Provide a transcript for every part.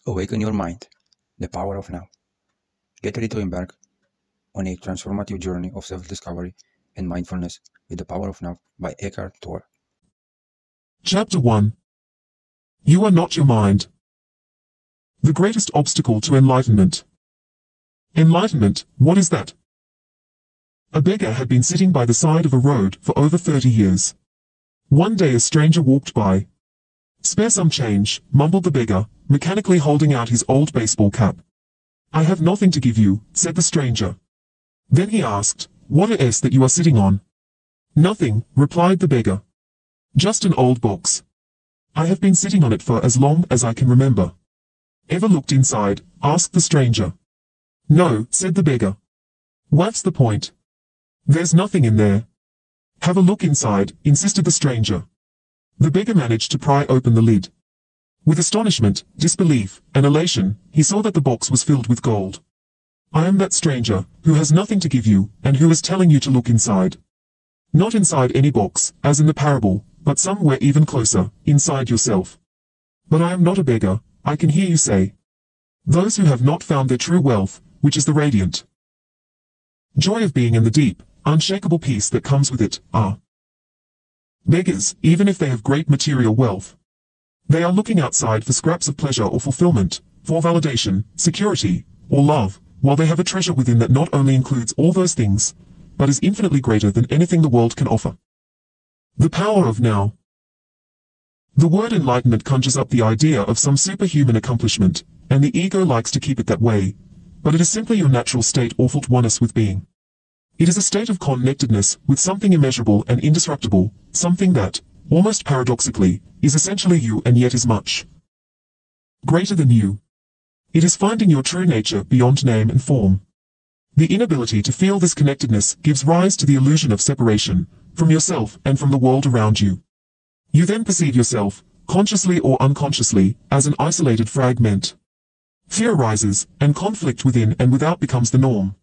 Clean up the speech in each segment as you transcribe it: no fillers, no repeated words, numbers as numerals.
Awaken your mind, the power of now. Get ready to embark on a transformative journey of self-discovery and mindfulness with the power of now by Eckhart Tolle. Chapter 1. You are not your mind. The greatest obstacle to enlightenment. Enlightenment, what is that? A beggar had been sitting by the side of a road for over 30 years. One day a stranger walked by. "Spare some change," mumbled the beggar, mechanically holding out his old baseball cap. "I have nothing to give you," said the stranger. Then he asked, "What is that you are sitting on?" "Nothing," replied the beggar. "Just an old box. I have been sitting on it for as long as I can remember." "Ever looked inside?" asked the stranger. "No," said the beggar. "What's the point?" "There's nothing in there." "Have a look inside," insisted the stranger. The beggar managed to pry open the lid. With astonishment, disbelief, and elation, he saw that the box was filled with gold. "I am that stranger, who has nothing to give you, and who is telling you to look inside. Not inside any box, as in the parable, but somewhere even closer, inside yourself. But I am not a beggar, I can hear you say. Those who have not found their true wealth, which is the radiant joy of being in the deep, unshakable peace that comes with it, are beggars, even if they have great material wealth. They are looking outside for scraps of pleasure or fulfillment, for validation, security, or love, while they have a treasure within that not only includes all those things, but is infinitely greater than anything the world can offer. The power of now. The word enlightenment conjures up the idea of some superhuman accomplishment, and the ego likes to keep it that way, but it is simply your natural state or felt oneness with being. It is a state of connectedness with something immeasurable and indestructible, something that, almost paradoxically, is essentially you and yet is much greater than you. It is finding your true nature beyond name and form. The inability to feel this connectedness gives rise to the illusion of separation, from yourself and from the world around you. You then perceive yourself, consciously or unconsciously, as an isolated fragment. Fear arises, and conflict within and without becomes the norm.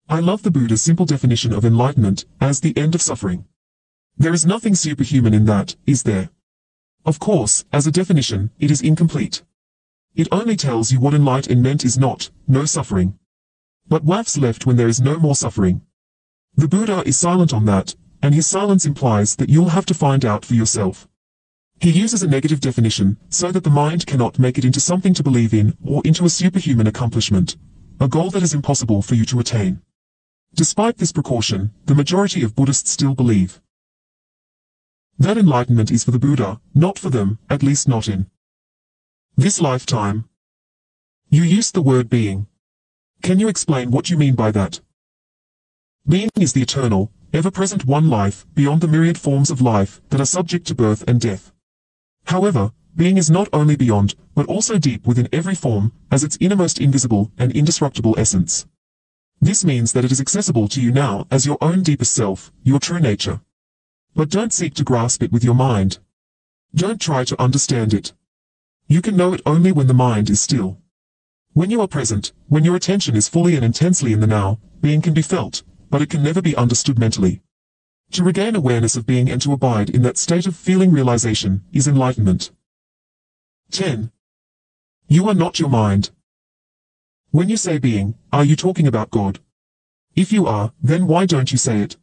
I love the Buddha's simple definition of enlightenment as the end of suffering. There is nothing superhuman in that, is there? Of course, as a definition, it is incomplete. It only tells you what enlightenment is not, no suffering. But what's left when there is no more suffering? The Buddha is silent on that, and his silence implies that you'll have to find out for yourself. He uses a negative definition so that the mind cannot make it into something to believe in or into a superhuman accomplishment, a goal that is impossible for you to attain. Despite this precaution, the majority of Buddhists still believe that enlightenment is for the Buddha, not for them, at least not in this lifetime. You used the word being. Can you explain what you mean by that? Being is the eternal, ever-present one life, beyond the myriad forms of life that are subject to birth and death. However, being is not only beyond, but also deep within every form, as its innermost invisible and indestructible essence. This means that it is accessible to you now as your own deepest self, your true nature. But don't seek to grasp it with your mind. Don't try to understand it. You can know it only when the mind is still. When you are present, when your attention is fully and intensely in the now, being can be felt, but it can never be understood mentally. To regain awareness of being and to abide in that state of feeling realization is enlightenment. 10. You are not your mind. When you say being, are you talking about God? If you are, then why don't you say it?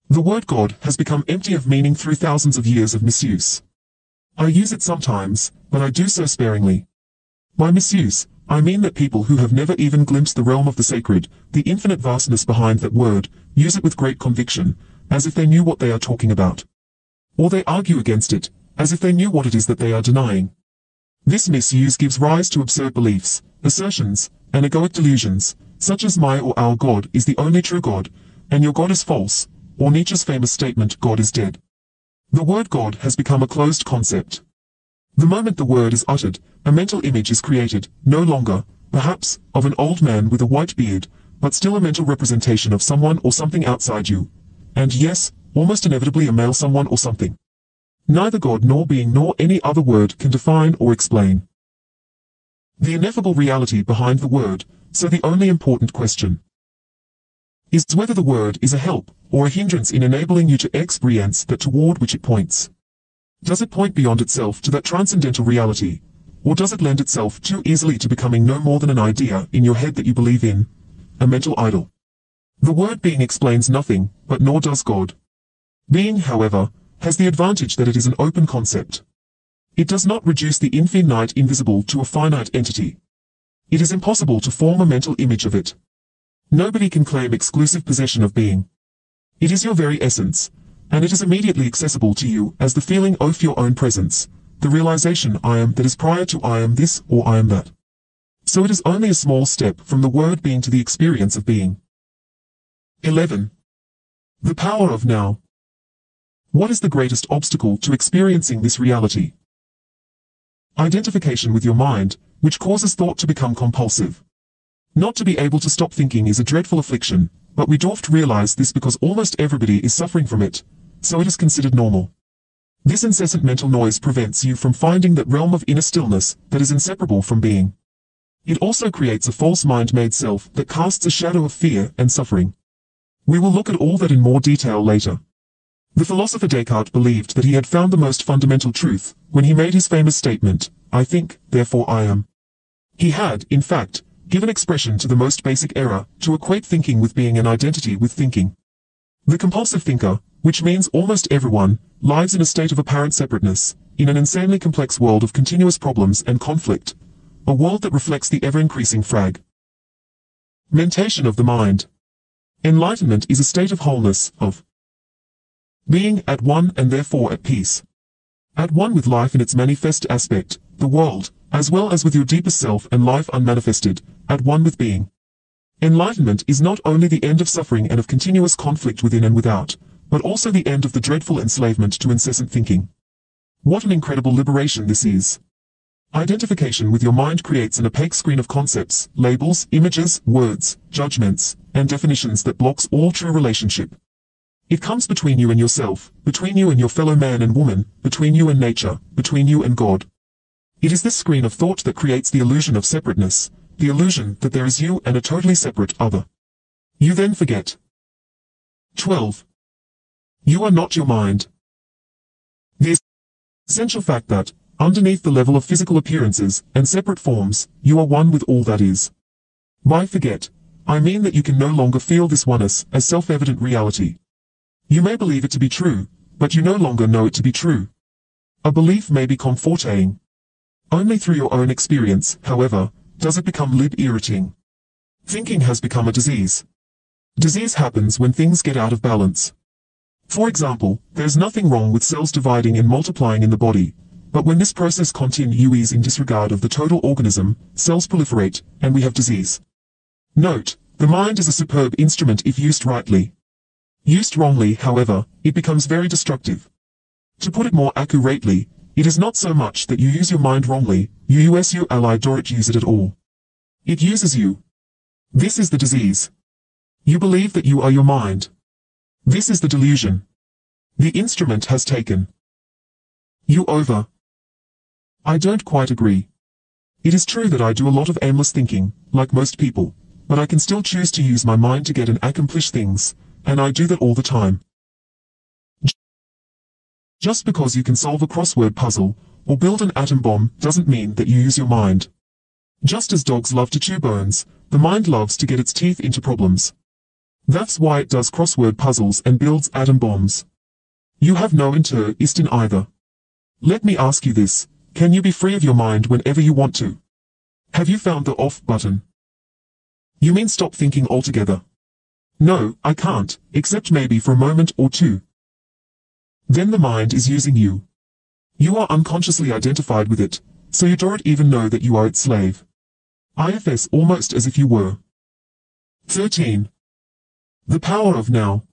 The word God has become empty of meaning through thousands of years of misuse. I use it sometimes, but I do so sparingly. By misuse, I mean that people who have never even glimpsed the realm of the sacred, the infinite vastness behind that word, use it with great conviction, as if they knew what they are talking about. Or they argue against it, as if they knew what it is that they are denying. This misuse gives rise to absurd beliefs, assertions, and egoic delusions, such as my or our God is the only true God, and your God is false, or Nietzsche's famous statement, God is dead. The word God has become a closed concept. The moment the word is uttered, a mental image is created, no longer, perhaps, of an old man with a white beard, but still a mental representation of someone or something outside you. And yes, almost inevitably a male someone or something. Neither God nor being nor any other word can define or explain the ineffable reality behind the word, so the only important question is whether the word is a help or a hindrance in enabling you to experience that toward which it points. Does it point beyond itself to that transcendental reality, or does it lend itself too easily to becoming no more than an idea in your head that you believe in, a mental idol? The word being explains nothing, but nor does God. Being, however, has the advantage that it is an open concept. It does not reduce the infinite invisible to a finite entity. It is impossible to form a mental image of it. Nobody can claim exclusive possession of being. It is your very essence, and it is immediately accessible to you as the feeling of your own presence, the realization I am that is prior to I am this or I am that. So it is only a small step from the word being to the experience of being. 11. The power of now. What is the greatest obstacle to experiencing this reality? Identification with your mind, which causes thought to become compulsive. Not to be able to stop thinking is a dreadful affliction, but we doft realize this because almost everybody is suffering from it, so it is considered normal. This incessant mental noise prevents you from finding that realm of inner stillness that is inseparable from being. It also creates a false mind-made self that casts a shadow of fear and suffering. We will look at all that in more detail later. The philosopher Descartes believed that he had found the most fundamental truth when he made his famous statement, I think, therefore I am. He had, in fact, given expression to the most basic error to equate thinking with being an identity with thinking. The compulsive thinker, which means almost everyone, lives in a state of apparent separateness, in an insanely complex world of continuous problems and conflict, a world that reflects the ever-increasing fragmentation of the mind. Enlightenment is a state of wholeness, of being at one and therefore at peace. At one with life in its manifest aspect, the world, as well as with your deepest self and life unmanifested, at one with being. Enlightenment is not only the end of suffering and of continuous conflict within and without, but also the end of the dreadful enslavement to incessant thinking. What an incredible liberation this is! Identification with your mind creates an opaque screen of concepts, labels, images, words, judgments, and definitions that blocks all true relationship. It comes between you and yourself, between you and your fellow man and woman, between you and nature, between you and God. It is this screen of thought that creates the illusion of separateness, the illusion that there is you and a totally separate other. You then forget. 12. You are not your mind. The essential fact that, underneath the level of physical appearances and separate forms, you are one with all that is. By forget, I mean that you can no longer feel this oneness as self-evident reality. You may believe it to be true, but you no longer know it to be true. A belief may be comforting. Only through your own experience, however, does it become liberating. Thinking has become a disease. Disease happens when things get out of balance. For example, there's nothing wrong with cells dividing and multiplying in the body, but when this process continues in disregard of the total organism, cells proliferate, and we have disease. Note, the mind is a superb instrument if used rightly. Used wrongly, however, it becomes very destructive. To put it more accurately, it is not so much that you use your mind wrongly, you don't use it at all. It uses you. This is the disease. You believe that you are your mind. This is the delusion. The instrument has taken you over. I don't quite agree. It is true that I do a lot of aimless thinking, like most people, but I can still choose to use my mind to get and accomplish things, and I do that all the time. Just because you can solve a crossword puzzle, or build an atom bomb, doesn't mean that you use your mind. Just as dogs love to chew bones, the mind loves to get its teeth into problems. That's why it does crossword puzzles and builds atom bombs. You have no interest in either. Let me ask you this, can you be free of your mind whenever you want to? Have you found the off button? You mean stop thinking altogether? No, I can't, except maybe for a moment or two. Then the mind is using you. You are unconsciously identified with it, so you don't even know that you are its slave. IFS almost as if you were. 13. The power of now.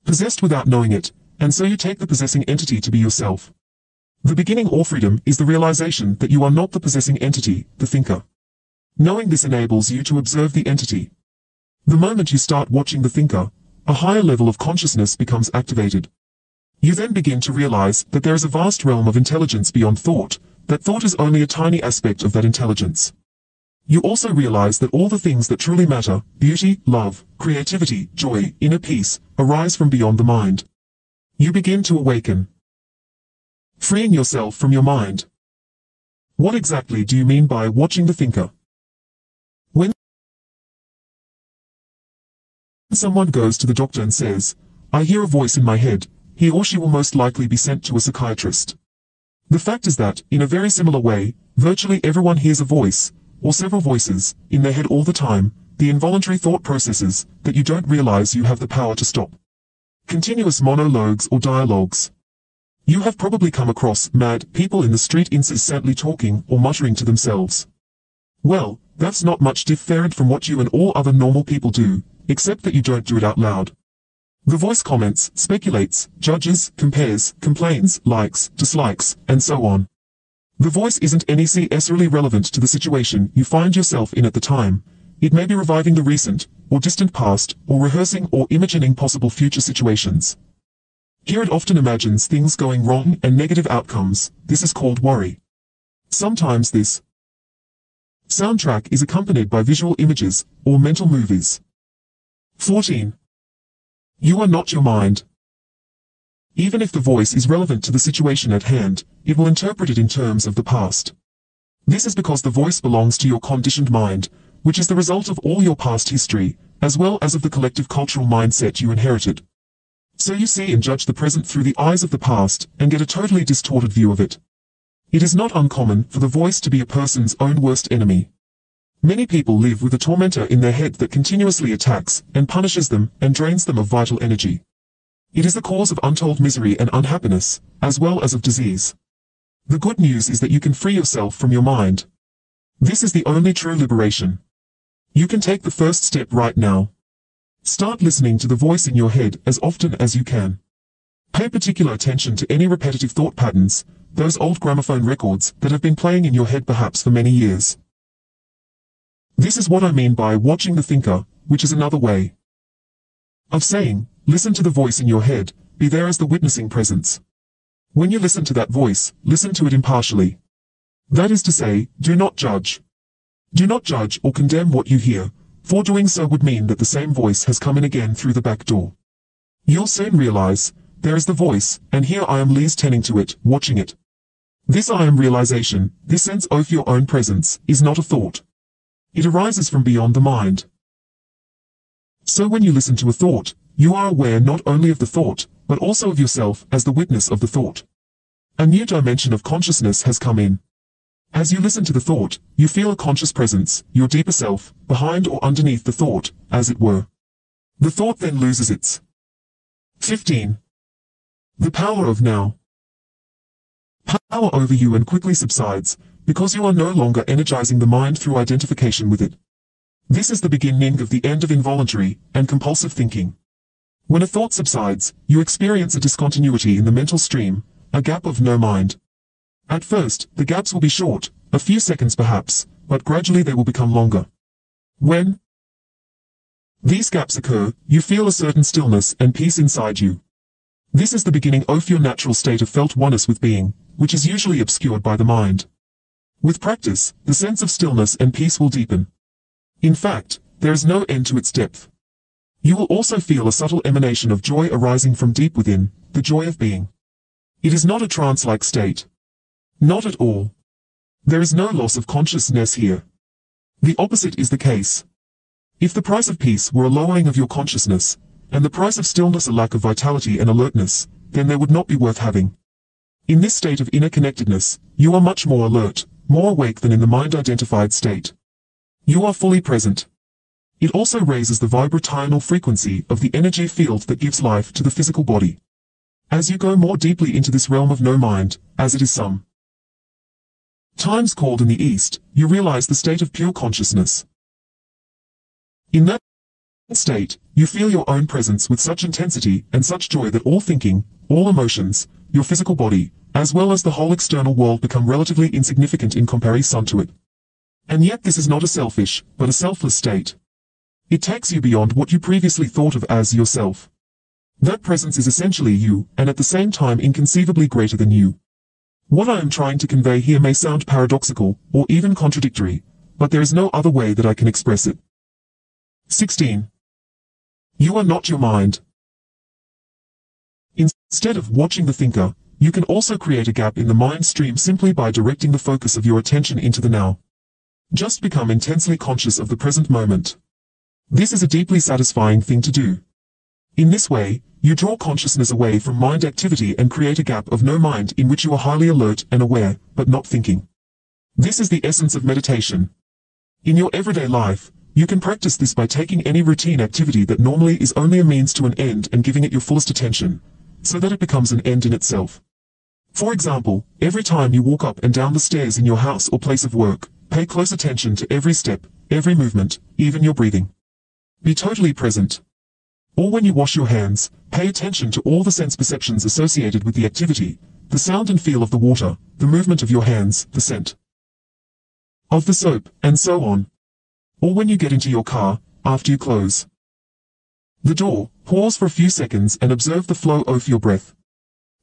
Possessed without knowing it, and so you take the possessing entity to be yourself. The beginning or freedom is the realization that you are not the possessing entity, the thinker. Knowing this enables you to observe the entity. The moment you start watching the thinker, a higher level of consciousness becomes activated. You then begin to realize that there is a vast realm of intelligence beyond thought, that thought is only a tiny aspect of that intelligence. You also realize that all the things that truly matter, beauty, love, creativity, joy, inner peace, arise from beyond the mind. You begin to awaken. Freeing yourself from your mind. What exactly do you mean by watching the thinker? When someone goes to the doctor and says, "I hear a voice in my head," he or she will most likely be sent to a psychiatrist. The fact is that, in a very similar way, virtually everyone hears a voice, or several voices, in their head all the time, the involuntary thought processes that you don't realize you have the power to stop. Continuous monologues or dialogues. You have probably come across mad people in the street incessantly talking or muttering to themselves. Well, that's not much different from what you and all other normal people do, except that you don't do it out loud. The voice comments, speculates, judges, compares, complains, likes, dislikes, and so on. The voice isn't necessarily relevant to the situation you find yourself in at the time. It may be reviving the recent, or distant past, or rehearsing or imagining possible future situations. Here it often imagines things going wrong and negative outcomes. This is called worry. Sometimes this soundtrack is accompanied by visual images, or mental movies. 14. You are not your mind. Even if the voice is relevant to the situation at hand, it will interpret it in terms of the past. This is because the voice belongs to your conditioned mind, which is the result of all your past history, as well as of the collective cultural mindset you inherited. So you see and judge the present through the eyes of the past, and get a totally distorted view of it. It is not uncommon for the voice to be a person's own worst enemy. Many people live with a tormentor in their head that continuously attacks, and punishes them, and drains them of vital energy. It is the cause of untold misery and unhappiness, as well as of disease. The good news is that you can free yourself from your mind. This is the only true liberation. You can take the first step right now. Start listening to the voice in your head as often as you can. Pay particular attention to any repetitive thought patterns, those old gramophone records that have been playing in your head perhaps for many years. This is what I mean by watching the thinker, which is another way of saying, listen to the voice in your head, be there as the witnessing presence. When you listen to that voice, listen to it impartially. That is to say, do not judge. Do not judge or condemn what you hear, for doing so would mean that the same voice has come in again through the back door. You'll soon realize, there is the voice, and here I am listening to it, watching it. This I am realization, this sense of your own presence, is not a thought. It arises from beyond the mind. So when you listen to a thought, you are aware not only of the thought, but also of yourself as the witness of the thought. A new dimension of consciousness has come in. As you listen to the thought, you feel a conscious presence, your deeper self, behind or underneath the thought, as it were. The thought then loses its 15. The power of now. Power over you and quickly subsides, because you are no longer energizing the mind through identification with it. This is the beginning of the end of involuntary and compulsive thinking. When a thought subsides, you experience a discontinuity in the mental stream, a gap of no mind. At first, the gaps will be short, a few seconds perhaps, but gradually they will become longer. When these gaps occur, you feel a certain stillness and peace inside you. This is the beginning of your natural state of felt oneness with being, which is usually obscured by the mind. With practice, the sense of stillness and peace will deepen. In fact, there is no end to its depth. You will also feel a subtle emanation of joy arising from deep within, the joy of being. It is not a trance-like state. Not at all. There is no loss of consciousness here. The opposite is the case. If the price of peace were a lowering of your consciousness, and the price of stillness a lack of vitality and alertness, then they would not be worth having. In this state of inner connectedness, you are much more alert, more awake than in the mind-identified state. You are fully present. It also raises the vibrational frequency of the energy field that gives life to the physical body. As you go more deeply into this realm of no mind, as it is some times called in the East, you realize the state of pure consciousness. In that state, you feel your own presence with such intensity and such joy that all thinking, all emotions, your physical body, as well as the whole external world become relatively insignificant in comparison to it. And yet this is not a selfish, but a selfless state. It takes you beyond what you previously thought of as yourself. That presence is essentially you, and at the same time inconceivably greater than you. What I am trying to convey here may sound paradoxical, or even contradictory, but there is no other way that I can express it. 16. You are not your mind. Instead of watching the thinker, you can also create a gap in the mind stream simply by directing the focus of your attention into the now. Just become intensely conscious of the present moment. This is a deeply satisfying thing to do. In this way, you draw consciousness away from mind activity and create a gap of no mind in which you are highly alert and aware, but not thinking. This is the essence of meditation. In your everyday life, you can practice this by taking any routine activity that normally is only a means to an end and giving it your fullest attention, so that it becomes an end in itself. For example, every time you walk up and down the stairs in your house or place of work, pay close attention to every step, every movement, even your breathing. Be totally present. Or when you wash your hands, pay attention to all the sense perceptions associated with the activity, the sound and feel of the water, the movement of your hands, the scent of the soap, and so on. Or when you get into your car, after you close the door, pause for a few seconds and observe the flow of your breath.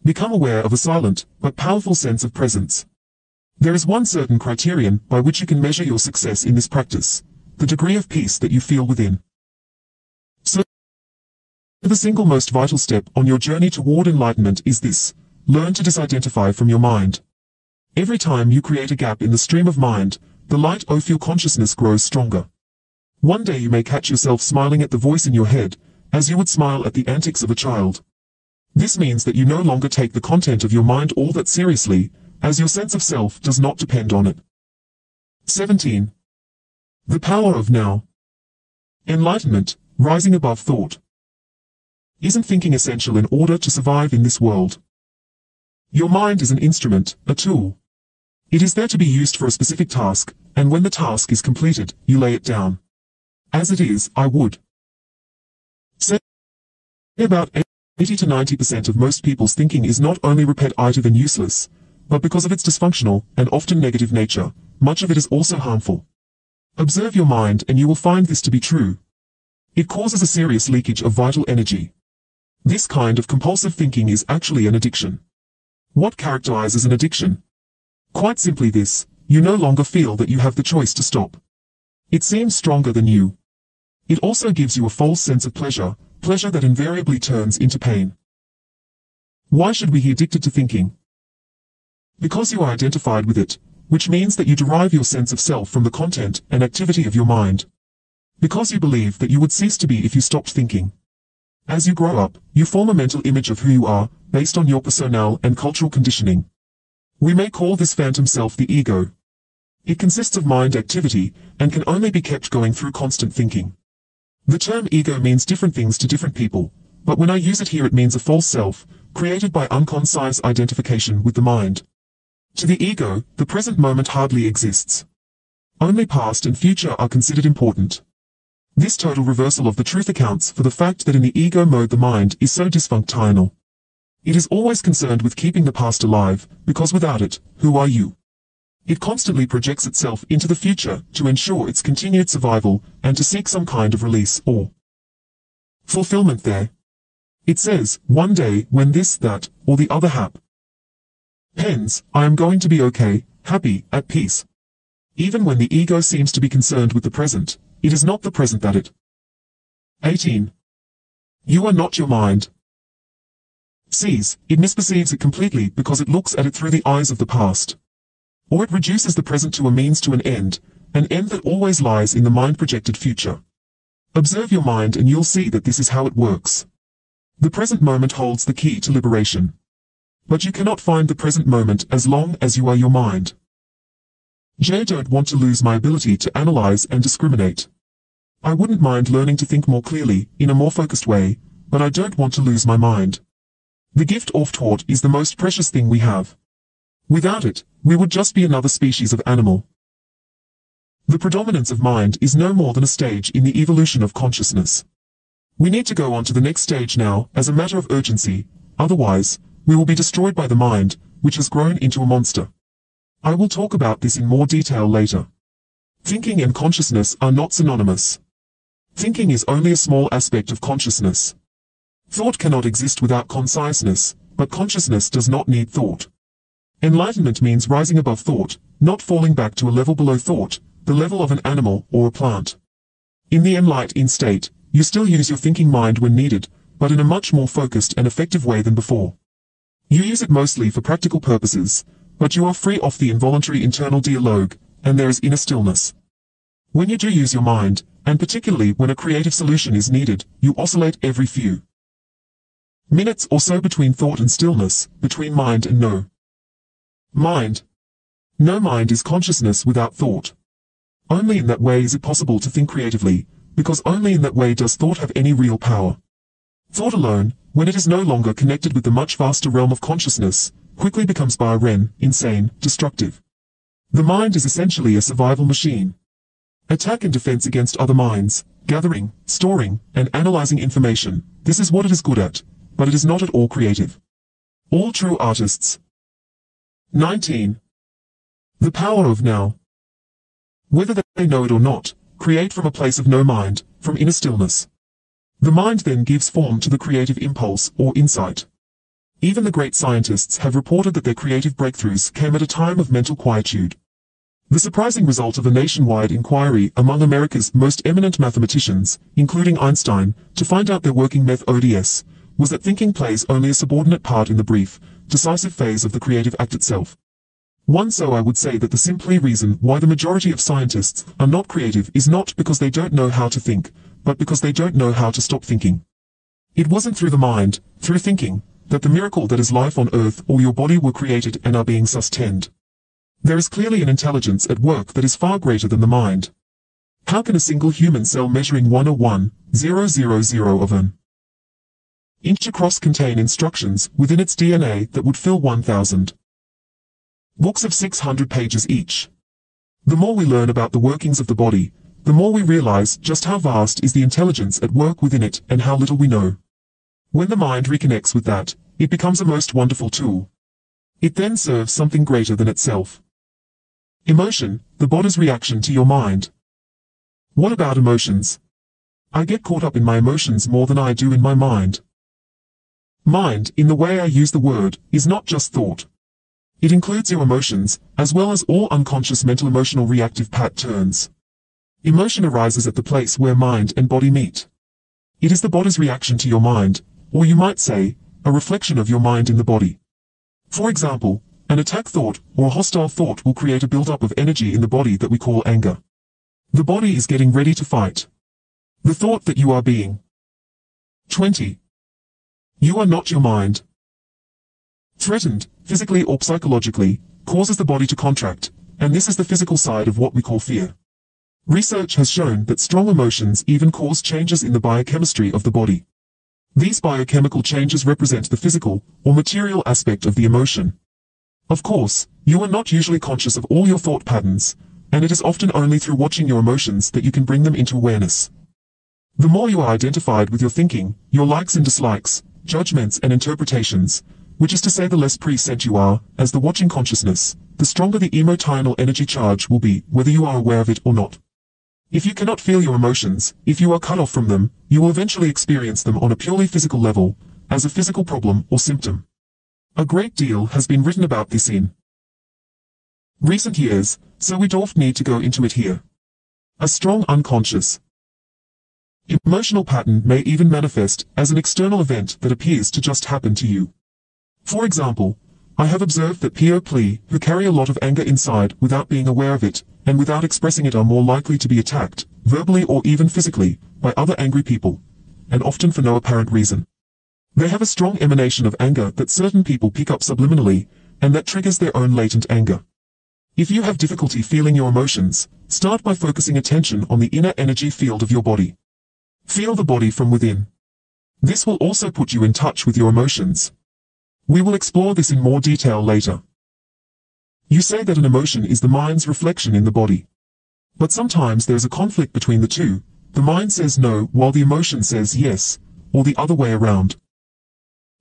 Become aware of a silent, but powerful sense of presence. There is one certain criterion by which you can measure your success in this practice, the degree of peace that you feel within. So, the single most vital step on your journey toward enlightenment is this: learn to disidentify from your mind. Every time you create a gap in the stream of mind, the light of your consciousness grows stronger. One day you may catch yourself smiling at the voice in your head, as you would smile at the antics of a child. This means that you no longer take the content of your mind all that seriously, as your sense of self does not depend on it. 17. The power of now. Enlightenment, rising above thought. Isn't thinking essential in order to survive in this world? Your mind is an instrument, a tool. It is there to be used for a specific task, and when the task is completed, you lay it down. As it is, I would say about 80 to 90% of most people's thinking is not only repetitive and useless, but because of its dysfunctional and often negative nature, much of it is also harmful. Observe your mind and you will find this to be true. It causes a serious leakage of vital energy. This kind of compulsive thinking is actually an addiction. What characterizes an addiction? Quite simply this: you no longer feel that you have the choice to stop. It seems stronger than you. It also gives you a false sense of pleasure, pleasure that invariably turns into pain. Why should we be addicted to thinking? Because you are identified with it, which means that you derive your sense of self from the content and activity of your mind. Because you believe that you would cease to be if you stopped thinking. As you grow up, you form a mental image of who you are, based on your personnel and cultural conditioning. We may call this phantom self the ego. It consists of mind activity, and can only be kept going through constant thinking. The term ego means different things to different people, but when I use it here it means a false self, created by unconscious identification with the mind. To the ego, the present moment hardly exists. Only past and future are considered important. This total reversal of the truth accounts for the fact that in the ego mode the mind is so dysfunctional. It is always concerned with keeping the past alive, because without it, who are you? It constantly projects itself into the future to ensure its continued survival and to seek some kind of release or fulfillment there. It says, one day, when this, that, or the other happens, I am going to be okay, happy, at peace. Even when the ego seems to be concerned with the present, it is not the present that it. 18. You are not your mind. Sees, it misperceives it completely because it looks at it through the eyes of the past. Or it reduces the present to a means to an end that always lies in the mind-projected future. Observe your mind and you'll see that this is how it works. The present moment holds the key to liberation. But you cannot find the present moment as long as you are your mind. I don't want to lose my ability to analyze and discriminate. I wouldn't mind learning to think more clearly, in a more focused way, but I don't want to lose my mind. The gift of thought is the most precious thing we have. Without it, we would just be another species of animal. The predominance of mind is no more than a stage in the evolution of consciousness. We need to go on to the next stage now, as a matter of urgency, otherwise, we will be destroyed by the mind, which has grown into a monster. I will talk about this in more detail later. Thinking and consciousness are not synonymous. Thinking is only a small aspect of consciousness. Thought cannot exist without consciousness, but consciousness does not need thought. Enlightenment means rising above thought, not falling back to a level below thought, the level of an animal or a plant. In the enlightened state, you still use your thinking mind when needed, but in a much more focused and effective way than before. You use it mostly for practical purposes, but you are free of the involuntary internal dialogue, and there is inner stillness. When you do use your mind, and particularly when a creative solution is needed, you oscillate every few minutes or so between thought and stillness, between mind and no mind. No mind is consciousness without thought. Only in that way is it possible to think creatively, because only in that way does thought have any real power. Thought alone, when it is no longer connected with the much vaster realm of consciousness, quickly becomes insane, destructive. The mind is essentially a survival machine. Attack and defense against other minds, gathering, storing, and analyzing information, this is what it is good at, but it is not at all creative. All true artists. 19. The power of now. Whether they know it or not, create from a place of no mind, from inner stillness. The mind then gives form to the creative impulse or insight. Even the great scientists have reported that their creative breakthroughs came at a time of mental quietude. The surprising result of a nationwide inquiry among America's most eminent mathematicians, including Einstein, to find out their working methods, was that thinking plays only a subordinate part in the brief, decisive phase of the creative act itself. So I would say that the simple reason why the majority of scientists are not creative is not because they don't know how to think, but because they don't know how to stop thinking. It wasn't through the mind, through thinking, that the miracle that is life on earth or your body were created and are being sustained. There is clearly an intelligence at work that is far greater than the mind. How can a single human cell measuring 101,000 of an inch across contain instructions within its DNA that would fill 1,000 books of 600 pages each? The more we learn about the workings of the body, the more we realize just how vast is the intelligence at work within it and how little we know. When the mind reconnects with that, it becomes a most wonderful tool. It then serves something greater than itself. Emotion, the body's reaction to your mind. What about emotions? I get caught up in my emotions more than I do in my mind. Mind, in the way I use the word, is not just thought. It includes your emotions, as well as all unconscious mental emotional reactive patterns. Emotion arises at the place where mind and body meet. It is the body's reaction to your mind, or you might say, a reflection of your mind in the body. For example, an attack thought or a hostile thought will create a buildup of energy in the body that we call anger. The body is getting ready to fight. The thought that you are being 20. You are not your mind. Threatened, physically or psychologically, causes the body to contract, and this is the physical side of what we call fear. Research has shown that strong emotions even cause changes in the biochemistry of the body. These biochemical changes represent the physical or material aspect of the emotion. Of course, you are not usually conscious of all your thought patterns, and it is often only through watching your emotions that you can bring them into awareness. The more you are identified with your thinking, your likes and dislikes, judgments and interpretations, which is to say the less present you are, as the watching consciousness, the stronger the emotional energy charge will be, whether you are aware of it or not. If you cannot feel your emotions, if you are cut off from them, you will eventually experience them on a purely physical level, as a physical problem or symptom. A great deal has been written about this in recent years, so we don't need to go into it here. A strong unconscious emotional pattern may even manifest as an external event that appears to just happen to you. For example, I have observed that people who carry a lot of anger inside without being aware of it, and without expressing it, are more likely to be attacked, verbally or even physically, by other angry people, and often for no apparent reason. They have a strong emanation of anger that certain people pick up subliminally, and that triggers their own latent anger. If you have difficulty feeling your emotions, start by focusing attention on the inner energy field of your body. Feel the body from within. This will also put you in touch with your emotions. We will explore this in more detail later. You say that an emotion is the mind's reflection in the body. But sometimes there is a conflict between the two. The mind says no while the emotion says yes, or the other way around.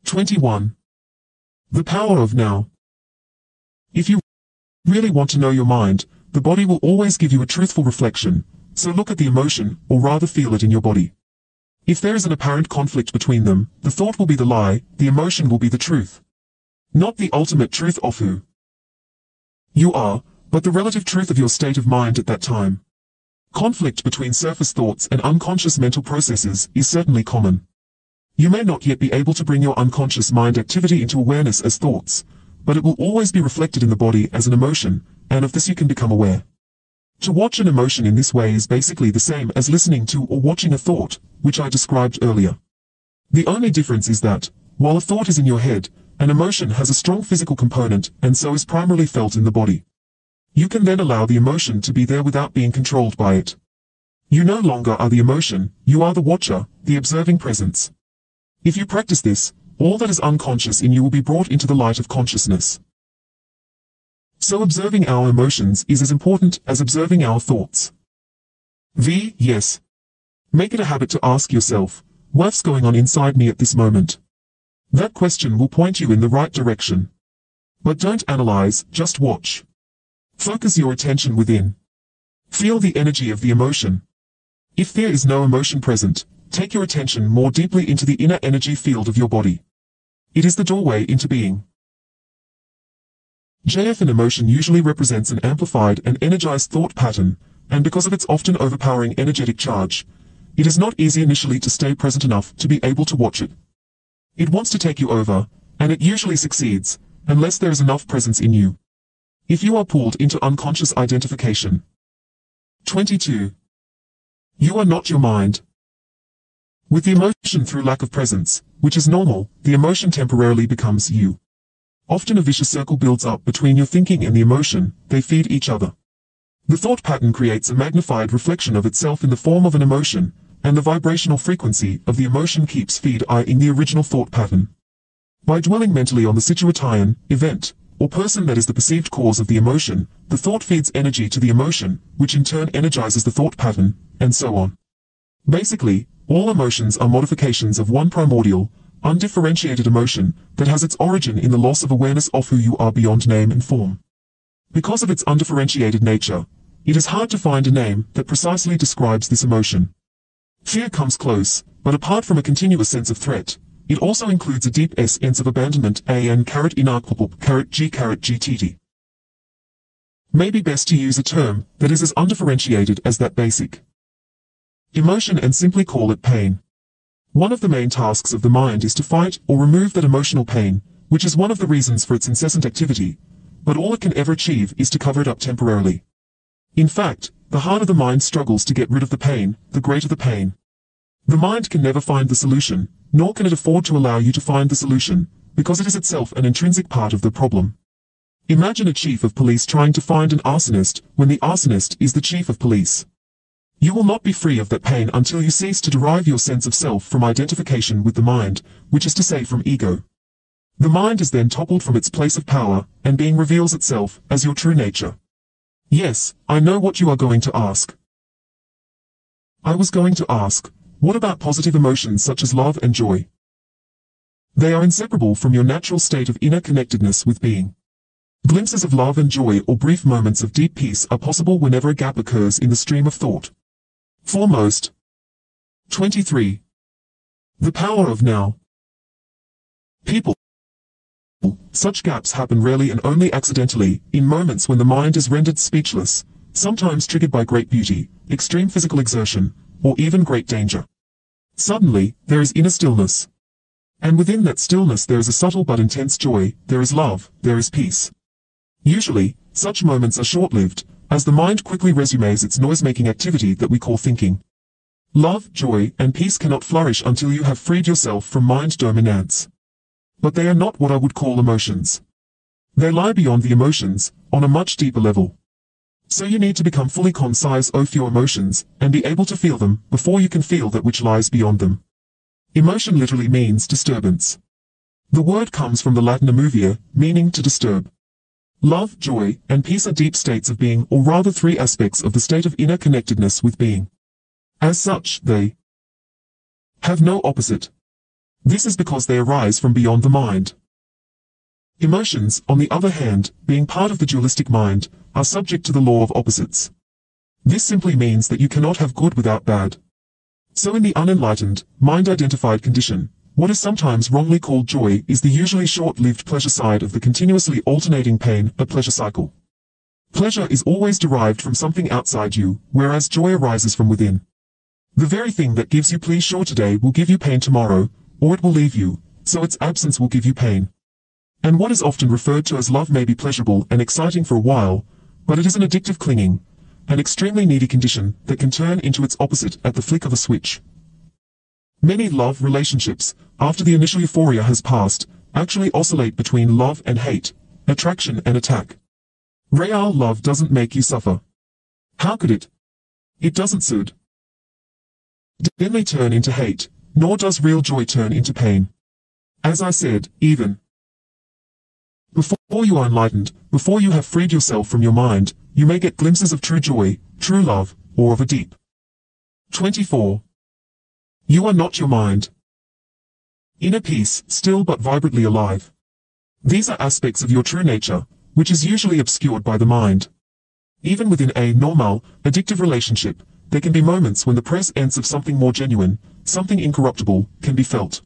21. The power of now. If you really want to know your mind, the body will always give you a truthful reflection, so look at the emotion, or rather feel it in your body. If there is an apparent conflict between them, the thought will be the lie, the emotion will be the truth. Not the ultimate truth of who you are, but the relative truth of your state of mind at that time. Conflict between surface thoughts and unconscious mental processes is certainly common. You may not yet be able to bring your unconscious mind activity into awareness as thoughts, but it will always be reflected in the body as an emotion, and of this you can become aware. To watch an emotion in this way is basically the same as listening to or watching a thought, which I described earlier. The only difference is that, while a thought is in your head, an emotion has a strong physical component and so is primarily felt in the body. You can then allow the emotion to be there without being controlled by it. You no longer are the emotion, you are the watcher, the observing presence. If you practice this, all that is unconscious in you will be brought into the light of consciousness. So observing our emotions is as important as observing our thoughts. Yes. Make it a habit to ask yourself, what's going on inside me at this moment? That question will point you in the right direction. But don't analyze, just watch. Focus your attention within. Feel the energy of the emotion. If there is no emotion present, take your attention more deeply into the inner energy field of your body. It is the doorway into being. An emotion usually represents an amplified and energized thought pattern, and because of its often overpowering energetic charge, it is not easy initially to stay present enough to be able to watch it. It wants to take you over, and it usually succeeds, unless there is enough presence in you. If you are pulled into unconscious identification. 22. You are not your mind. With the emotion through lack of presence, which is normal, the emotion temporarily becomes you. Often a vicious circle builds up between your thinking and the emotion, they feed each other. The thought pattern creates a magnified reflection of itself in the form of an emotion, and the vibrational frequency of the emotion keeps feeding the original thought pattern. By dwelling mentally on the situation, event, or person that is the perceived cause of the emotion, the thought feeds energy to the emotion, which in turn energizes the thought pattern, and so on. Basically, all emotions are modifications of one primordial, undifferentiated emotion that has its origin in the loss of awareness of who you are beyond name and form. Because of its undifferentiated nature, it is hard to find a name that precisely describes this emotion. Fear comes close, but apart from a continuous sense of threat, it also includes a deep sense of abandonment (GTT). Maybe best to use a term that is as undifferentiated as that basic emotion and simply call it pain. One of the main tasks of the mind is to fight or remove that emotional pain, which is one of the reasons for its incessant activity, but all it can ever achieve is to cover it up temporarily. In fact, the harder the mind struggles to get rid of the pain, the greater the pain. The mind can never find the solution, nor can it afford to allow you to find the solution, because it is itself an intrinsic part of the problem. Imagine a chief of police trying to find an arsonist when the arsonist is the chief of police. You will not be free of that pain until you cease to derive your sense of self from identification with the mind, which is to say from ego. The mind is then toppled from its place of power, and being reveals itself as your true nature. Yes, I know what you are going to ask. I was going to ask, what about positive emotions such as love and joy? They are inseparable from your natural state of inner connectedness with being. Glimpses of love and joy or brief moments of deep peace are possible whenever a gap occurs in the stream of thought. Foremost. 23. The power of now. People. Such gaps happen rarely and only accidentally, in moments when the mind is rendered speechless, sometimes triggered by great beauty, extreme physical exertion, or even great danger. Suddenly, there is inner stillness. And within that stillness there is a subtle but intense joy, there is love, there is peace. Usually, such moments are short-lived, as the mind quickly resumes its noise-making activity that we call thinking. Love, joy, and peace cannot flourish until you have freed yourself from mind dominance. But they are not what I would call emotions. They lie beyond the emotions, on a much deeper level. So you need to become fully conscious of your emotions, and be able to feel them, before you can feel that which lies beyond them. Emotion literally means disturbance. The word comes from the Latin movere, meaning to disturb. Love, joy, and peace are deep states of being, or rather three aspects of the state of inner connectedness with being. As such, they have no opposite. This is because they arise from beyond the mind. Emotions, on the other hand, being part of the dualistic mind, are subject to the law of opposites. This simply means that you cannot have good without bad. So in the unenlightened, mind-identified condition, what is sometimes wrongly called joy is the usually short-lived pleasure side of the continuously alternating pain, a pleasure cycle. Pleasure is always derived from something outside you, whereas joy arises from within. The very thing that gives you pleasure today will give you pain tomorrow, or it will leave you, so its absence will give you pain. And what is often referred to as love may be pleasurable and exciting for a while, but it is an addictive clinging, an extremely needy condition that can turn into its opposite at the flick of a switch. Many love relationships, after the initial euphoria has passed, actually oscillate between love and hate, attraction and attack. Real love doesn't make you suffer. How could it? It doesn't soothe. Then they turn into hate, nor does real joy turn into pain. As I said, even before you are enlightened, before you have freed yourself from your mind, you may get glimpses of true joy, true love, or of a deep. 24. You are not your mind. Inner peace, still but vibrantly alive. These are aspects of your true nature, which is usually obscured by the mind. Even within a normal, addictive relationship, there can be moments when the presence of something more genuine, something incorruptible, can be felt.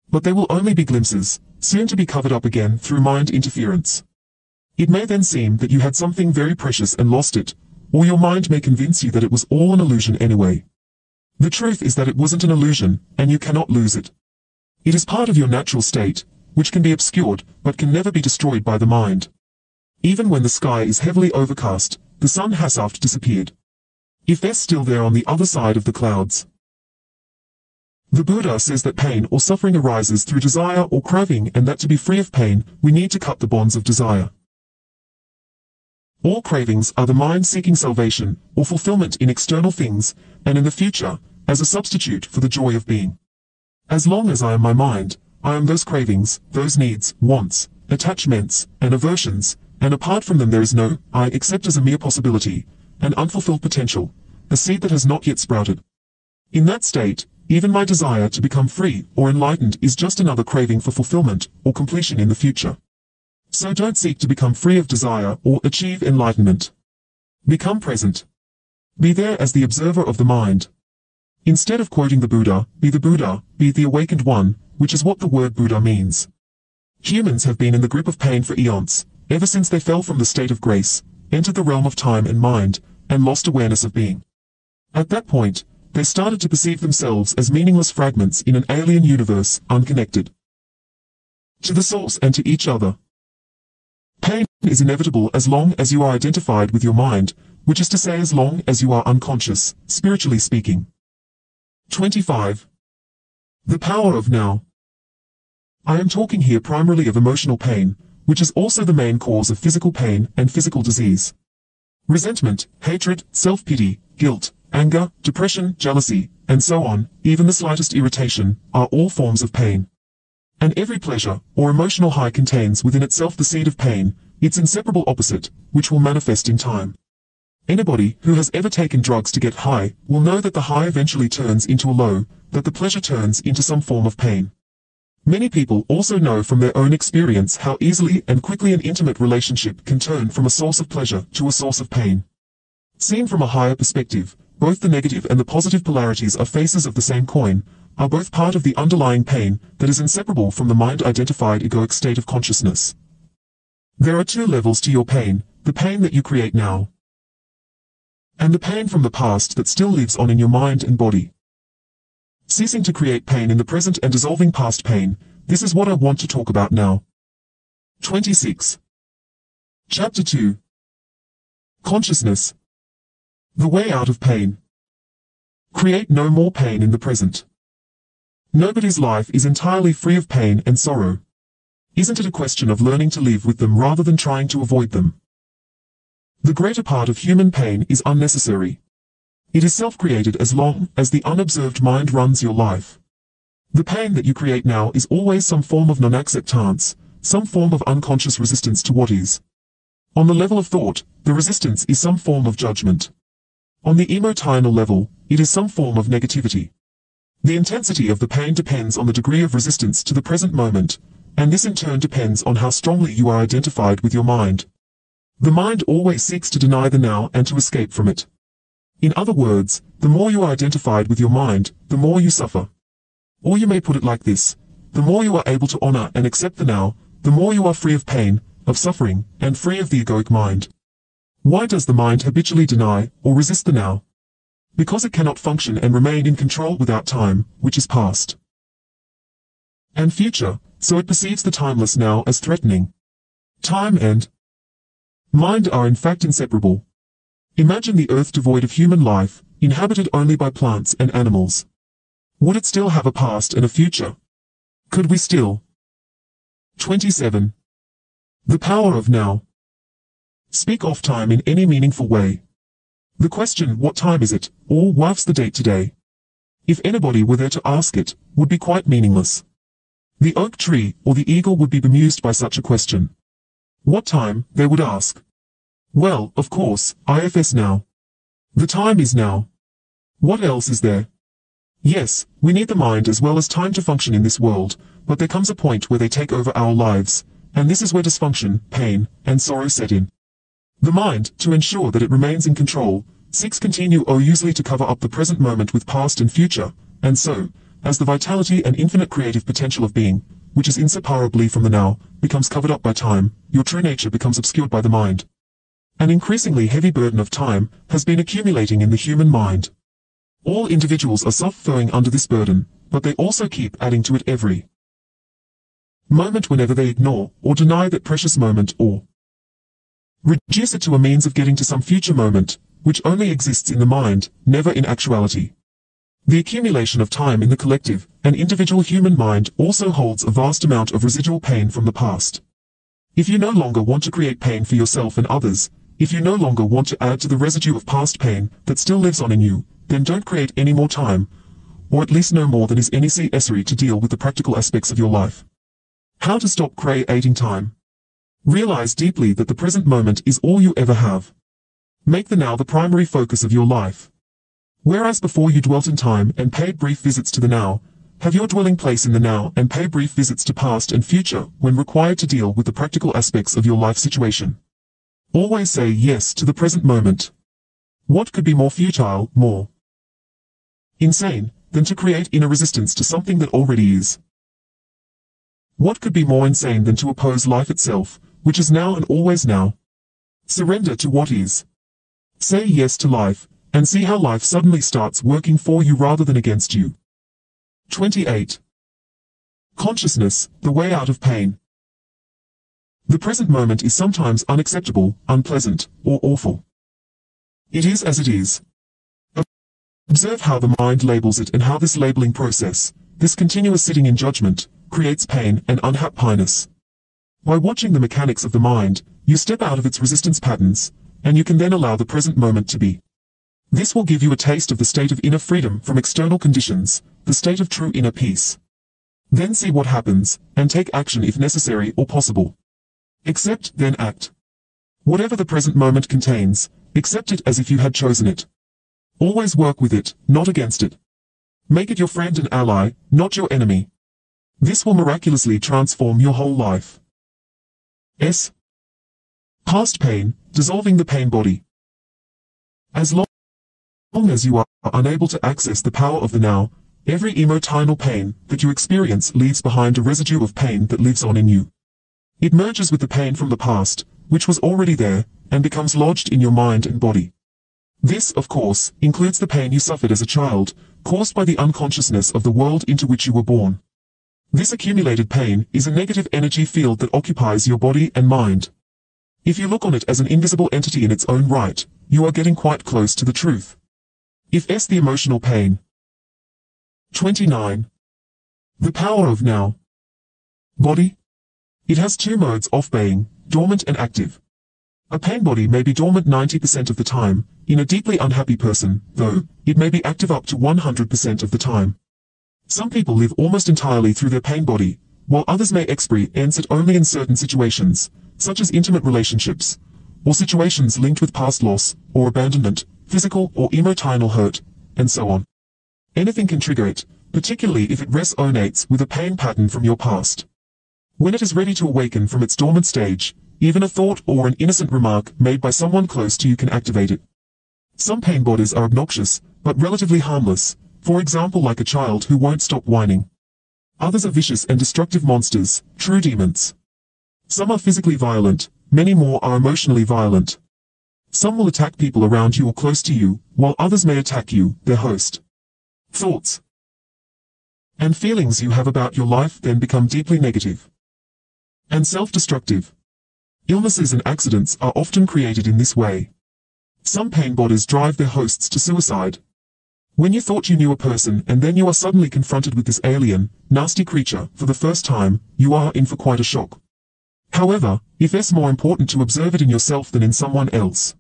But they will only be glimpses, soon to be covered up again through mind interference. It may then seem that you had something very precious and lost it, or your mind may convince you that it was all an illusion anyway. The truth is that it wasn't an illusion, and you cannot lose it. It is part of your natural state, which can be obscured, but can never be destroyed by the mind. Even when the sky is heavily overcast, the sun has half disappeared. If they're still there on the other side of the clouds. The Buddha says that pain or suffering arises through desire or craving, and that to be free of pain, we need to cut the bonds of desire. All cravings are the mind seeking salvation or fulfillment in external things, and in the future, as a substitute for the joy of being. As long as I am my mind, I am those cravings, those needs, wants, attachments, and aversions, and apart from them there is no I except as a mere possibility, an unfulfilled potential, a seed that has not yet sprouted. In that state, even my desire to become free or enlightened is just another craving for fulfillment or completion in the future. So don't seek to become free of desire or achieve enlightenment. Become present. Be there as the observer of the mind. Instead of quoting the Buddha, be the awakened one, which is what the word Buddha means. Humans have been in the grip of pain for eons, ever since they fell from the state of grace, entered the realm of time and mind, and lost awareness of being. At that point, they started to perceive themselves as meaningless fragments in an alien universe, unconnected to the source and to each other. Pain is inevitable as long as you are identified with your mind, which is to say as long as you are unconscious, spiritually speaking. 25. The power of now. I am talking here primarily of emotional pain, which is also the main cause of physical pain and physical disease. Resentment, hatred, self-pity, guilt, anger, depression, jealousy, and so on, even the slightest irritation, are all forms of pain. And every pleasure or emotional high contains within itself the seed of pain, its inseparable opposite, which will manifest in time. Anybody who has ever taken drugs to get high will know that the high eventually turns into a low, that the pleasure turns into some form of pain. Many people also know from their own experience how easily and quickly an intimate relationship can turn from a source of pleasure to a source of pain. Seen from a higher perspective, both the negative and the positive polarities are faces of the same coin, are both part of the underlying pain that is inseparable from the mind-identified egoic state of consciousness. There are two levels to your pain, the pain that you create now, and the pain from the past that still lives on in your mind and body. Ceasing to create pain in the present and dissolving past pain, this is what I want to talk about now. 26. Chapter 2. Consciousness. The way out of pain. Create no more pain in the present. Nobody's life is entirely free of pain and sorrow. Isn't it a question of learning to live with them rather than trying to avoid them? The greater part of human pain is unnecessary. It is self-created as long as the unobserved mind runs your life. The pain that you create now is always some form of non-acceptance, some form of unconscious resistance to what is. On the level of thought, the resistance is some form of judgment. On the emotional level, it is some form of negativity. The intensity of the pain depends on the degree of resistance to the present moment, and this in turn depends on how strongly you are identified with your mind. The mind always seeks to deny the now and to escape from it. In other words, the more you are identified with your mind, the more you suffer. Or you may put it like this: the more you are able to honor and accept the now, the more you are free of pain, of suffering, and free of the egoic mind. Why does the mind habitually deny or resist the now? Because it cannot function and remain in control without time, which is past. and future, so it perceives the timeless now as threatening. Time and mind are in fact inseparable. Imagine the earth devoid of human life, inhabited only by plants and animals. Would it still have a past and a future? Could we still? 27. The power of now. Speak of time in any meaningful way. The question, what time is it, or what's the date today? If anybody were there to ask it, would be quite meaningless. The oak tree or the eagle would be bemused by such a question. What time, they would ask. Well, of course, IFS now. The time is now. What else is there? Yes, we need the mind as well as time to function in this world, but there comes a point where they take over our lives, and this is where dysfunction, pain, and sorrow set in. The mind, to ensure that it remains in control, seeks usually to cover up the present moment with past and future, and so, as the vitality and infinite creative potential of being, which is inseparably from the now, becomes covered up by time, your true nature becomes obscured by the mind. An increasingly heavy burden of time has been accumulating in the human mind. All individuals are suffering under this burden, but they also keep adding to it every moment whenever they ignore or deny that precious moment or reduce it to a means of getting to some future moment, which only exists in the mind, never in actuality. The accumulation of time in the collective and individual human mind also holds a vast amount of residual pain from the past. If you no longer want to create pain for yourself and others, if you no longer want to add to the residue of past pain that still lives on in you, then don't create any more time, or at least no more than is necessary to deal with the practical aspects of your life. How to stop creating time? Realize deeply that the present moment is all you ever have. Make the now the primary focus of your life. Whereas before you dwelt in time and paid brief visits to the now, have your dwelling place in the now and pay brief visits to past and future when required to deal with the practical aspects of your life situation. Always say yes to the present moment. What could be more futile, more insane, than to create inner resistance to something that already is? What could be more insane than to oppose life itself, which is now and always now? Surrender to what is. Say yes to life, and see how life suddenly starts working for you rather than against you. 28. Consciousness, the way out of pain. The present moment is sometimes unacceptable, unpleasant, or awful. It is as it is. Observe how the mind labels it and how this labeling process, this continuous sitting in judgment, creates pain and unhappiness. By watching the mechanics of the mind, you step out of its resistance patterns, and you can then allow the present moment to be. This will give you a taste of the state of inner freedom from external conditions, the state of true inner peace. Then see what happens, and take action if necessary or possible. Accept, then act. Whatever the present moment contains, accept it as if you had chosen it. Always work with it, not against it. Make it your friend and ally, not your enemy. This will miraculously transform your whole life. Past pain, dissolving the pain body. As long as you are unable to access the power of the now, every emotional pain that you experience leaves behind a residue of pain that lives on in you. It merges with the pain from the past, which was already there, and becomes lodged in your mind and body. This, of course, includes the pain you suffered as a child, caused by the unconsciousness of the world into which you were born. This accumulated pain is a negative energy field that occupies your body and mind. If you look on it as an invisible entity in its own right, you are getting quite close to the truth. If the emotional pain. 29. The power of now. Body. It has two modes of being, dormant and active. A pain body may be dormant 90% of the time, in a deeply unhappy person, though, it may be active up to 100% of the time. Some people live almost entirely through their pain body, while others may experience it only in certain situations, such as intimate relationships, or situations linked with past loss, or abandonment, physical or emotional hurt, and so on. Anything can trigger it, particularly if it resonates with a pain pattern from your past. When it is ready to awaken from its dormant stage, even a thought or an innocent remark made by someone close to you can activate it. Some pain bodies are obnoxious, but relatively harmless, for example like a child who won't stop whining. Others are vicious and destructive monsters, true demons. Some are physically violent, many more are emotionally violent. Some will attack people around you or close to you, while others may attack you, their host. Thoughts And feelings you have about your life then become deeply negative and self-destructive. Illnesses and accidents are often created in this way. Some pain bodies drive their hosts to suicide. When you thought you knew a person and then you are suddenly confronted with this alien, nasty creature for the first time, you are in for quite a shock. However, it's more important to observe it in yourself than in someone else.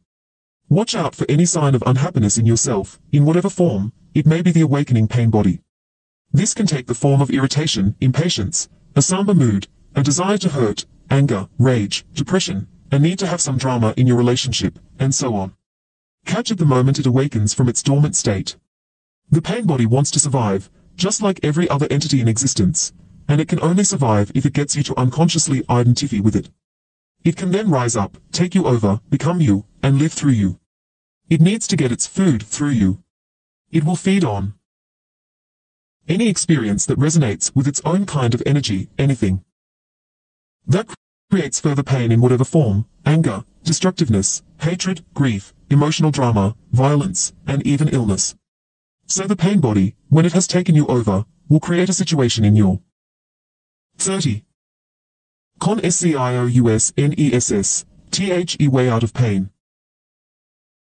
Watch out for any sign of unhappiness in yourself, in whatever form. It may be the awakening pain body. This can take the form of irritation, impatience, a somber mood, a desire to hurt, anger, rage, depression, a need to have some drama in your relationship, and so on. Catch it the moment it awakens from its dormant state. The pain body wants to survive, just like every other entity in existence, and it can only survive if it gets you to unconsciously identify with it. It can then rise up, take you over, become you, and live through you. It needs to get its food through you. It will feed on any experience that resonates with its own kind of energy, anything that creates further pain in whatever form, anger, destructiveness, hatred, grief, emotional drama, violence, and even illness. So the pain body, when it has taken you over, will create a situation in your 30. Consciousness way out of pain.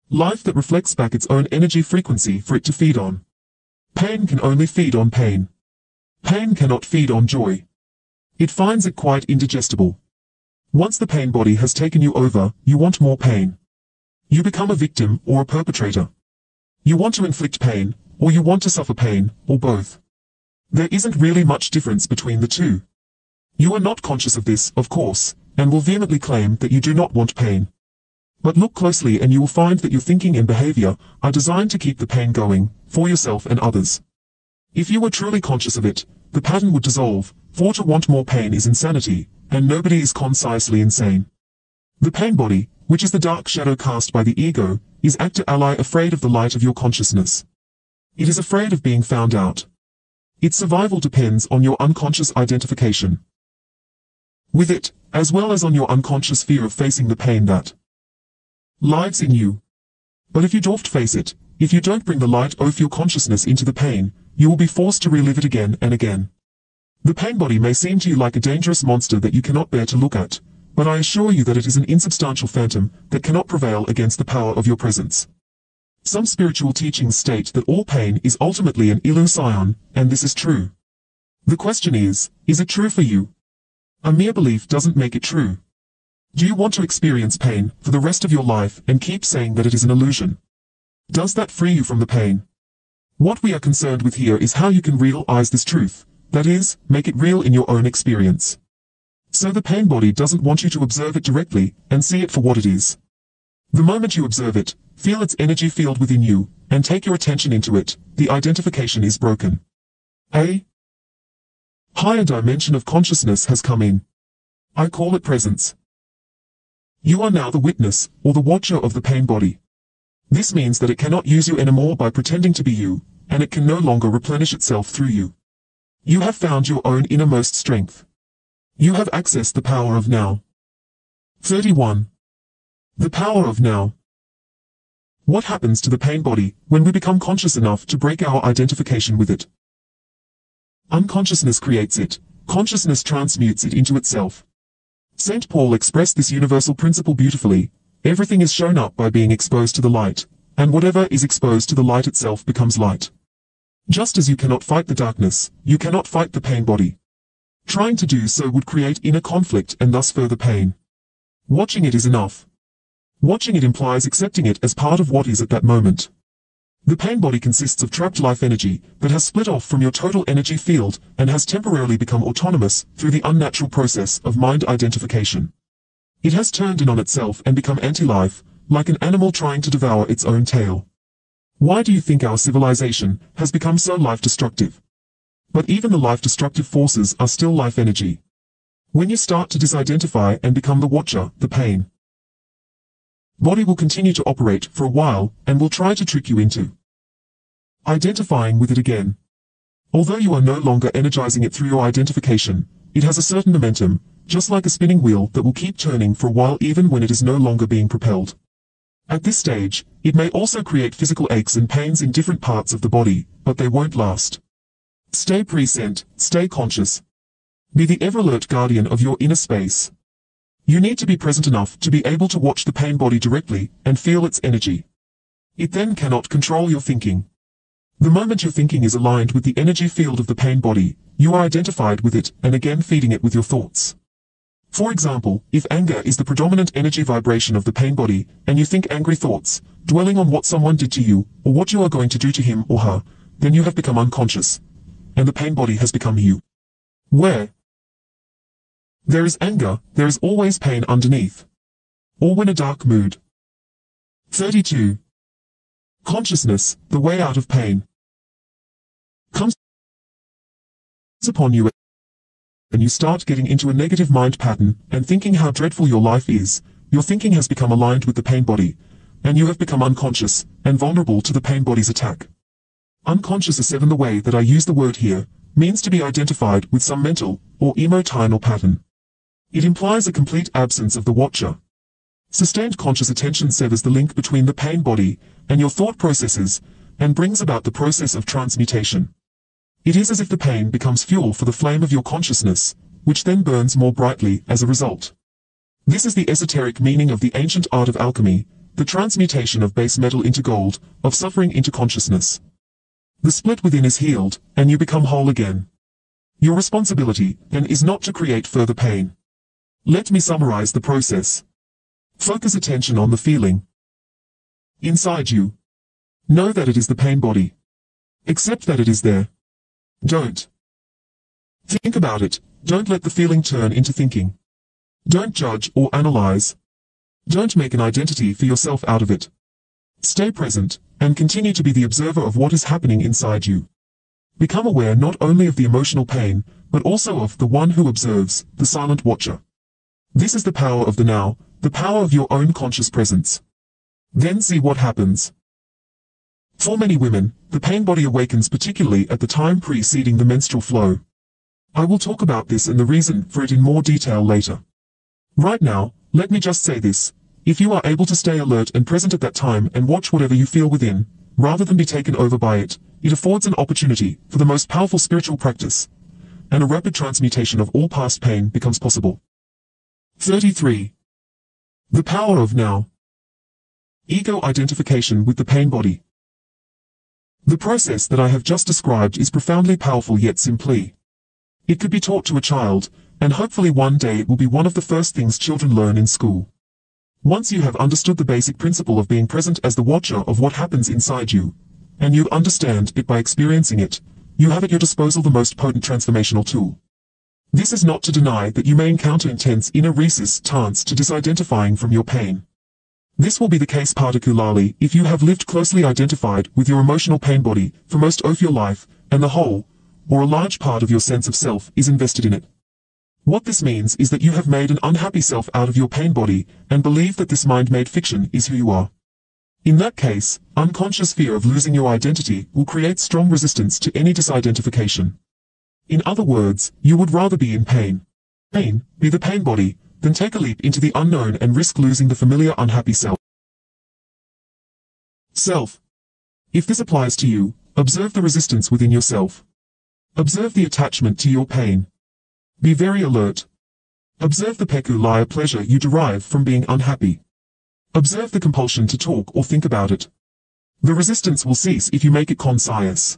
Life that reflects back its own energy frequency for it to feed on. Pain can only feed on pain. Pain cannot feed on joy. It finds it quite indigestible. Once the pain body has taken you over, you want more pain. You become a victim or a perpetrator. You want to inflict pain, or you want to suffer pain, or both. There isn't really much difference between the two. You are not conscious of this, of course, and will vehemently claim that you do not want pain. But look closely and you will find that your thinking and behavior are designed to keep the pain going, for yourself and others. If you were truly conscious of it, the pattern would dissolve, for to want more pain is insanity, and nobody is concisely insane. The pain body, which is the dark shadow cast by the ego, is actor ally afraid of the light of your consciousness. It is afraid of being found out. Its survival depends on your unconscious identification with it, as well as on your unconscious fear of facing the pain that lives in you. But if you don't face it, if you don't bring the light of your consciousness into the pain, you will be forced to relive it again and again. The pain body may seem to you like a dangerous monster that you cannot bear to look at, but I assure you that it is an insubstantial phantom that cannot prevail against the power of your presence. Some spiritual teachings state that all pain is ultimately an illusion, and this is true. The question is it true for you? A mere belief doesn't make it true. Do you want to experience pain for the rest of your life and keep saying that it is an illusion? Does that free you from the pain? What we are concerned with here is how you can realize this truth, that is, make it real in your own experience. So the pain body doesn't want you to observe it directly and see it for what it is. The moment you observe it, feel its energy field within you, and take your attention into it, the identification is broken. A higher dimension of consciousness has come in. I call it presence. You are now the witness, or the watcher of the pain body. This means that it cannot use you anymore by pretending to be you, and it can no longer replenish itself through you. You have found your own innermost strength. You have accessed the power of now. 31. The power of now. What happens to the pain body when we become conscious enough to break our identification with it? Unconsciousness creates it. Consciousness transmutes it into itself. St. Paul expressed this universal principle beautifully. Everything is shown up by being exposed to the light, and whatever is exposed to the light itself becomes light. Just as you cannot fight the darkness, you cannot fight the pain body. Trying to do so would create inner conflict and thus further pain. Watching it is enough. Watching it implies accepting it as part of what is at that moment. The pain body consists of trapped life energy that has split off from your total energy field and has temporarily become autonomous through the unnatural process of mind identification. It has turned in on itself and become anti-life, like an animal trying to devour its own tail. Why do you think our civilization has become so life-destructive? But even the life-destructive forces are still life energy. When you start to disidentify and become the watcher, the pain body will continue to operate for a while and will try to trick you into identifying with it again. Although you are no longer energizing it through your identification, it has a certain momentum, just like a spinning wheel that will keep turning for a while even when it is no longer being propelled. At this stage, it may also create physical aches and pains in different parts of the body, but they won't last. Stay present, stay conscious. Be the ever-alert guardian of your inner space. You need to be present enough to be able to watch the pain body directly and feel its energy. It then cannot control your thinking. The moment your thinking is aligned with the energy field of the pain body, you are identified with it and again feeding it with your thoughts. For example, if anger is the predominant energy vibration of the pain body, and you think angry thoughts, dwelling on what someone did to you, or what you are going to do to him or her, then you have become unconscious, and the pain body has become you. Where there is anger, there is always pain underneath. Or when a dark mood. 32. Consciousness, the way out of pain, comes upon you, and you start getting into a negative mind pattern and thinking how dreadful your life is. Your thinking has become aligned with the pain body, and you have become unconscious and vulnerable to the pain body's attack. Unconscious is the way that I use the word here, means to be identified with some mental or emotional pattern. It implies a complete absence of the watcher. Sustained conscious attention severs the link between the pain body and your thought processes and brings about the process of transmutation. It is as if the pain becomes fuel for the flame of your consciousness, which then burns more brightly as a result. This is the esoteric meaning of the ancient art of alchemy, the transmutation of base metal into gold, of suffering into consciousness. The split within is healed, and you become whole again. Your responsibility, then, is not to create further pain. Let me summarize the process. Focus attention on the feeling inside you. Know that it is the pain body. Accept that it is there. Don't think about it. Don't let the feeling turn into thinking. Don't judge or analyze. Don't make an identity for yourself out of it. Stay present, and continue to be the observer of what is happening inside you. Become aware not only of the emotional pain, but also of the one who observes, the silent watcher. This is the power of the now, the power of your own conscious presence. Then see what happens. For many women, the pain body awakens particularly at the time preceding the menstrual flow. I will talk about this and the reason for it in more detail later. Right now, let me just say this. If you are able to stay alert and present at that time and watch whatever you feel within, rather than be taken over by it, it affords an opportunity for the most powerful spiritual practice, and a rapid transmutation of all past pain becomes possible. 33. The power of now. Ego identification with the pain body. The process that I have just described is profoundly powerful yet simply. It could be taught to a child, and hopefully one day it will be one of the first things children learn in school. Once you have understood the basic principle of being present as the watcher of what happens inside you, and you understand it by experiencing it, you have at your disposal the most potent transformational tool. This is not to deny that you may encounter intense inner resistance to disidentifying from your pain. This will be the case particularly if you have lived closely identified with your emotional pain body for most of your life, and the whole, or a large part of your sense of self, is invested in it. What this means is that you have made an unhappy self out of your pain body, and believe that this mind-made fiction is who you are. In that case, unconscious fear of losing your identity will create strong resistance to any disidentification. In other words, you would rather be in pain. Be the pain body, than take a leap into the unknown and risk losing the familiar unhappy self. If this applies to you, observe the resistance within yourself. Observe the attachment to your pain. Be very alert. Observe the peculiar pleasure you derive from being unhappy. Observe the compulsion to talk or think about it. The resistance will cease if you make it conscious.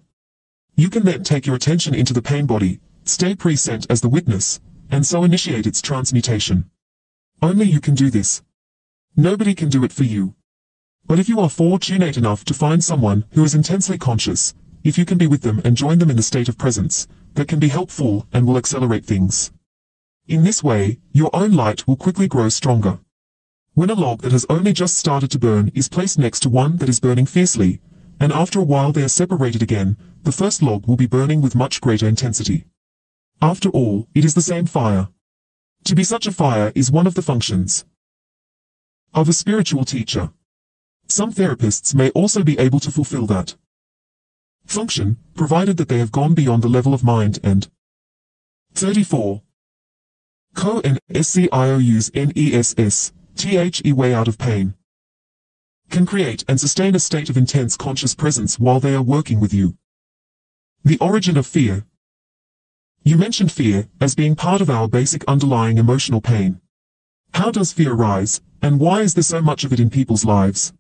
You can then take your attention into the pain body, stay present as the witness, and so initiate its transmutation. Only you can do this. Nobody can do it for you. But if you are fortunate enough to find someone who is intensely conscious, if you can be with them and join them in the state of presence, that can be helpful and will accelerate things. In this way, your own light will quickly grow stronger. When a log that has only just started to burn is placed next to one that is burning fiercely, and after a while they are separated again, the first log will be burning with much greater intensity. After all, it is the same fire. To be such a fire is one of the functions of a spiritual teacher. Some therapists may also be able to fulfill that function, provided that they have gone beyond the level of mind and 34. The way out of pain can create and sustain a state of intense conscious presence while they are working with you. The origin of fear. You mentioned fear as being part of our basic underlying emotional pain. How does fear arise, and why is there so much of it in people's lives?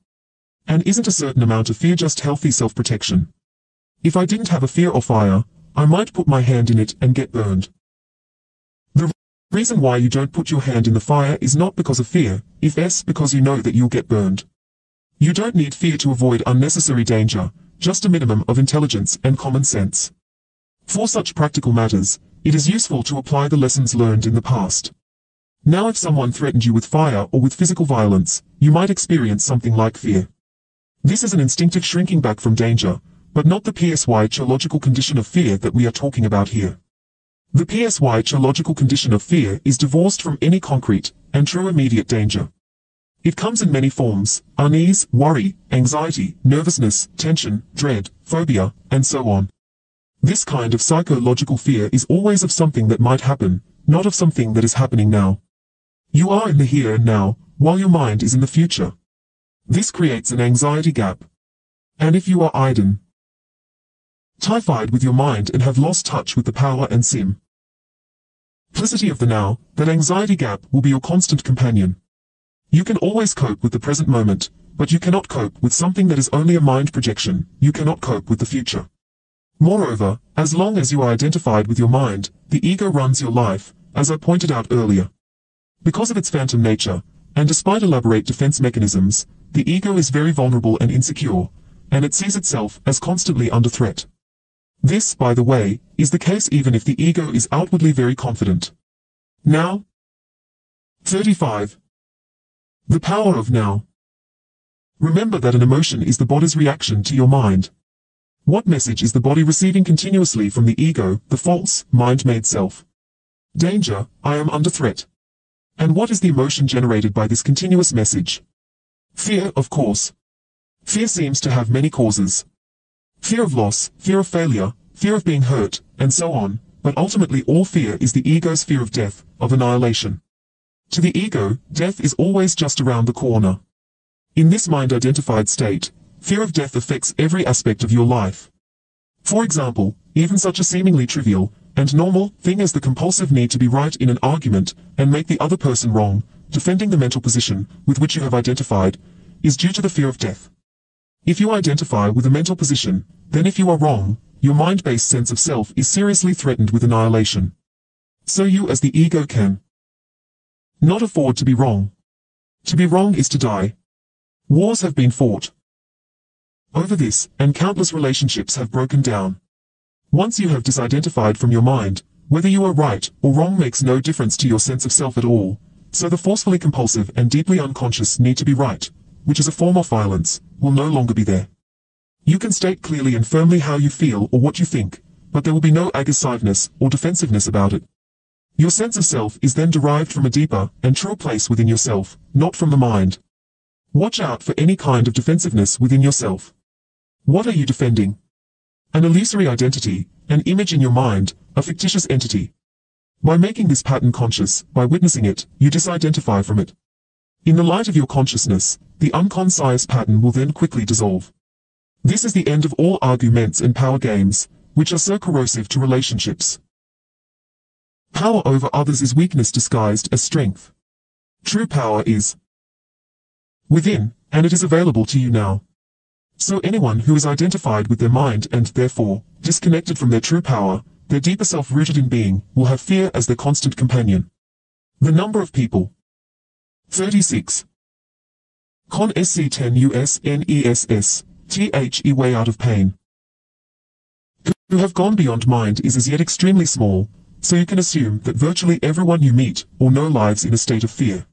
And isn't a certain amount of fear just healthy self-protection? If I didn't have a fear of fire, I might put my hand in it and get burned. The reason why you don't put your hand in the fire is not because of fear, if yes, because you know that you'll get burned. You don't need fear to avoid unnecessary danger, just a minimum of intelligence and common sense. For such practical matters, it is useful to apply the lessons learned in the past. Now if someone threatened you with fire or with physical violence, you might experience something like fear. This is an instinctive shrinking back from danger, but not the psychological condition of fear that we are talking about here. The psychological condition of fear is divorced from any concrete and true immediate danger. It comes in many forms: unease, worry, anxiety, nervousness, tension, dread, phobia, and so on. This kind of psychological fear is always of something that might happen, not of something that is happening now. You are in the here and now, while your mind is in the future. This creates an anxiety gap. And if you are identified with your mind and have lost touch with the power and simplicity of the now, that anxiety gap will be your constant companion. You can always cope with the present moment, but you cannot cope with something that is only a mind projection. You cannot cope with the future. Moreover, as long as you are identified with your mind, the ego runs your life, as I pointed out earlier. Because of its phantom nature, and despite elaborate defense mechanisms, the ego is very vulnerable and insecure, and it sees itself as constantly under threat. This, by the way, is the case even if the ego is outwardly very confident. Now, 35. The power of now. Remember that an emotion is the body's reaction to your mind. What message is the body receiving continuously from the ego, the false, mind-made self? Danger, I am under threat. And what is the emotion generated by this continuous message? Fear, of course. Fear seems to have many causes. Fear of loss, fear of failure, fear of being hurt, and so on, but ultimately all fear is the ego's fear of death, of annihilation. To the ego, death is always just around the corner. In this mind-identified state, fear of death affects every aspect of your life. For example, even such a seemingly trivial and normal thing as the compulsive need to be right in an argument and make the other person wrong, defending the mental position with which you have identified, is due to the fear of death. If you identify with a mental position, then if you are wrong, your mind-based sense of self is seriously threatened with annihilation. So you as the ego can not afford to be wrong. To be wrong is to die. Wars have been fought over this, and countless relationships have broken down. Once you have disidentified from your mind, whether you are right or wrong makes no difference to your sense of self at all, so the forcefully compulsive and deeply unconscious need to be right, which is a form of violence, will no longer be there. You can state clearly and firmly how you feel or what you think, but there will be no aggressiveness or defensiveness about it. Your sense of self is then derived from a deeper and truer place within yourself, not from the mind. Watch out for any kind of defensiveness within yourself. What are you defending? An illusory identity, an image in your mind, a fictitious entity. By making this pattern conscious, by witnessing it, you disidentify from it. In the light of your consciousness, the unconscious pattern will then quickly dissolve. This is the end of all arguments and power games, which are so corrosive to relationships. Power over others is weakness disguised as strength. True power is within, and it is available to you now. So anyone who is identified with their mind and, therefore, disconnected from their true power, their deeper self rooted in being, will have fear as their constant companion. The number of people. 36. Con SC10 US NESS, THE way out of pain. Who have gone beyond mind is as yet extremely small, so you can assume that virtually everyone you meet or know lives in a state of fear.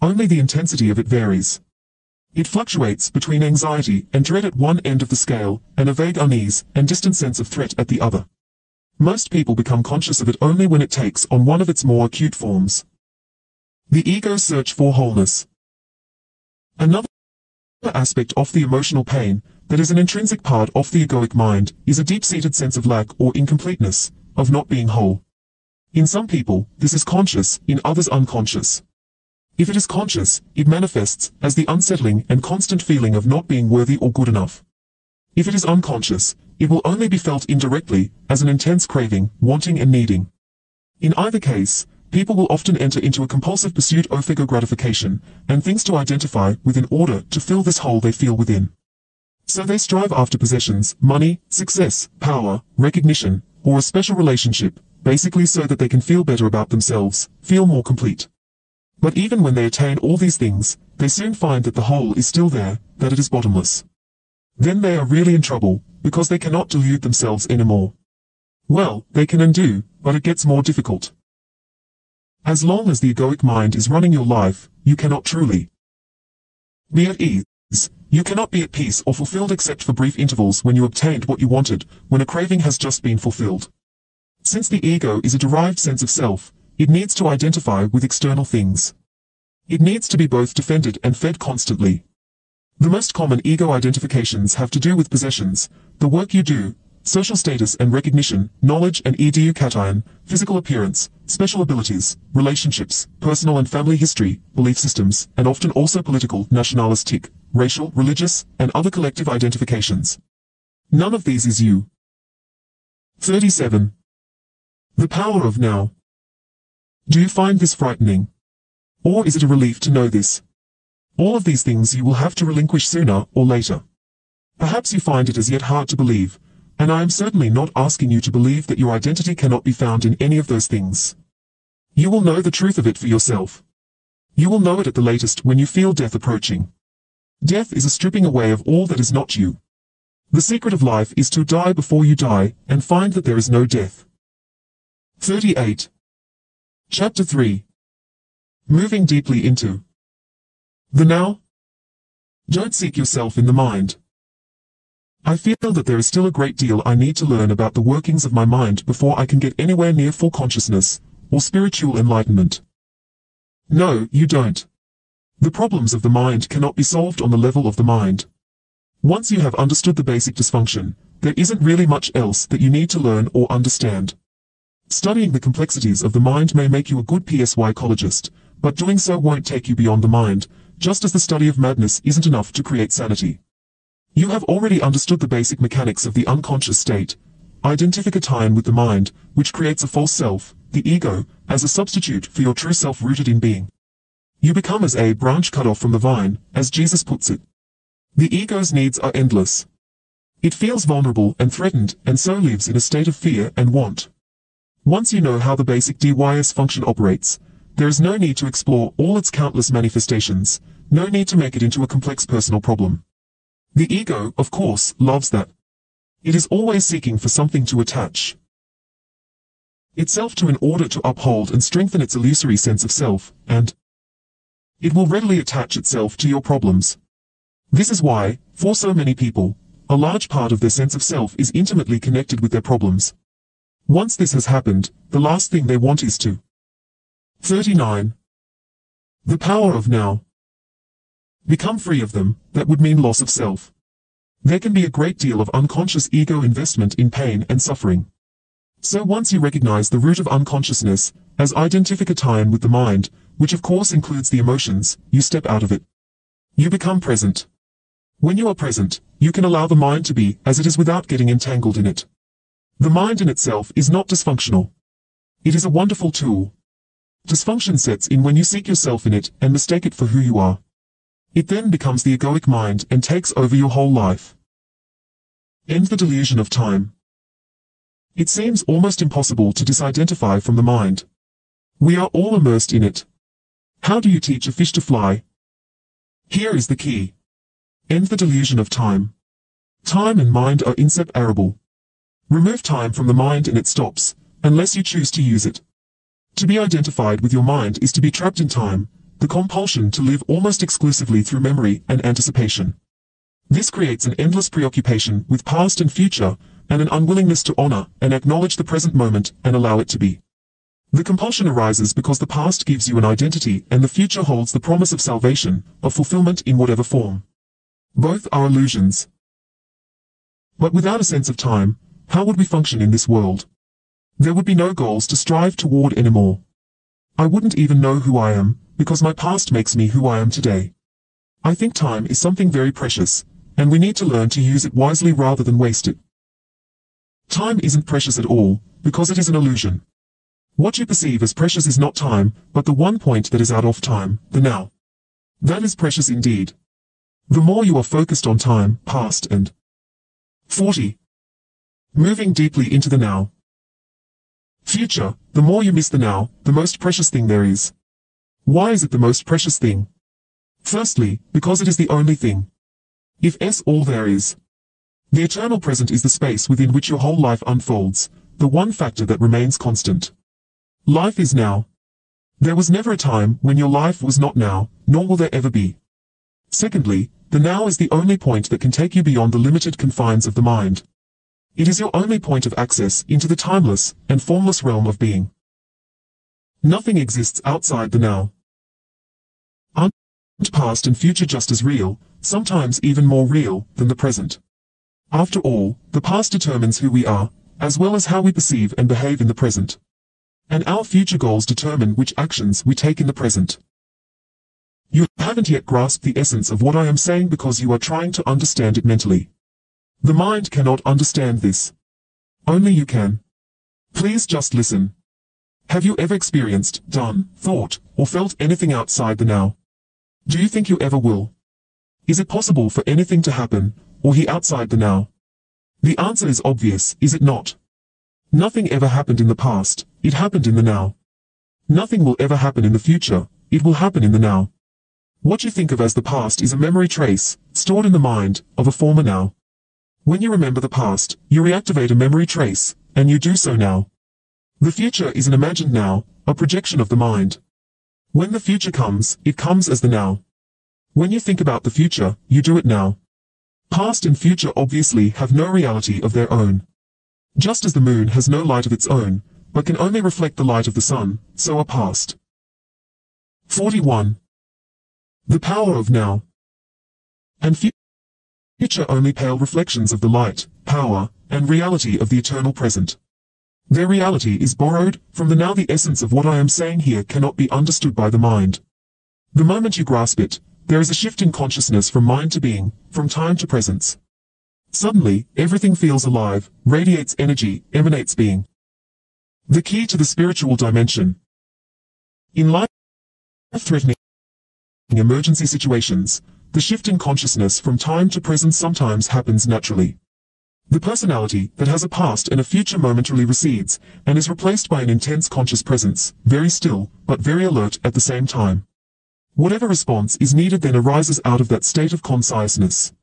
Only the intensity of it varies. It fluctuates between anxiety and dread at one end of the scale, and a vague unease and distant sense of threat at the other. Most people become conscious of it only when it takes on one of its more acute forms. The ego's search for wholeness. Another aspect of the emotional pain that is an intrinsic part of the egoic mind is a deep-seated sense of lack or incompleteness, of not being whole. In some people, this is conscious, in others unconscious. If it is conscious, it manifests as the unsettling and constant feeling of not being worthy or good enough. If it is unconscious, it will only be felt indirectly, as an intense craving, wanting and needing. In either case, people will often enter into a compulsive pursuit of ego gratification, and things to identify with in order to fill this hole they feel within. So they strive after possessions, money, success, power, recognition, or a special relationship, basically so that they can feel better about themselves, feel more complete. But even when they attain all these things, they soon find that the hole is still there, that it is bottomless. Then they are really in trouble, because they cannot delude themselves anymore. Well, they can and do, but it gets more difficult. As long as the egoic mind is running your life, you cannot truly be at ease. You cannot be at peace or fulfilled except for brief intervals when you obtained what you wanted, when a craving has just been fulfilled. Since the ego is a derived sense of self, it needs to identify with external things. It needs to be both defended and fed constantly. The most common ego identifications have to do with possessions, the work you do, social status and recognition, knowledge and education, physical appearance, special abilities, relationships, personal and family history, belief systems, and often also political, nationalistic, racial, religious, and other collective identifications. None of these is you. 37. The power of now. Do you find this frightening? Or is it a relief to know this? All of these things you will have to relinquish sooner or later. Perhaps you find it as yet hard to believe, and I am certainly not asking you to believe that your identity cannot be found in any of those things. You will know the truth of it for yourself. You will know it at the latest when you feel death approaching. Death is a stripping away of all that is not you. The secret of life is to die before you die, and find that there is no death. 38. Chapter 3. Moving deeply into the now. Don't seek yourself in the mind. I feel that there is still a great deal I need to learn about the workings of my mind before I can get anywhere near full consciousness, or spiritual enlightenment. No, you don't. The problems of the mind cannot be solved on the level of the mind. Once you have understood the basic dysfunction, there isn't really much else that you need to learn or understand. Studying the complexities of the mind may make you a good psychologist, but doing so won't take you beyond the mind, just as the study of madness isn't enough to create sanity. You have already understood the basic mechanics of the unconscious state, identification with the mind, which creates a false self, the ego, as a substitute for your true self rooted in being. You become as a branch cut off from the vine, as Jesus puts it. The ego's needs are endless. It feels vulnerable and threatened, and so lives in a state of fear and want. Once you know how the basic DYS function operates, there is no need to explore all its countless manifestations, no need to make it into a complex personal problem. The ego, of course, loves that. It is always seeking for something to attach itself to in order to uphold and strengthen its illusory sense of self, and it will readily attach itself to your problems. This is why, for so many people, a large part of their sense of self is intimately connected with their problems. Once this has happened, the last thing they want is to 39. The power of now. Become free of them, that would mean loss of self. There can be a great deal of unconscious ego investment in pain and suffering. So once you recognize the root of unconsciousness, as identification with the mind, which of course includes the emotions, you step out of it. You become present. When you are present, you can allow the mind to be as it is without getting entangled in it. The mind in itself is not dysfunctional. It is a wonderful tool. Dysfunction sets in when you seek yourself in it and mistake it for who you are. It then becomes the egoic mind and takes over your whole life. End the delusion of time. It seems almost impossible to disidentify from the mind. We are all immersed in it. How do you teach a fish to fly? Here is the key. End the delusion of time. Time and mind are inseparable. Remove time from the mind and it stops, unless you choose to use it. To be identified with your mind is to be trapped in time, the compulsion to live almost exclusively through memory and anticipation. This creates an endless preoccupation with past and future, and an unwillingness to honor and acknowledge the present moment and allow it to be. The compulsion arises because the past gives you an identity and the future holds the promise of salvation, of fulfillment in whatever form. Both are illusions. But without a sense of time, how would we function in this world? There would be no goals to strive toward anymore. I wouldn't even know who I am, because my past makes me who I am today. I think time is something very precious, and we need to learn to use it wisely rather than waste it. Time isn't precious at all, because it is an illusion. What you perceive as precious is not time, but the one point that is out of time, the now. That is precious indeed. The more you are focused on time, past and 40. Moving deeply into the now. Future, the more you miss the now, the most precious thing there is. Why is it the most precious thing? Firstly, because it is the only thing. If all there is. The eternal present is the space within which your whole life unfolds, the one factor that remains constant. Life is now. There was never a time when your life was not now, nor will there ever be. Secondly, the now is the only point that can take you beyond the limited confines of the mind. It is your only point of access into the timeless and formless realm of being. Nothing exists outside the now. Aren't past and future just as real, sometimes even more real, than the present? After all, the past determines who we are, as well as how we perceive and behave in the present. And our future goals determine which actions we take in the present. You haven't yet grasped the essence of what I am saying because you are trying to understand it mentally. The mind cannot understand this. Only you can. Please just listen. Have you ever experienced, done, thought, or felt anything outside the now? Do you think you ever will? Is it possible for anything to happen, or he outside the now? The answer is obvious, is it not? Nothing ever happened in the past, it happened in the now. Nothing will ever happen in the future, it will happen in the now. What you think of as the past is a memory trace, stored in the mind, of a former now. When you remember the past, you reactivate a memory trace, and you do so now. The future is an imagined now, a projection of the mind. When the future comes, it comes as the now. When you think about the future, you do it now. Past and future obviously have no reality of their own. Just as the moon has no light of its own, but can only reflect the light of the sun, so are past. 41. The power of now. And future only pale reflections of the light, power, and reality of the eternal present. Their reality is borrowed from the now. The essence of what I am saying here cannot be understood by the mind. The moment you grasp it, there is a shift in consciousness from mind to being, from time to presence. Suddenly, everything feels alive, radiates energy, emanates being. The key to the spiritual dimension. In life-threatening emergency situations, the shift in consciousness from time to present sometimes happens naturally. The personality that has a past and a future momentarily recedes, and is replaced by an intense conscious presence, very still, but very alert at the same time. Whatever response is needed then arises out of that state of conciseness.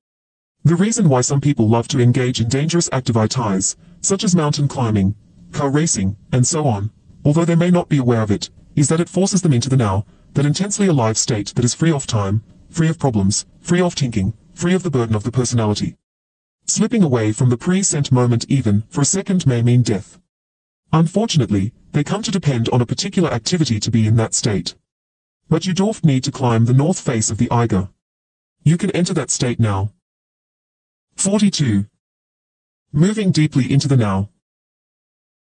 The reason why some people love to engage in dangerous activities, such as mountain climbing, car racing, and so on, although they may not be aware of it, is that it forces them into the now, that intensely alive state that is free of time, free of problems, free of thinking, free of the burden of the personality. Slipping away from the present moment even for a second may mean death. Unfortunately, they come to depend on a particular activity to be in that state. But you don't need to climb the north face of the Eiger. You can enter that state now. 42. Moving deeply into the now.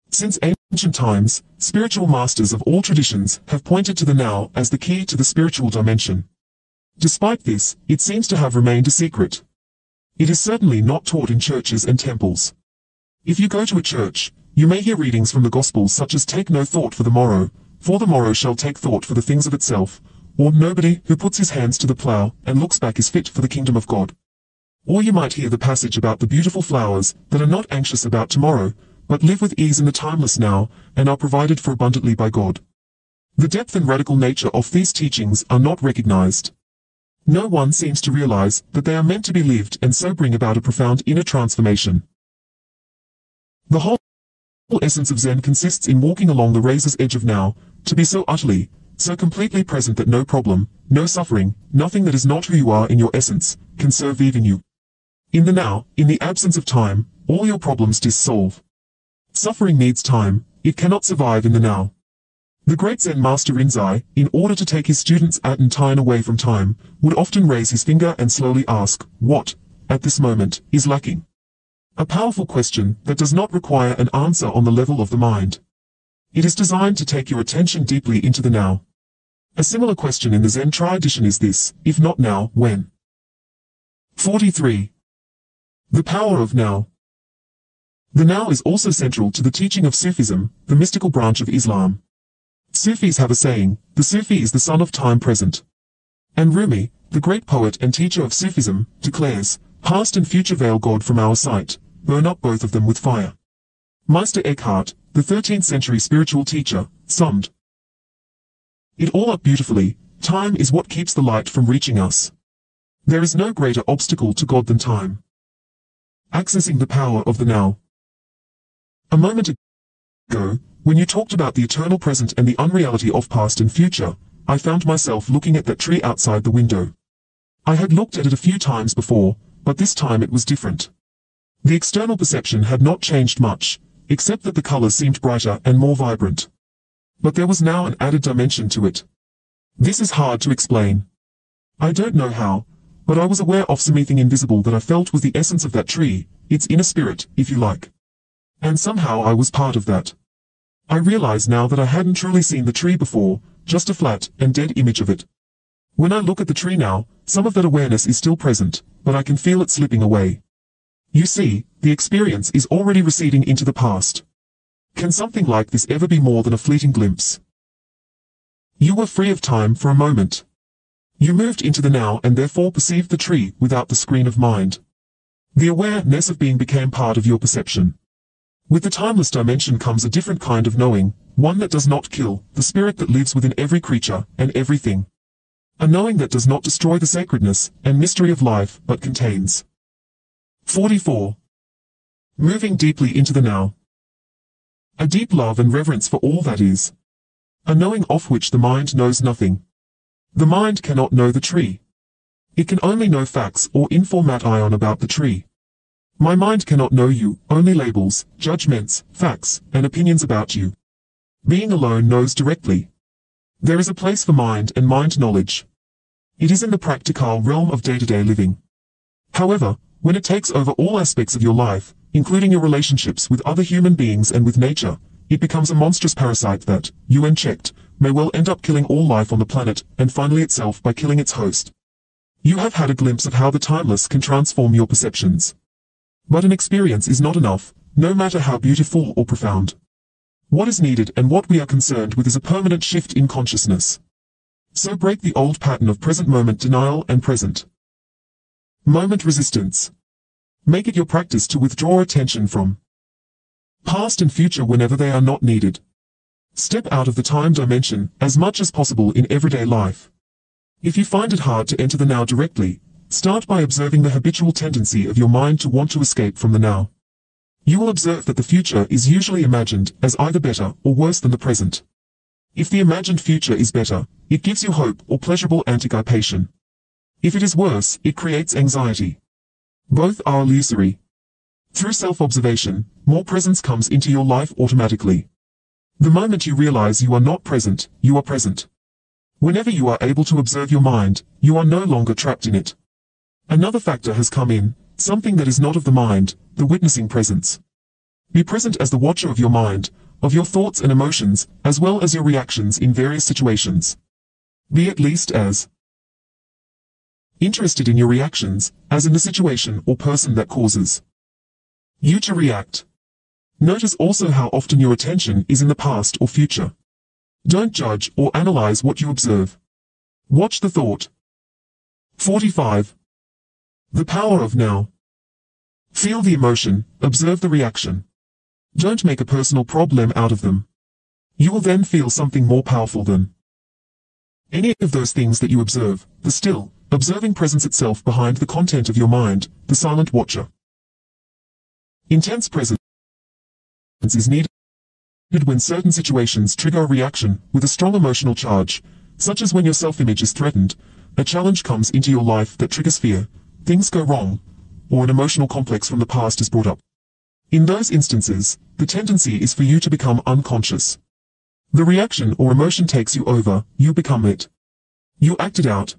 Since ancient times, spiritual masters of all traditions have pointed to the now as the key to the spiritual dimension. Despite this, it seems to have remained a secret. It is certainly not taught in churches and temples. If you go to a church, you may hear readings from the Gospels such as "Take no thought for the morrow shall take thought for the things of itself," or "Nobody who puts his hands to the plow and looks back is fit for the kingdom of God." Or you might hear the passage about the beautiful flowers that are not anxious about tomorrow, but live with ease in the timeless now, and are provided for abundantly by God. The depth and radical nature of these teachings are not recognized. No one seems to realize that they are meant to be lived and so bring about a profound inner transformation. The whole essence of Zen consists in walking along the razor's edge of now, to be so utterly, so completely present that no problem, no suffering, nothing that is not who you are in your essence, can survive in you. In the now, in the absence of time, all your problems dissolve. Suffering needs time, it cannot survive in the now. The great Zen master Rinzai, in order to take his students at and time away from time, would often raise his finger and slowly ask, "What, at this moment, is lacking?" A powerful question that does not require an answer on the level of the mind. It is designed to take your attention deeply into the now. A similar question in the Zen tradition is this: if not now, when? 43. The power of now. The now is also central to the teaching of Sufism, the mystical branch of Islam. Sufis have a saying, the Sufi is the son of time present. And Rumi, the great poet and teacher of Sufism, declares, past and future veil God from our sight, burn up both of them with fire. Meister Eckhart, the 13th century spiritual teacher, summed it all up beautifully. Time is what keeps the light from reaching us. There is no greater obstacle to God than time. Accessing the power of the now. A moment ago, when you talked about the eternal present and the unreality of past and future, I found myself looking at that tree outside the window. I had looked at it a few times before, but this time it was different. The external perception had not changed much, except that the colors seemed brighter and more vibrant. But there was now an added dimension to it. This is hard to explain. I don't know how, but I was aware of something invisible that I felt was the essence of that tree, its inner spirit, if you like. And somehow I was part of that. I realize now that I hadn't truly seen the tree before, just a flat and dead image of it. When I look at the tree now, some of that awareness is still present, but I can feel it slipping away. You see, the experience is already receding into the past. Can something like this ever be more than a fleeting glimpse? You were free of time for a moment. You moved into the now and therefore perceived the tree without the screen of mind. The awareness of being became part of your perception. With the timeless dimension comes a different kind of knowing, one that does not kill, the spirit that lives within every creature and everything. A knowing that does not destroy the sacredness and mystery of life but contains. 44. Moving deeply into the now. A deep love and reverence for all that is. A knowing of which the mind knows nothing. The mind cannot know the tree. It can only know facts or information about the tree. My mind cannot know you, only labels, judgments, facts, and opinions about you. Being alone knows directly. There is a place for mind and mind knowledge. It is in the practical realm of day-to-day living. However, when it takes over all aspects of your life, including your relationships with other human beings and with nature, it becomes a monstrous parasite that, you unchecked, may well end up killing all life on the planet, and finally itself by killing its host. You have had a glimpse of how the timeless can transform your perceptions. But an experience is not enough, no matter how beautiful or profound. What is needed and what we are concerned with is a permanent shift in consciousness. So break the old pattern of present moment denial and present moment resistance. Make it your practice to withdraw attention from past and future whenever they are not needed. Step out of the time dimension as much as possible in everyday life. If you find it hard to enter the now directly, start by observing the habitual tendency of your mind to want to escape from the now. You will observe that the future is usually imagined as either better or worse than the present. If the imagined future is better, it gives you hope or pleasurable anticipation. If it is worse, it creates anxiety. Both are illusory. Through self-observation, more presence comes into your life automatically. The moment you realize you are not present, you are present. Whenever you are able to observe your mind, you are no longer trapped in it. Another factor has come in, something that is not of the mind, the witnessing presence. Be present as the watcher of your mind, of your thoughts and emotions, as well as your reactions in various situations. Be at least as interested in your reactions, as in the situation or person that causes you to react. Notice also how often your attention is in the past or future. Don't judge or analyze what you observe. Watch the thought. 45. The power of now. Feel the emotion, observe the reaction. Don't make a personal problem out of them. You will then feel something more powerful than any of those things that you observe, the still, observing presence itself behind the content of your mind, the silent watcher. Intense presence is needed when certain situations trigger a reaction with a strong emotional charge, such as when your self-image is threatened, a challenge comes into your life that triggers fear, things go wrong, or an emotional complex from the past is brought up. In those instances, the tendency is for you to become unconscious. The reaction or emotion takes you over, you become it. You act it out.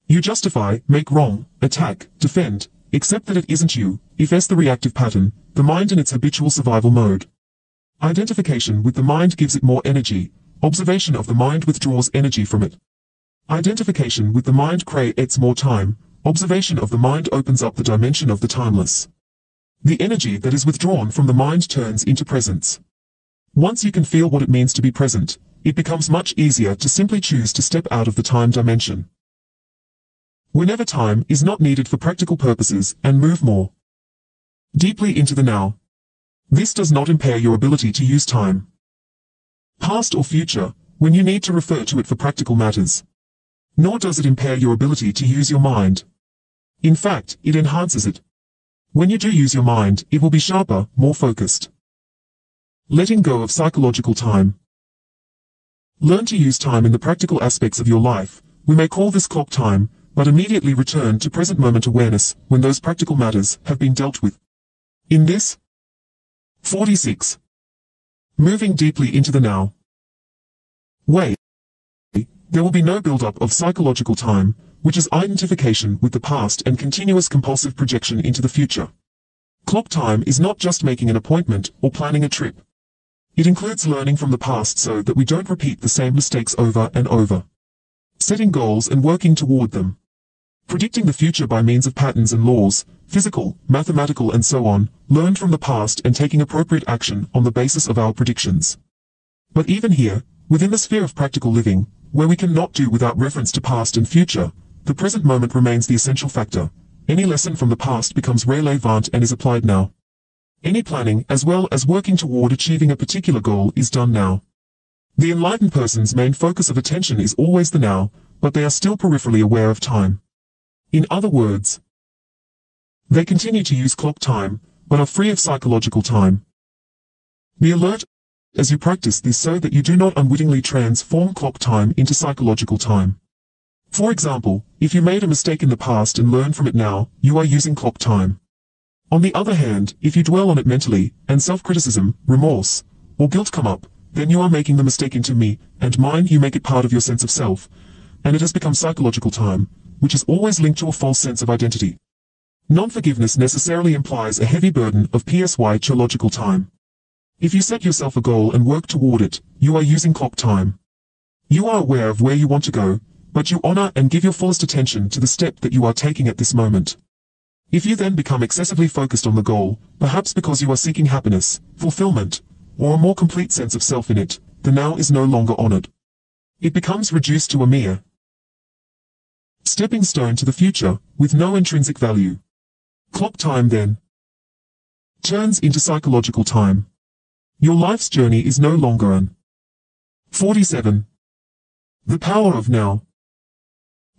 You justify, make wrong, attack, defend, except that it isn't you, if it's the reactive pattern, the mind in its habitual survival mode. Identification with the mind gives it more energy, observation of the mind withdraws energy from it. Identification with the mind creates more time, observation of the mind opens up the dimension of the timeless. The energy that is withdrawn from the mind turns into presence. Once you can feel what it means to be present, it becomes much easier to simply choose to step out of the time dimension. Whenever time is not needed for practical purposes, and move more deeply into the now. This does not impair your ability to use time, past or future, when you need to refer to it for practical matters. Nor does it impair your ability to use your mind. In fact, it enhances it. When you do use your mind, it will be sharper, more focused. Letting go of psychological time. Learn to use time in the practical aspects of your life. We may call this clock time, but immediately return to present moment awareness when those practical matters have been dealt with. In this 46. Moving deeply into the now way, there will be no build-up of psychological time, which is identification with the past and continuous compulsive projection into the future. Clock time is not just making an appointment or planning a trip. It includes learning from the past so that we don't repeat the same mistakes over and over. Setting goals and working toward them. Predicting the future by means of patterns and laws, physical, mathematical and so on, learned from the past and taking appropriate action on the basis of our predictions. But even here, within the sphere of practical living, where we cannot do without reference to past and future, the present moment remains the essential factor. Any lesson from the past becomes relevant and is applied now. Any planning as well as working toward achieving a particular goal is done now. The enlightened person's main focus of attention is always the now, but they are still peripherally aware of time. In other words, they continue to use clock time, but are free of psychological time. Be alert as you practice this so that you do not unwittingly transform clock time into psychological time. For example, if you made a mistake in the past and learn from it now, you are using clock time. On the other hand, if you dwell on it mentally, and self-criticism, remorse, or guilt come up, then you are making the mistake into me and mine. You make it part of your sense of self, and it has become psychological time, which is always linked to a false sense of identity. Non-forgiveness necessarily implies a heavy burden of psychological time. If you set yourself a goal and work toward it, you are using clock time. You are aware of where you want to go, but you honor and give your fullest attention to the step that you are taking at this moment. If you then become excessively focused on the goal, perhaps because you are seeking happiness, fulfillment, or a more complete sense of self in it, the now is no longer honored. It becomes reduced to a mere stepping stone to the future, with no intrinsic value. Clock time then turns into psychological time. Your life's journey is no longer an 47. The power of now.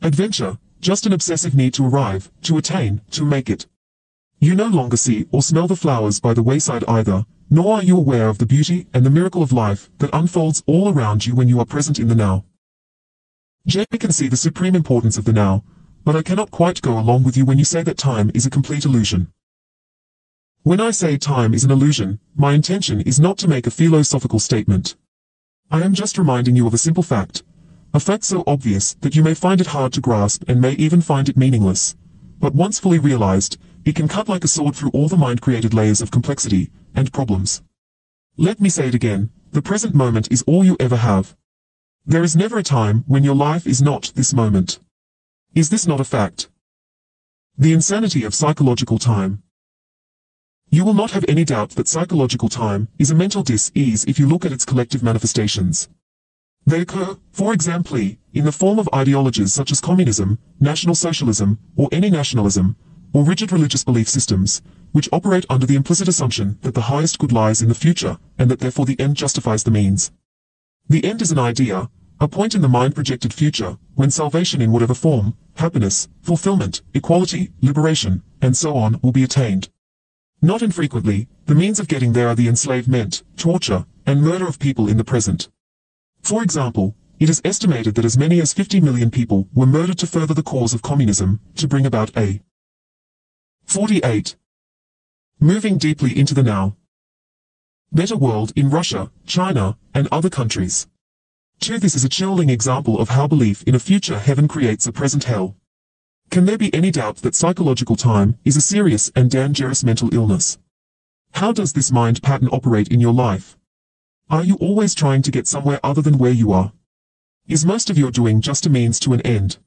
Adventure, just an obsessive need to arrive, to attain, to make it. You no longer see or smell the flowers by the wayside either, nor are you aware of the beauty and the miracle of life that unfolds all around you when you are present in the now. I can see the supreme importance of the now, but I cannot quite go along with you when you say that time is a complete illusion. When I say time is an illusion, my intention is not to make a philosophical statement. I am just reminding you of a simple fact, a fact so obvious that you may find it hard to grasp and may even find it meaningless. But once fully realized, it can cut like a sword through all the mind-created layers of complexity and problems. Let me say it again, the present moment is all you ever have. There is never a time when your life is not this moment. Is this not a fact? The insanity of psychological time. You will not have any doubt that psychological time is a mental dis-ease if you look at its collective manifestations. They occur, for example, in the form of ideologies such as communism, national socialism, or any nationalism, or rigid religious belief systems, which operate under the implicit assumption that the highest good lies in the future, and that therefore the end justifies the means. The end is an idea, a point in the mind-projected future, when salvation in whatever form, happiness, fulfillment, equality, liberation, and so on will be attained. Not infrequently, the means of getting there are the enslavement, torture, and murder of people in the present. For example, it is estimated that as many as 50 million people were murdered to further the cause of communism, to bring about a 48. Moving deeply into the now. Better world in Russia, China, and other countries. This is a chilling example of how belief in a future heaven creates a present hell. Can there be any doubt that psychological time is a serious and dangerous mental illness? How does this mind pattern operate in your life? Are you always trying to get somewhere other than where you are? Is most of your doing just a means to an end?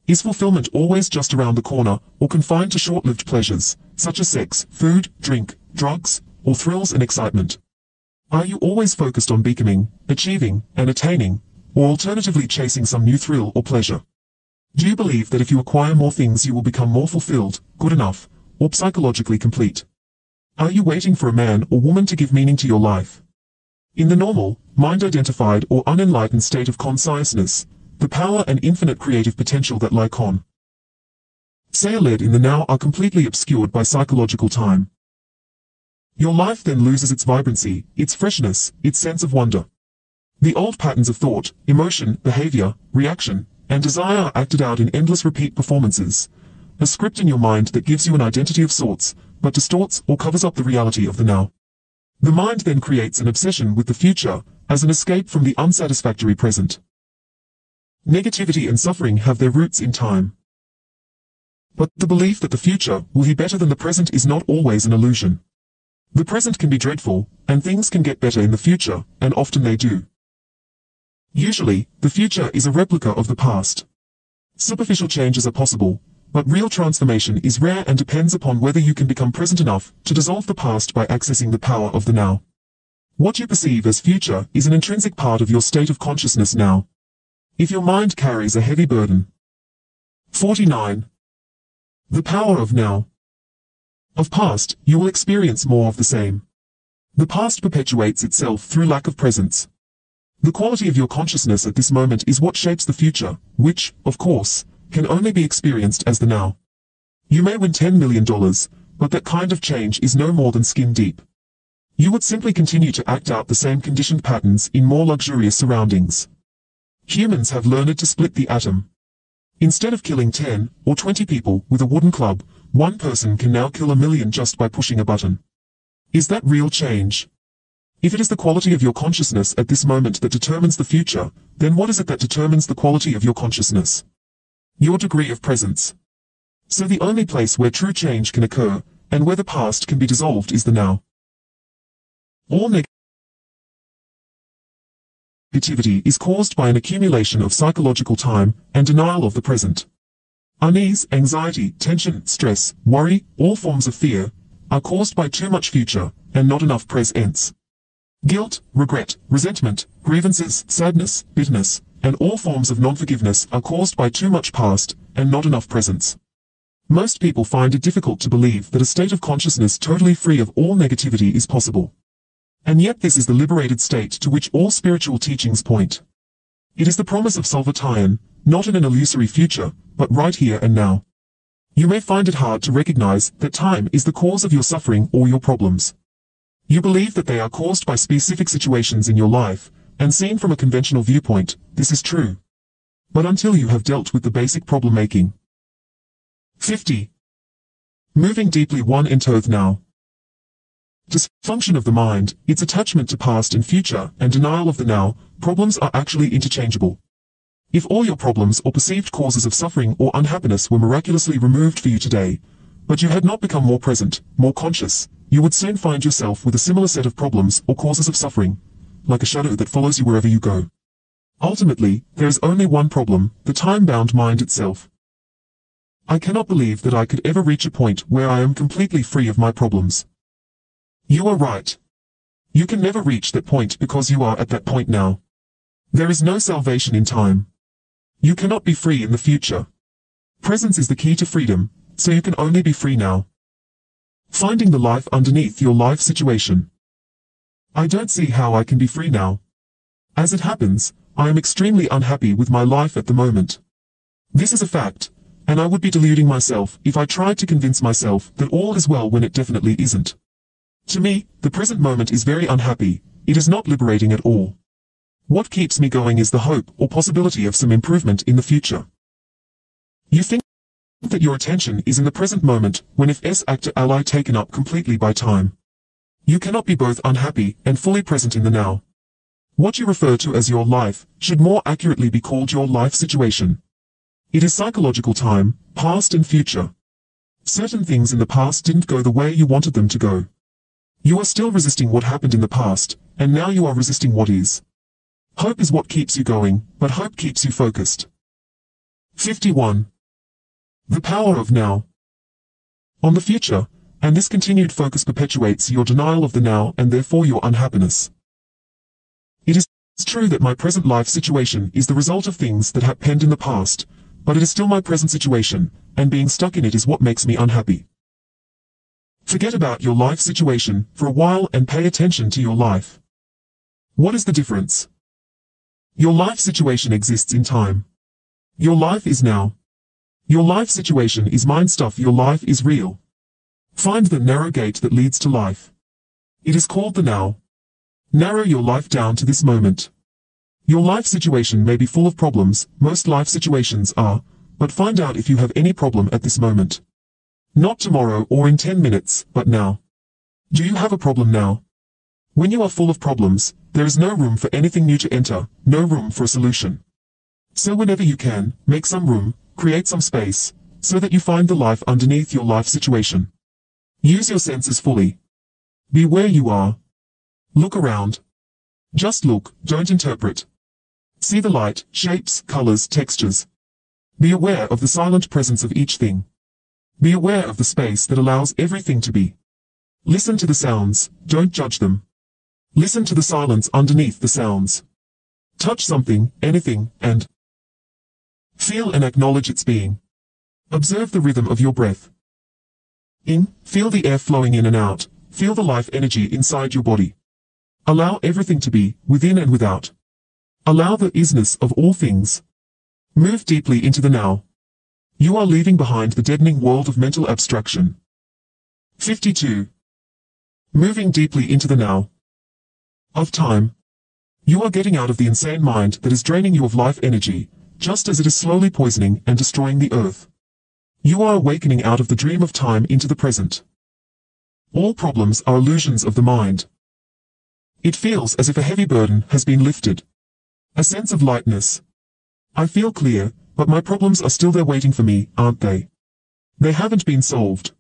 Is fulfillment always just around the corner, or confined to short-lived pleasures, such as sex, food, drink, drugs, or thrills and excitement? Are you always focused on becoming, achieving, and attaining, or alternatively chasing some new thrill or pleasure? Do you believe that if you acquire more things you will become more fulfilled, good enough, or psychologically complete? Are you waiting for a man or woman to give meaning to your life? In the normal, mind-identified or unenlightened state of consciousness, the power and infinite creative potential that lie led in the now are completely obscured by psychological time. Your life then loses its vibrancy, its freshness, its sense of wonder. The old patterns of thought, emotion, behavior, reaction, and desire are acted out in endless repeat performances, a script in your mind that gives you an identity of sorts, but distorts or covers up the reality of the now. The mind then creates an obsession with the future as an escape from the unsatisfactory present. Negativity and suffering have their roots in time. But the belief that the future will be better than the present is not always an illusion. The present can be dreadful, and things can get better in the future, and often they do. Usually, the future is a replica of the past. Superficial changes are possible, but real transformation is rare and depends upon whether you can become present enough to dissolve the past by accessing the power of the now. What you perceive as future is an intrinsic part of your state of consciousness now. If your mind carries a heavy burden. 49. The power of now. Of past, you will experience more of the same. The past perpetuates itself through lack of presence. The quality of your consciousness at this moment is what shapes the future, which, of course, can only be experienced as the now. You may win $10 million, but that kind of change is no more than skin deep. You would simply continue to act out the same conditioned patterns in more luxurious surroundings. Humans have learned to split the atom. Instead of killing 10 or 20 people with a wooden club, one person can now kill 1 million just by pushing a button. Is that real change? If it is the quality of your consciousness at this moment that determines the future, then what is it that determines the quality of your consciousness? Your degree of presence. So the only place where true change can occur, and where the past can be dissolved, is the now. All negativity is caused by an accumulation of psychological time and denial of the present. Unease, anxiety, tension, stress, worry, all forms of fear, are caused by too much future and not enough presence. Guilt, regret, resentment, grievances, sadness, bitterness, and all forms of non-forgiveness are caused by too much past and not enough presence. Most people find it difficult to believe that a state of consciousness totally free of all negativity is possible. And yet this is the liberated state to which all spiritual teachings point. It is the promise of salvation, not in an illusory future, but right here and now. You may find it hard to recognize that time is the cause of your suffering or your problems. You believe that they are caused by specific situations in your life, and seen from a conventional viewpoint, this is true. But until you have dealt with the basic problem making. 50. Moving deeply one enters now. Dysfunction of the mind, its attachment to past and future, and denial of the now, problems are actually interchangeable. If all your problems or perceived causes of suffering or unhappiness were miraculously removed for you today, but you had not become more present, more conscious, you would soon find yourself with a similar set of problems or causes of suffering, like a shadow that follows you wherever you go. Ultimately, there is only one problem, the time-bound mind itself. I cannot believe that I could ever reach a point where I am completely free of my problems. You are right. You can never reach that point because you are at that point now. There is no salvation in time. You cannot be free in the future. Presence is the key to freedom, so you can only be free now. Finding the life underneath your life situation. I don't see how I can be free now. As it happens, I am extremely unhappy with my life at the moment. This is a fact, and I would be deluding myself if I tried to convince myself that all is well when it definitely isn't. To me, the present moment is very unhappy. It is not liberating at all. What keeps me going is the hope or possibility of some improvement in the future. You think that your attention is in the present moment when if s actor ally taken up completely by time. You cannot be both unhappy and fully present in the now. What you refer to as your life should more accurately be called your life situation. It is psychological time, past and future. Certain things in the past didn't go the way you wanted them to go. You are still resisting what happened in the past, and now you are resisting what is. Hope is what keeps you going, but hope keeps you focused. 51. The power of now. On the future, And this continued focus perpetuates your denial of the now and therefore your unhappiness. It is true that my present life situation is the result of things that happened in the past, but it is still my present situation, and being stuck in it is what makes me unhappy. Forget about your life situation for a while and pay attention to your life. What is the difference? Your life situation exists in time. Your life is now. Your life situation is mind stuff. Your life is real. Find the narrow gate that leads to life. It is called the now. Narrow your life down to this moment. Your life situation may be full of problems, most life situations are, but find out if you have any problem at this moment. Not tomorrow or in 10 minutes, but now. Do you have a problem now? When you are full of problems, there is no room for anything new to enter, no room for a solution. So whenever you can, make some room, create some space, so that you find the life underneath your life situation. Use your senses fully. Be where you are. Look around. Just look, don't interpret. See the light, shapes, colors, textures. Be aware of the silent presence of each thing. Be aware of the space that allows everything to be. Listen to the sounds, don't judge them. Listen to the silence underneath the sounds. Touch something, anything, and feel and acknowledge its being. Observe the rhythm of your breath. In, feel the air flowing in and out, feel the life energy inside your body. Allow everything to be, within and without. Allow the isness of all things. Move deeply into the now. You are leaving behind the deadening world of mental abstraction. 52. Moving deeply into the now. Of time. You are getting out of the insane mind that is draining you of life energy, just as it is slowly poisoning and destroying the earth. You are awakening out of the dream of time into the present. All problems are illusions of the mind. It feels as if a heavy burden has been lifted. A sense of lightness. I feel clear, but my problems are still there waiting for me, aren't they? They haven't been solved.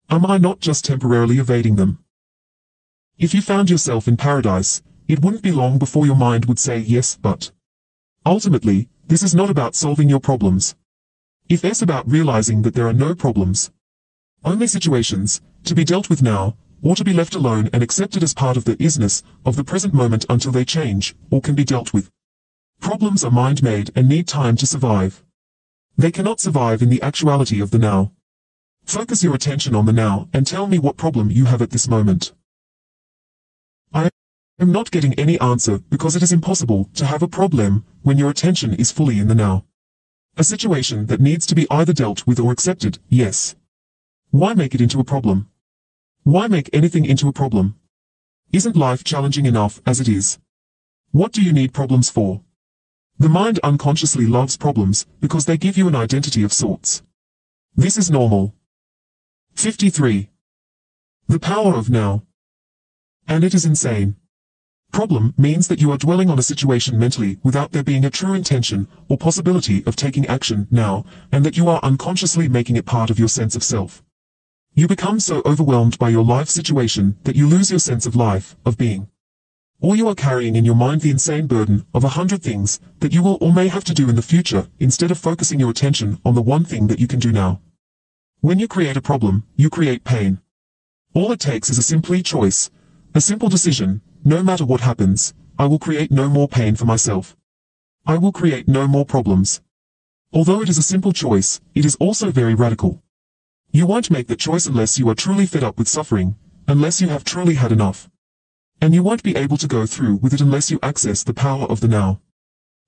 Am I not just temporarily evading them? If you found yourself in paradise, it wouldn't be long before your mind would say yes, but. Ultimately, this is not about solving your problems. It's about realizing that there are no problems. Only situations, to be dealt with now, or to be left alone and accepted as part of the isness of the present moment until they change, or can be dealt with. Problems are mind-made and need time to survive. They cannot survive in the actuality of the now. Focus your attention on the now and tell me what problem you have at this moment. I am not getting any answer because it is impossible to have a problem when your attention is fully in the now. A situation that needs to be either dealt with or accepted, yes. Why make it into a problem? Why make anything into a problem? Isn't life challenging enough as it is? What do you need problems for? The mind unconsciously loves problems because they give you an identity of sorts. This is normal. 53. The power of now. And it is insane. Problem means that you are dwelling on a situation mentally without there being a true intention or possibility of taking action now, and that you are unconsciously making it part of your sense of self. You become so overwhelmed by your life situation that you lose your sense of life, of being. Or you are carrying in your mind the insane burden of 100 things that you will or may have to do in the future instead of focusing your attention on the one thing that you can do now. When you create a problem, you create pain. All it takes is a simple choice, a simple decision. No matter what happens, I will create no more pain for myself. I will create no more problems. Although it is a simple choice, it is also very radical. You won't make that choice unless you are truly fed up with suffering, unless you have truly had enough. And you won't be able to go through with it unless you access the power of the now.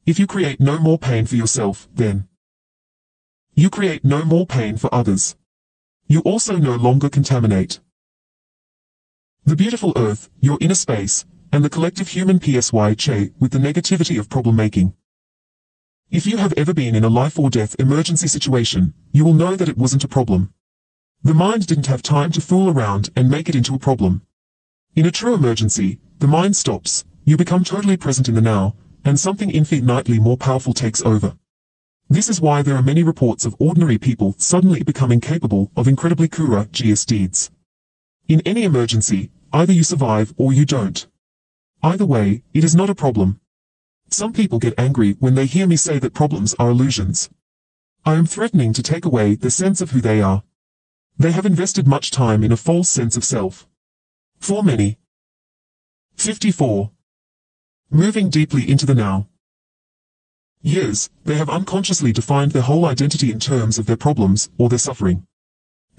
If you create no more pain for yourself, then you create no more pain for others. You also no longer contaminate the beautiful earth, your inner space, and the collective human psyche with the negativity of problem-making. If you have ever been in a life or death emergency situation, you will know that it wasn't a problem. The mind didn't have time to fool around and make it into a problem. In a true emergency, the mind stops, you become totally present in the now, and something infinitely more powerful takes over. This is why there are many reports of ordinary people suddenly becoming capable of incredibly courageous deeds. In any emergency, either you survive or you don't. Either way, it is not a problem. Some people get angry when they hear me say that problems are illusions. I am threatening to take away the sense of who they are. They have invested much time in a false sense of self. For many. 54. Moving deeply into the now. Years, they have unconsciously defined their whole identity in terms of their problems or their suffering.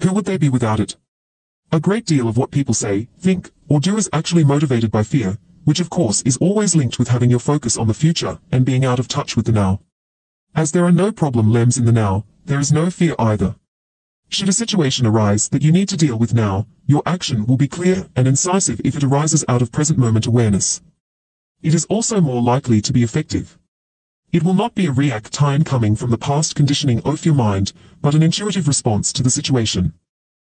Who would they be without it? A great deal of what people say, think, or do is actually motivated by fear, which of course is always linked with having your focus on the future and being out of touch with the now. As there are no problem-lems in the now, there is no fear either. Should a situation arise that you need to deal with now, your action will be clear and incisive if it arises out of present moment awareness. It is also more likely to be effective. It will not be a reaction coming from the past conditioning of your mind, but an intuitive response to the situation.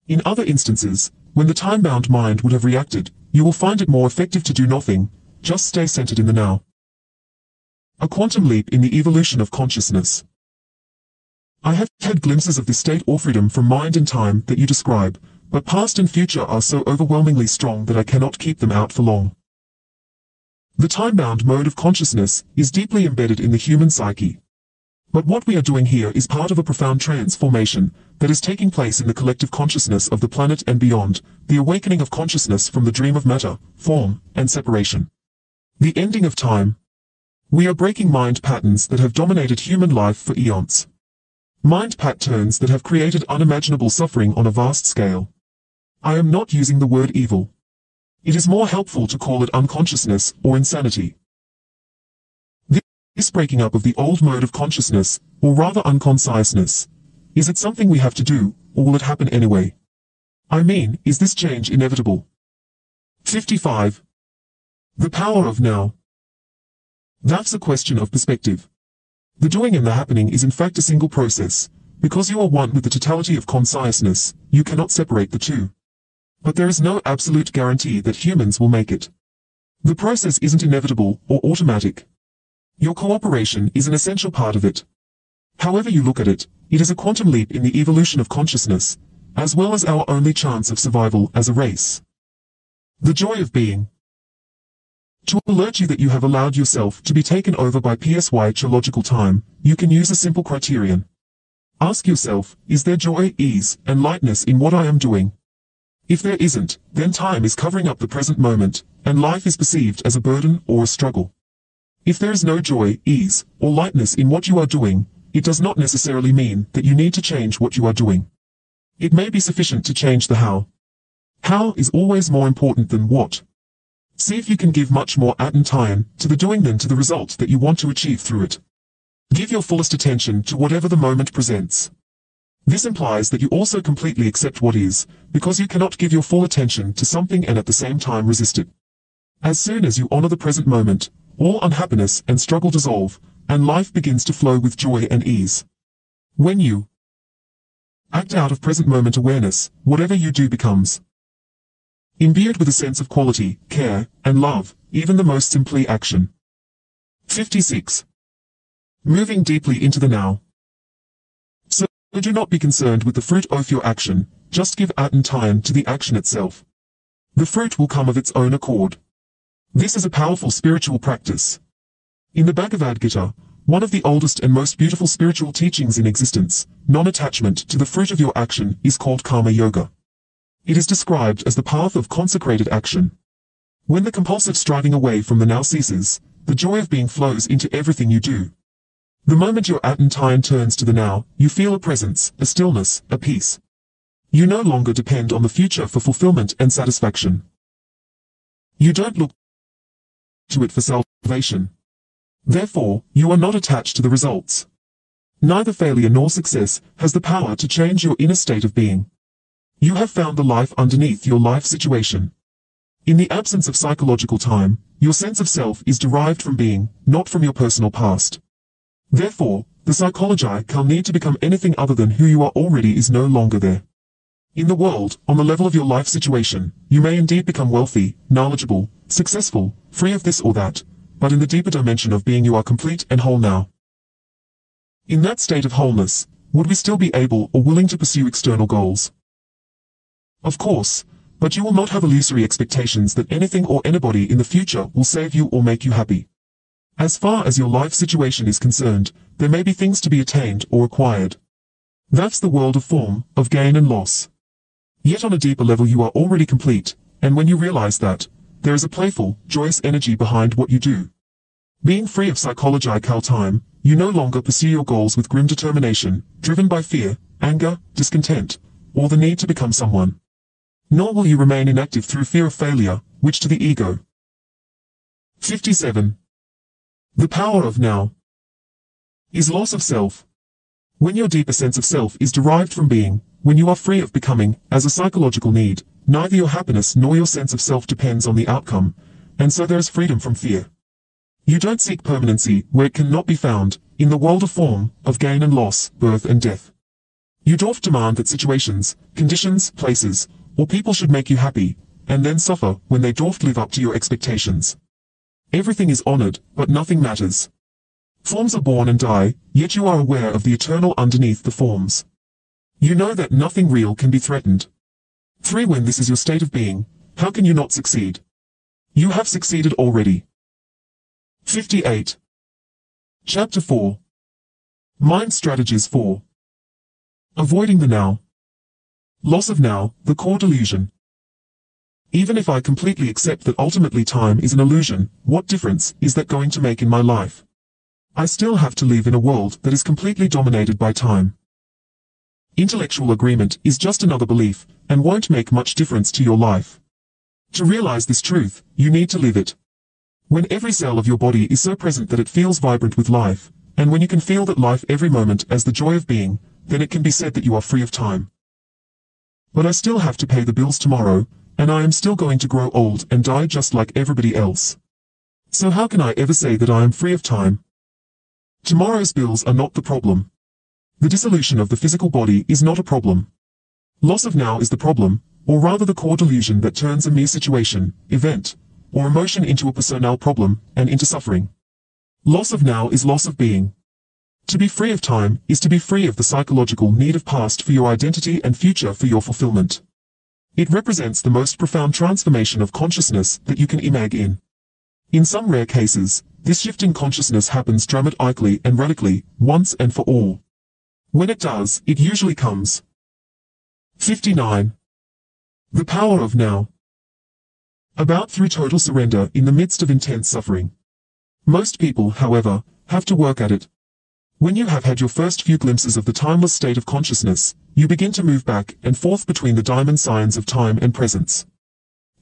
In other instances, when the time-bound mind would have reacted, you will find it more effective to do nothing, just stay centered in the now. A quantum leap in the evolution of consciousness. I have had glimpses of this state or freedom from mind and time that you describe, but past and future are so overwhelmingly strong that I cannot keep them out for long. The time-bound mode of consciousness is deeply embedded in the human psyche. But what we are doing here is part of a profound transformation that is taking place in the collective consciousness of the planet and beyond, the awakening of consciousness from the dream of matter, form, and separation. The ending of time. We are breaking mind patterns that have dominated human life for eons. Mind patterns that have created unimaginable suffering on a vast scale. I am not using the word evil. It is more helpful to call it unconsciousness or insanity. This breaking up of the old mode of consciousness, or rather unconciousness, is it something we have to do, or will it happen anyway? I mean, is this change inevitable? 55. The power of now. That's a question of perspective. The doing and the happening is in fact a single process. Because you are one with the totality of consciousness, you cannot separate the two. But there is no absolute guarantee that humans will make it. The process isn't inevitable or automatic. Your cooperation is an essential part of it. However you look at it, it is a quantum leap in the evolution of consciousness, as well as our only chance of survival as a race. The joy of being. To alert you that you have allowed yourself to be taken over by psychological time, you can use a simple criterion. Ask yourself, is there joy, ease, and lightness in what I am doing? If there isn't, then time is covering up the present moment, and life is perceived as a burden or a struggle. If there is no joy, ease, or lightness in what you are doing, it does not necessarily mean that you need to change what you are doing. It may be sufficient to change the how. How is always more important than what. See if you can give much more attention to the doing than to the result that you want to achieve through it. Give your fullest attention to whatever the moment presents. This implies that you also completely accept what is, because you cannot give your full attention to something and at the same time resist it. As soon as you honor the present moment, all unhappiness and struggle dissolve, and life begins to flow with joy and ease. When you act out of present moment awareness, whatever you do becomes imbued with a sense of quality, care, and love, even the most simply action. 56. Moving deeply into the now. So do not be concerned with the fruit of your action, just give attention to the action itself. The fruit will come of its own accord. This is a powerful spiritual practice. In the Bhagavad Gita, one of the oldest and most beautiful spiritual teachings in existence, non-attachment to the fruit of your action is called karma yoga. It is described as the path of consecrated action. When the compulsive striving away from the now ceases, the joy of being flows into everything you do. The moment your attention turns to the now, you feel a presence, a stillness, a peace. You no longer depend on the future for fulfillment and satisfaction. You don't look to it for salvation. Therefore, you are not attached to the results. Neither failure nor success has the power to change your inner state of being. You have found the life underneath your life situation. In the absence of psychological time, your sense of self is derived from being, not from your personal past. Therefore, the psychological need to become anything other than who you are already is no longer there. In the world, on the level of your life situation, you may indeed become wealthy, knowledgeable, successful, free of this or that, but in the deeper dimension of being you are complete and whole now. In that state of wholeness, would we still be able or willing to pursue external goals? Of course, but you will not have illusory expectations that anything or anybody in the future will save you or make you happy. As far as your life situation is concerned, there may be things to be attained or acquired. That's the world of form, of gain and loss. Yet on a deeper level you are already complete, and when you realize that, there is a playful, joyous energy behind what you do. Being free of psychological time, you no longer pursue your goals with grim determination, driven by fear, anger, discontent, or the need to become someone. Nor will you remain inactive through fear of failure, which to the ego. 57. The power of now is loss of self. When your deeper sense of self is derived from being, when you are free of becoming, as a psychological need, neither your happiness nor your sense of self depends on the outcome, and so there is freedom from fear. You don't seek permanency where it cannot be found, in the world of form, of gain and loss, birth and death. You don't demand that situations, conditions, places, or people should make you happy, and then suffer when they don't live up to your expectations. Everything is honored, but nothing matters. Forms are born and die, yet you are aware of the eternal underneath the forms. You know that nothing real can be threatened. 3. When this is your state of being, how can you not succeed? You have succeeded already. 58. Chapter 4. Mind Strategies 4. Avoiding the now. Loss of now, the core delusion. Even if I completely accept that ultimately time is an illusion, what difference is that going to make in my life? I still have to live in a world that is completely dominated by time. Intellectual agreement is just another belief, and won't make much difference to your life. To realize this truth, you need to live it. When every cell of your body is so present that it feels vibrant with life, and when you can feel that life every moment as the joy of being, then it can be said that you are free of time. But I still have to pay the bills tomorrow, and I am still going to grow old and die just like everybody else. So how can I ever say that I am free of time? Tomorrow's bills are not the problem. The dissolution of the physical body is not a problem. Loss of now is the problem, or rather the core delusion that turns a mere situation, event, or emotion into a personal problem, and into suffering. Loss of now is loss of being. To be free of time is to be free of the psychological need of past for your identity and future for your fulfillment. It represents the most profound transformation of consciousness that you can imagine. In some rare cases, this shift in consciousness happens dramatically and radically, once and for all. When it does, it usually comes. 59. The power of now. About through total surrender in the midst of intense suffering. Most people, however, have to work at it. When you have had your first few glimpses of the timeless state of consciousness, you begin to move back and forth between the diamond signs of time and presence.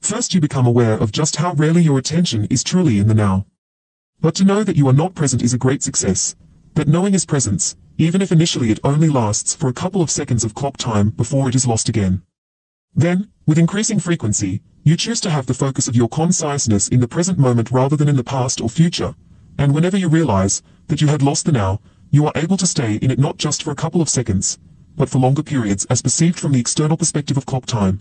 First you become aware of just how rarely your attention is truly in the now. But to know that you are not present is a great success, that knowing is presence, even if initially it only lasts for a couple of seconds of clock time before it is lost again. Then, with increasing frequency, you choose to have the focus of your consciousness in the present moment rather than in the past or future, and whenever you realize that you had lost the now, you are able to stay in it not just for a couple of seconds, but for longer periods as perceived from the external perspective of clock time.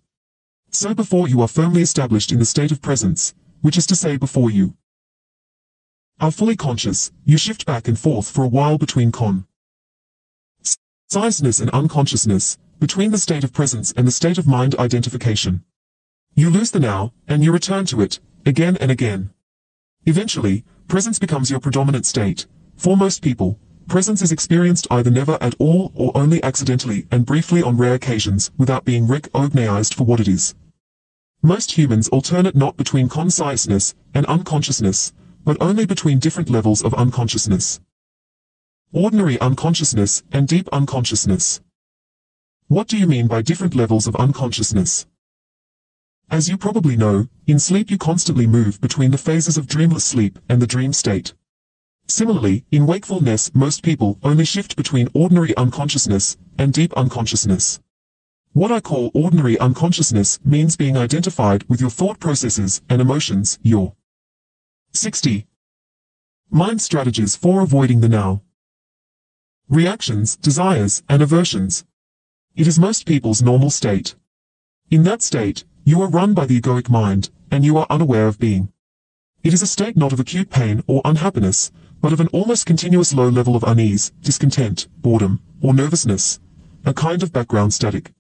So before you are firmly established in the state of presence, which is to say before you are fully conscious, you shift back and forth for a while between consciousness and unconsciousness, between the state of presence and the state of mind identification. You lose the now, and you return to it, again and again. Eventually, presence becomes your predominant state. For most people, presence is experienced either never at all or only accidentally and briefly on rare occasions without being recognized for what it is. Most humans alternate not between consciousness and unconsciousness, but only between different levels of unconsciousness. Ordinary unconsciousness and deep unconsciousness. What do you mean by different levels of unconsciousness? As you probably know, in sleep you constantly move between the phases of dreamless sleep and the dream state. Similarly, in wakefulness most people only shift between ordinary unconsciousness and deep unconsciousness. What I call ordinary unconsciousness means being identified with your thought processes and emotions, your 60. Mind strategies for avoiding the now. Reactions, desires, and aversions. It is most people's normal state. In that state, you are run by the egoic mind, and you are unaware of being. It is a state not of acute pain or unhappiness, but of an almost continuous low level of unease, discontent, boredom, or nervousness, a kind of background static.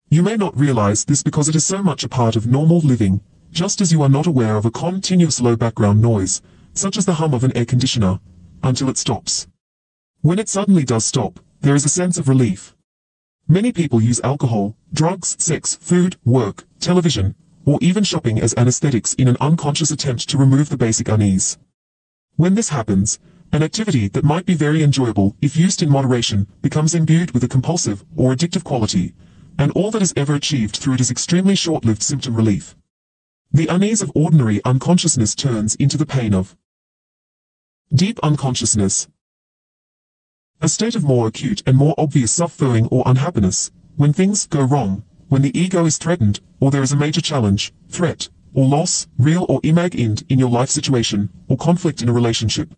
You may not realize this because it is so much a part of normal living, just as you are not aware of a continuous low background noise, such as the hum of an air conditioner, until it stops. When it suddenly does stop, there is a sense of relief. Many people use alcohol, drugs, sex, food, work, television, or even shopping as anesthetics in an unconscious attempt to remove the basic unease. When this happens, an activity that might be very enjoyable if used in moderation becomes imbued with a compulsive or addictive quality, and all that is ever achieved through it is extremely short-lived symptom relief. The unease of ordinary unconsciousness turns into the pain of deep unconsciousness, a state of more acute and more obvious suffering or unhappiness, when things go wrong, when the ego is threatened, or there is a major challenge, threat, or loss, real or imagined, in your life situation, or conflict in a relationship.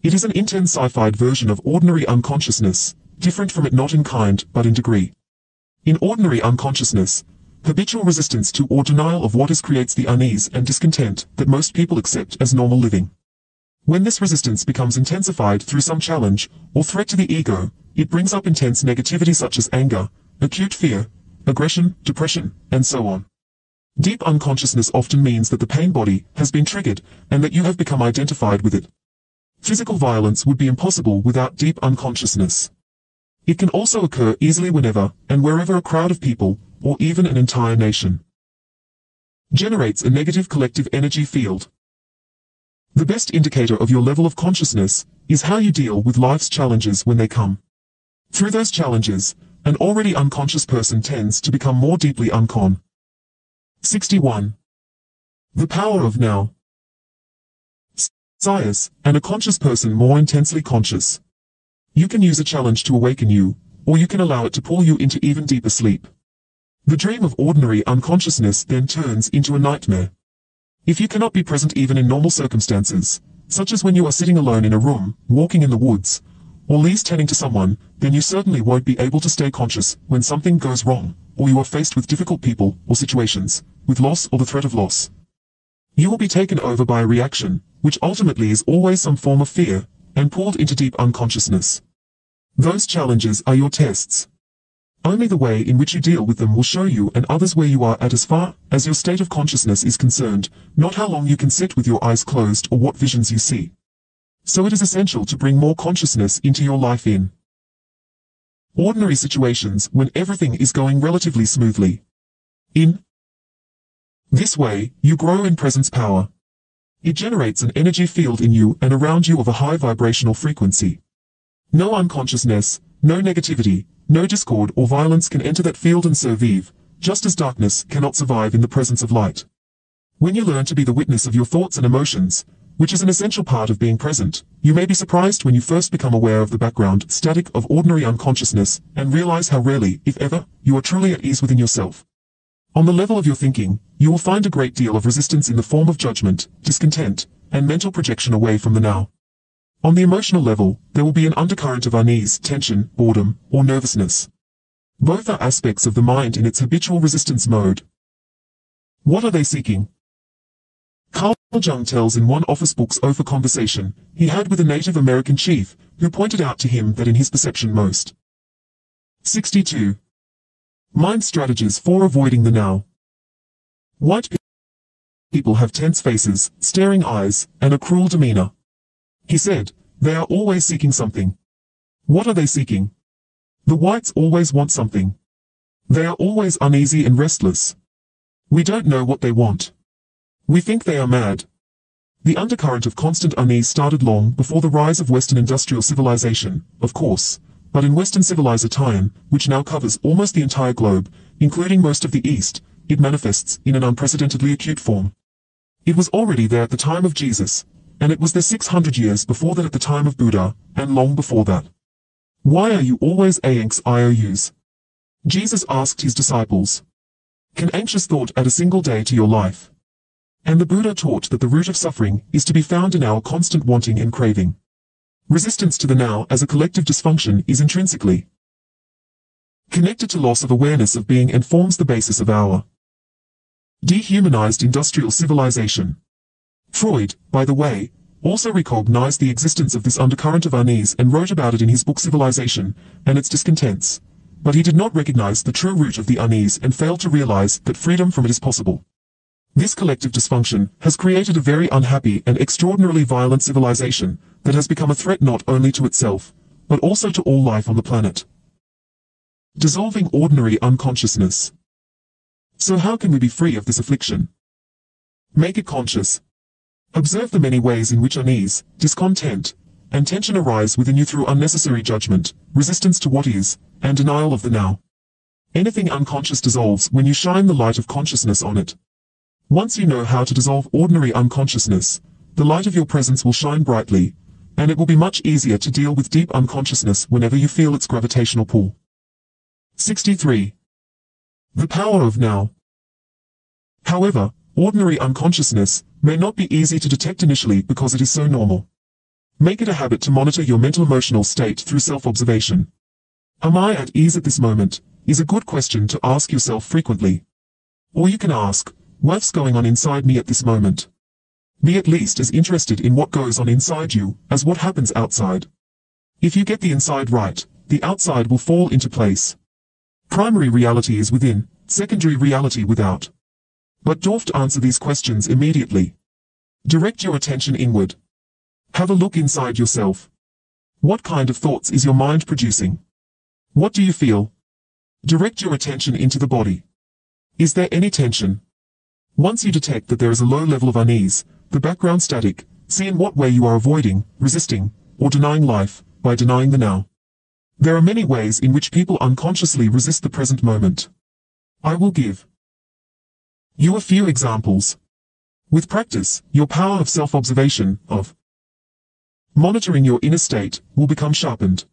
It is an intensified version of ordinary unconsciousness, different from it not in kind, but in degree. In ordinary unconsciousness, habitual resistance to or denial of what is creates the unease and discontent that most people accept as normal living. When this resistance becomes intensified through some challenge or threat to the ego, it brings up intense negativity such as anger, acute fear, aggression, depression, and so on. Deep unconsciousness often means that the pain body has been triggered and that you have become identified with it. Physical violence would be impossible without deep unconsciousness. It can also occur easily whenever and wherever a crowd of people, or even an entire nation, generates a negative collective energy field. The best indicator of your level of consciousness is how you deal with life's challenges when they come. Through those challenges, an already unconscious person tends to become more deeply uncon. 61. The power of now. Science, and a conscious person more intensely conscious. You can use a challenge to awaken you, or you can allow it to pull you into even deeper sleep. The dream of ordinary unconsciousness then turns into a nightmare. If you cannot be present even in normal circumstances, such as when you are sitting alone in a room, walking in the woods, or least tending to someone, then you certainly won't be able to stay conscious when something goes wrong, or you are faced with difficult people or situations, with loss or the threat of loss. You will be taken over by a reaction, which ultimately is always some form of fear, and pulled into deep unconsciousness. Those challenges are your tests. Only the way in which you deal with them will show you and others where you are at as far as your state of consciousness is concerned, not how long you can sit with your eyes closed or what visions you see. So it is essential to bring more consciousness into your life in ordinary situations when everything is going relatively smoothly. In this way, you grow in presence power. It generates an energy field in you and around you of a high vibrational frequency. No unconsciousness, no negativity, no discord or violence can enter that field and survive, just as darkness cannot survive in the presence of light. When you learn to be the witness of your thoughts and emotions, which is an essential part of being present, you may be surprised when you first become aware of the background static of ordinary unconsciousness and realize how rarely, if ever, you are truly at ease within yourself. On the level of your thinking, you will find a great deal of resistance in the form of judgment, discontent, and mental projection away from the now. On the emotional level, there will be an undercurrent of unease, tension, boredom, or nervousness. Both are aspects of the mind in its habitual resistance mode. What are they seeking? Carl Jung tells in one Office Book's Ofer conversation he had with a Native American chief, who pointed out to him that in his perception most 62. Mind strategies for avoiding the now. White people have tense faces, staring eyes, and a cruel demeanor. He said, they are always seeking something. What are they seeking? The whites always want something. They are always uneasy and restless. We don't know what they want. We think they are mad. The undercurrent of constant unease started long before the rise of Western industrial civilization, of course, but in Western civilization, which now covers almost the entire globe, including most of the East, it manifests in an unprecedentedly acute form. It was already there at the time of Jesus, and it was there 600 years before that at the time of Buddha, and long before that. Why are you always anxious? Jesus asked his disciples. Can anxious thought add a single day to your life? And the Buddha taught that the root of suffering is to be found in our constant wanting and craving. Resistance to the now as a collective dysfunction is intrinsically connected to loss of awareness of being and forms the basis of our dehumanized industrial civilization. Freud, by the way, also recognized the existence of this undercurrent of unease and wrote about it in his book Civilization and its discontents, but he did not recognize the true root of the unease and failed to realize that freedom from it is possible. This collective dysfunction has created a very unhappy and extraordinarily violent civilization that has become a threat not only to itself, but also to all life on the planet. Dissolving ordinary unconsciousness. So how can we be free of this affliction? Make it conscious. Observe the many ways in which unease, discontent, and tension arise within you through unnecessary judgment, resistance to what is, and denial of the now. Anything unconscious dissolves when you shine the light of consciousness on it. Once you know how to dissolve ordinary unconsciousness, the light of your presence will shine brightly, and it will be much easier to deal with deep unconsciousness whenever you feel its gravitational pull. 63. The power of now. However, ordinary unconsciousness may not be easy to detect initially because it is so normal. Make it a habit to monitor your mental-emotional state through self-observation. Am I at ease at this moment? Is a good question to ask yourself frequently. Or you can ask, what's going on inside me at this moment? Be at least as interested in what goes on inside you as what happens outside. If you get the inside right, the outside will fall into place. Primary reality is within, secondary reality without. But don't answer these questions immediately. Direct your attention inward. Have a look inside yourself. What kind of thoughts is your mind producing? What do you feel? Direct your attention into the body. Is there any tension? Once you detect that there is a low level of unease, the background static, see in what way you are avoiding, resisting, or denying life, by denying the now. There are many ways in which people unconsciously resist the present moment. I will give you a few examples. With practice, your power of self-observation, of monitoring your inner state, will become sharpened.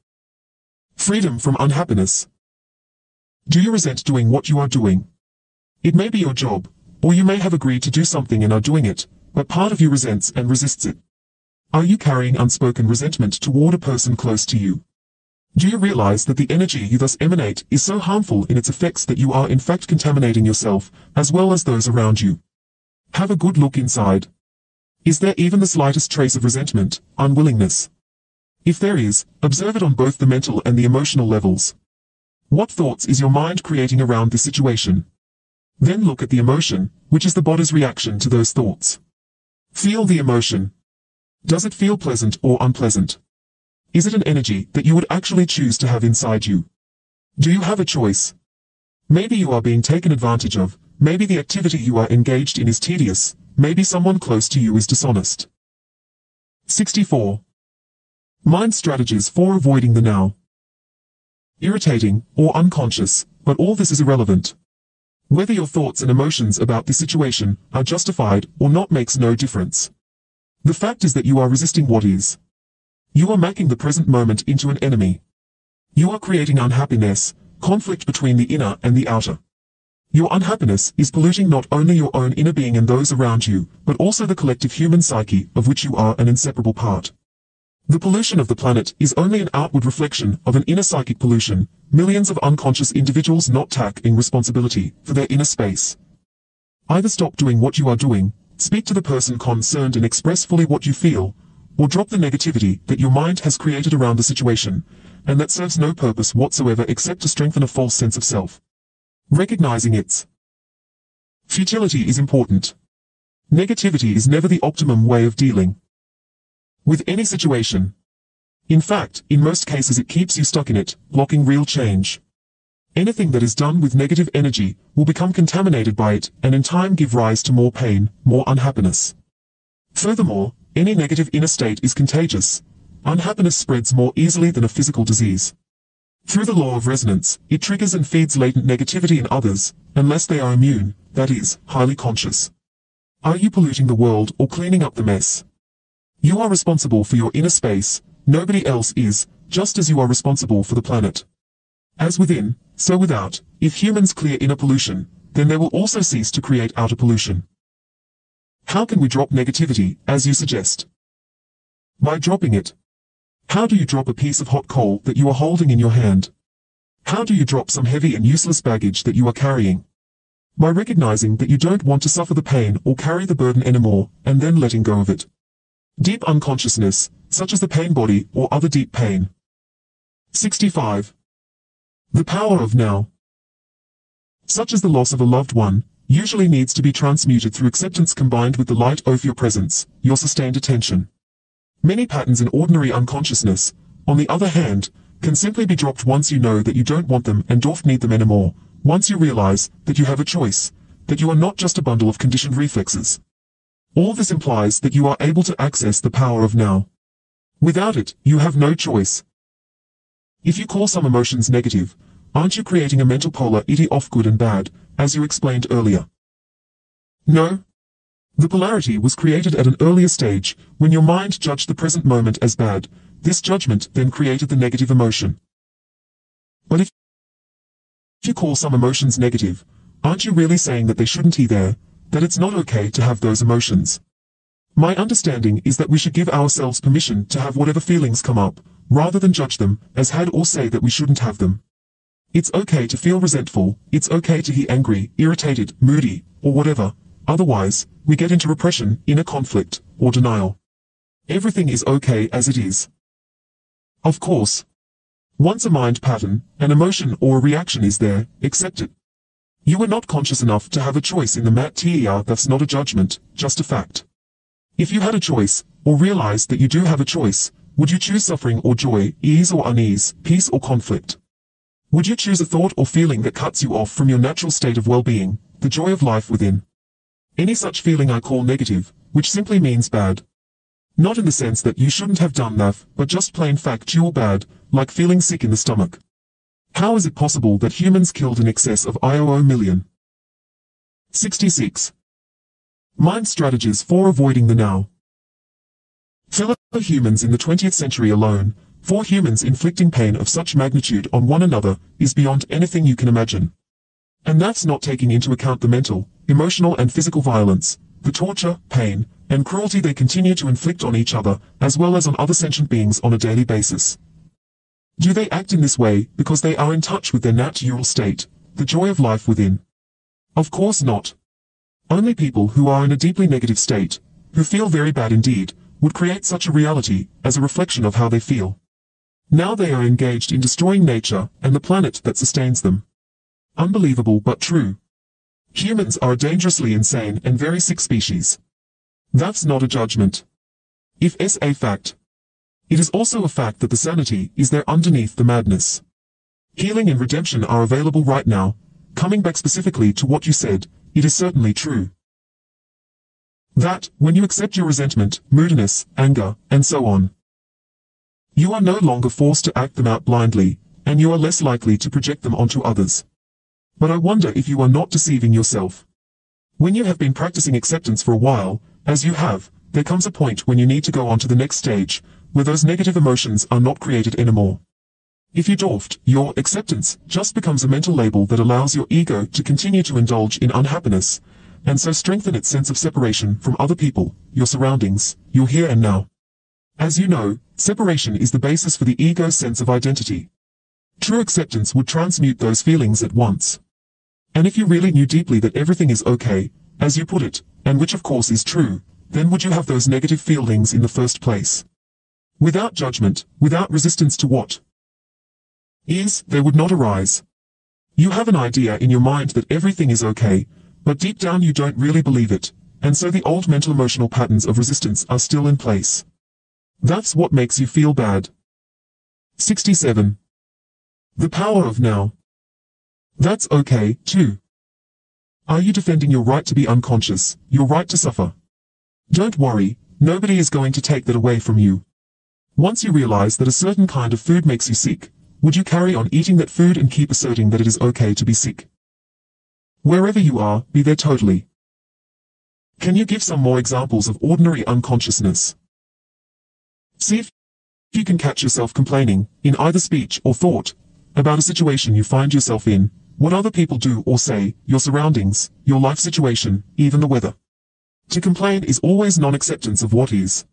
Freedom from unhappiness. Do you resent doing what you are doing? It may be your job, or you may have agreed to do something and are doing it, but part of you resents and resists it. Are you carrying unspoken resentment toward a person close to you? Do you realize that the energy you thus emanate is so harmful in its effects that you are in fact contaminating yourself, as well as those around you? Have a good look inside. Is there even the slightest trace of resentment, unwillingness? If there is, observe it on both the mental and the emotional levels. What thoughts is your mind creating around this situation? Then look at the emotion, which is the body's reaction to those thoughts. Feel the emotion. Does it feel pleasant or unpleasant? Is it an energy that you would actually choose to have inside you? Do you have a choice? Maybe you are being taken advantage of, maybe the activity you are engaged in is tedious, maybe someone close to you is dishonest. 64. Mind strategies for avoiding the now. Irritating, or unconscious, but all this is irrelevant. Whether your thoughts and emotions about this situation are justified or not makes no difference. The fact is that you are resisting what is. You are making the present moment into an enemy. You are creating unhappiness, conflict between the inner and the outer. Your unhappiness is polluting not only your own inner being and those around you, but also the collective human psyche of which you are an inseparable part. The pollution of the planet is only an outward reflection of an inner psychic pollution, millions of unconscious individuals not taking responsibility for their inner space. Either stop doing what you are doing, speak to the person concerned and express fully what you feel, or drop the negativity that your mind has created around the situation, and that serves no purpose whatsoever except to strengthen a false sense of self. Recognizing its futility is important. Negativity is never the optimum way of dealing with any situation. In fact, in most cases it keeps you stuck in it, blocking real change. Anything that is done with negative energy will become contaminated by it and in time give rise to more pain, more unhappiness. Furthermore, any negative inner state is contagious. Unhappiness spreads more easily than a physical disease. Through the law of resonance, it triggers and feeds latent negativity in others, unless they are immune, that is, highly conscious. Are you polluting the world or cleaning up the mess? You are responsible for your inner space, nobody else is, just as you are responsible for the planet. As within, so without, if humans clear inner pollution, then they will also cease to create outer pollution. How can we drop negativity, as you suggest? By dropping it. How do you drop a piece of hot coal that you are holding in your hand? How do you drop some heavy and useless baggage that you are carrying? By recognizing that you don't want to suffer the pain or carry the burden anymore, and then letting go of it. Deep unconsciousness, such as the pain body or other deep pain. 65. The power of now. Such as the loss of a loved one, usually needs to be transmuted through acceptance combined with the light of your presence, your sustained attention. Many patterns in ordinary unconsciousness, on the other hand, can simply be dropped once you know that you don't want them and don't need them anymore, once you realize that you have a choice, that you are not just a bundle of conditioned reflexes. All this implies that you are able to access the power of now. Without it, you have no choice. If you call some emotions negative, aren't you creating a mental polarity of good and bad, as you explained earlier? No. The polarity was created at an earlier stage, when your mind judged the present moment as bad. This judgment then created the negative emotion. But if you call some emotions negative, aren't you really saying that they shouldn't be there, that it's not okay to have those emotions? My understanding is that we should give ourselves permission to have whatever feelings come up, rather than judge them, as had or say that we shouldn't have them. It's okay to feel resentful, it's okay to be angry, irritated, moody, or whatever. Otherwise, we get into repression, inner conflict, or denial. Everything is okay as it is. Of course. Once a mind pattern, an emotion or a reaction is there, accept it. You are not conscious enough to have a choice in the matter. That's not a judgment, just a fact. If you had a choice, or realized that you do have a choice, would you choose suffering or joy, ease or unease, peace or conflict? Would you choose a thought or feeling that cuts you off from your natural state of well-being, the joy of life within? Any such feeling I call negative, which simply means bad. Not in the sense that you shouldn't have done that, but just plain factual bad, like feeling sick in the stomach. How is it possible that humans killed in excess of 1 million? 66. Mind strategies for avoiding the now. Fellow humans in the 20th century alone, 4 humans inflicting pain of such magnitude on one another, is beyond anything you can imagine. And that's not taking into account the mental, emotional and physical violence, the torture, pain, and cruelty they continue to inflict on each other, as well as on other sentient beings on a daily basis. Do they act in this way because they are in touch with their natural state, the joy of life within? Of course not. Only people who are in a deeply negative state, who feel very bad indeed, would create such a reality as a reflection of how they feel. Now they are engaged in destroying nature and the planet that sustains them. Unbelievable but true. Humans are a dangerously insane and very sick species. That's not a judgment. If it's a fact, it is also a fact that the sanity is there underneath the madness. Healing and redemption are available right now. Coming back specifically to what you said, it is certainly true. That, when you accept your resentment, moodiness, anger, and so on, you are no longer forced to act them out blindly, and you are less likely to project them onto others. But I wonder if you are not deceiving yourself. When you have been practicing acceptance for a while, as you have, there comes a point when you need to go on to the next stage, where those negative emotions are not created anymore. If you don't, your acceptance just becomes a mental label that allows your ego to continue to indulge in unhappiness, and so strengthen its sense of separation from other people, your surroundings, your here and now. As you know, separation is the basis for the ego's sense of identity. True acceptance would transmute those feelings at once. And if you really knew deeply that everything is okay, as you put it, and which of course is true, then would you have those negative feelings in the first place? Without judgment, without resistance to what is, they would not arise. You have an idea in your mind that everything is okay, but deep down you don't really believe it, and so the old mental emotional patterns of resistance are still in place. That's what makes you feel bad. 67. The power of now. That's okay, too. Are you defending your right to be unconscious, your right to suffer? Don't worry, nobody is going to take that away from you. Once you realize that a certain kind of food makes you sick, would you carry on eating that food and keep asserting that it is okay to be sick? Wherever you are, be there totally. Can you give some more examples of ordinary unconsciousness? See if you can catch yourself complaining, in either speech or thought, about a situation you find yourself in, what other people do or say, your surroundings, your life situation, even the weather. To complain is always non-acceptance of what is.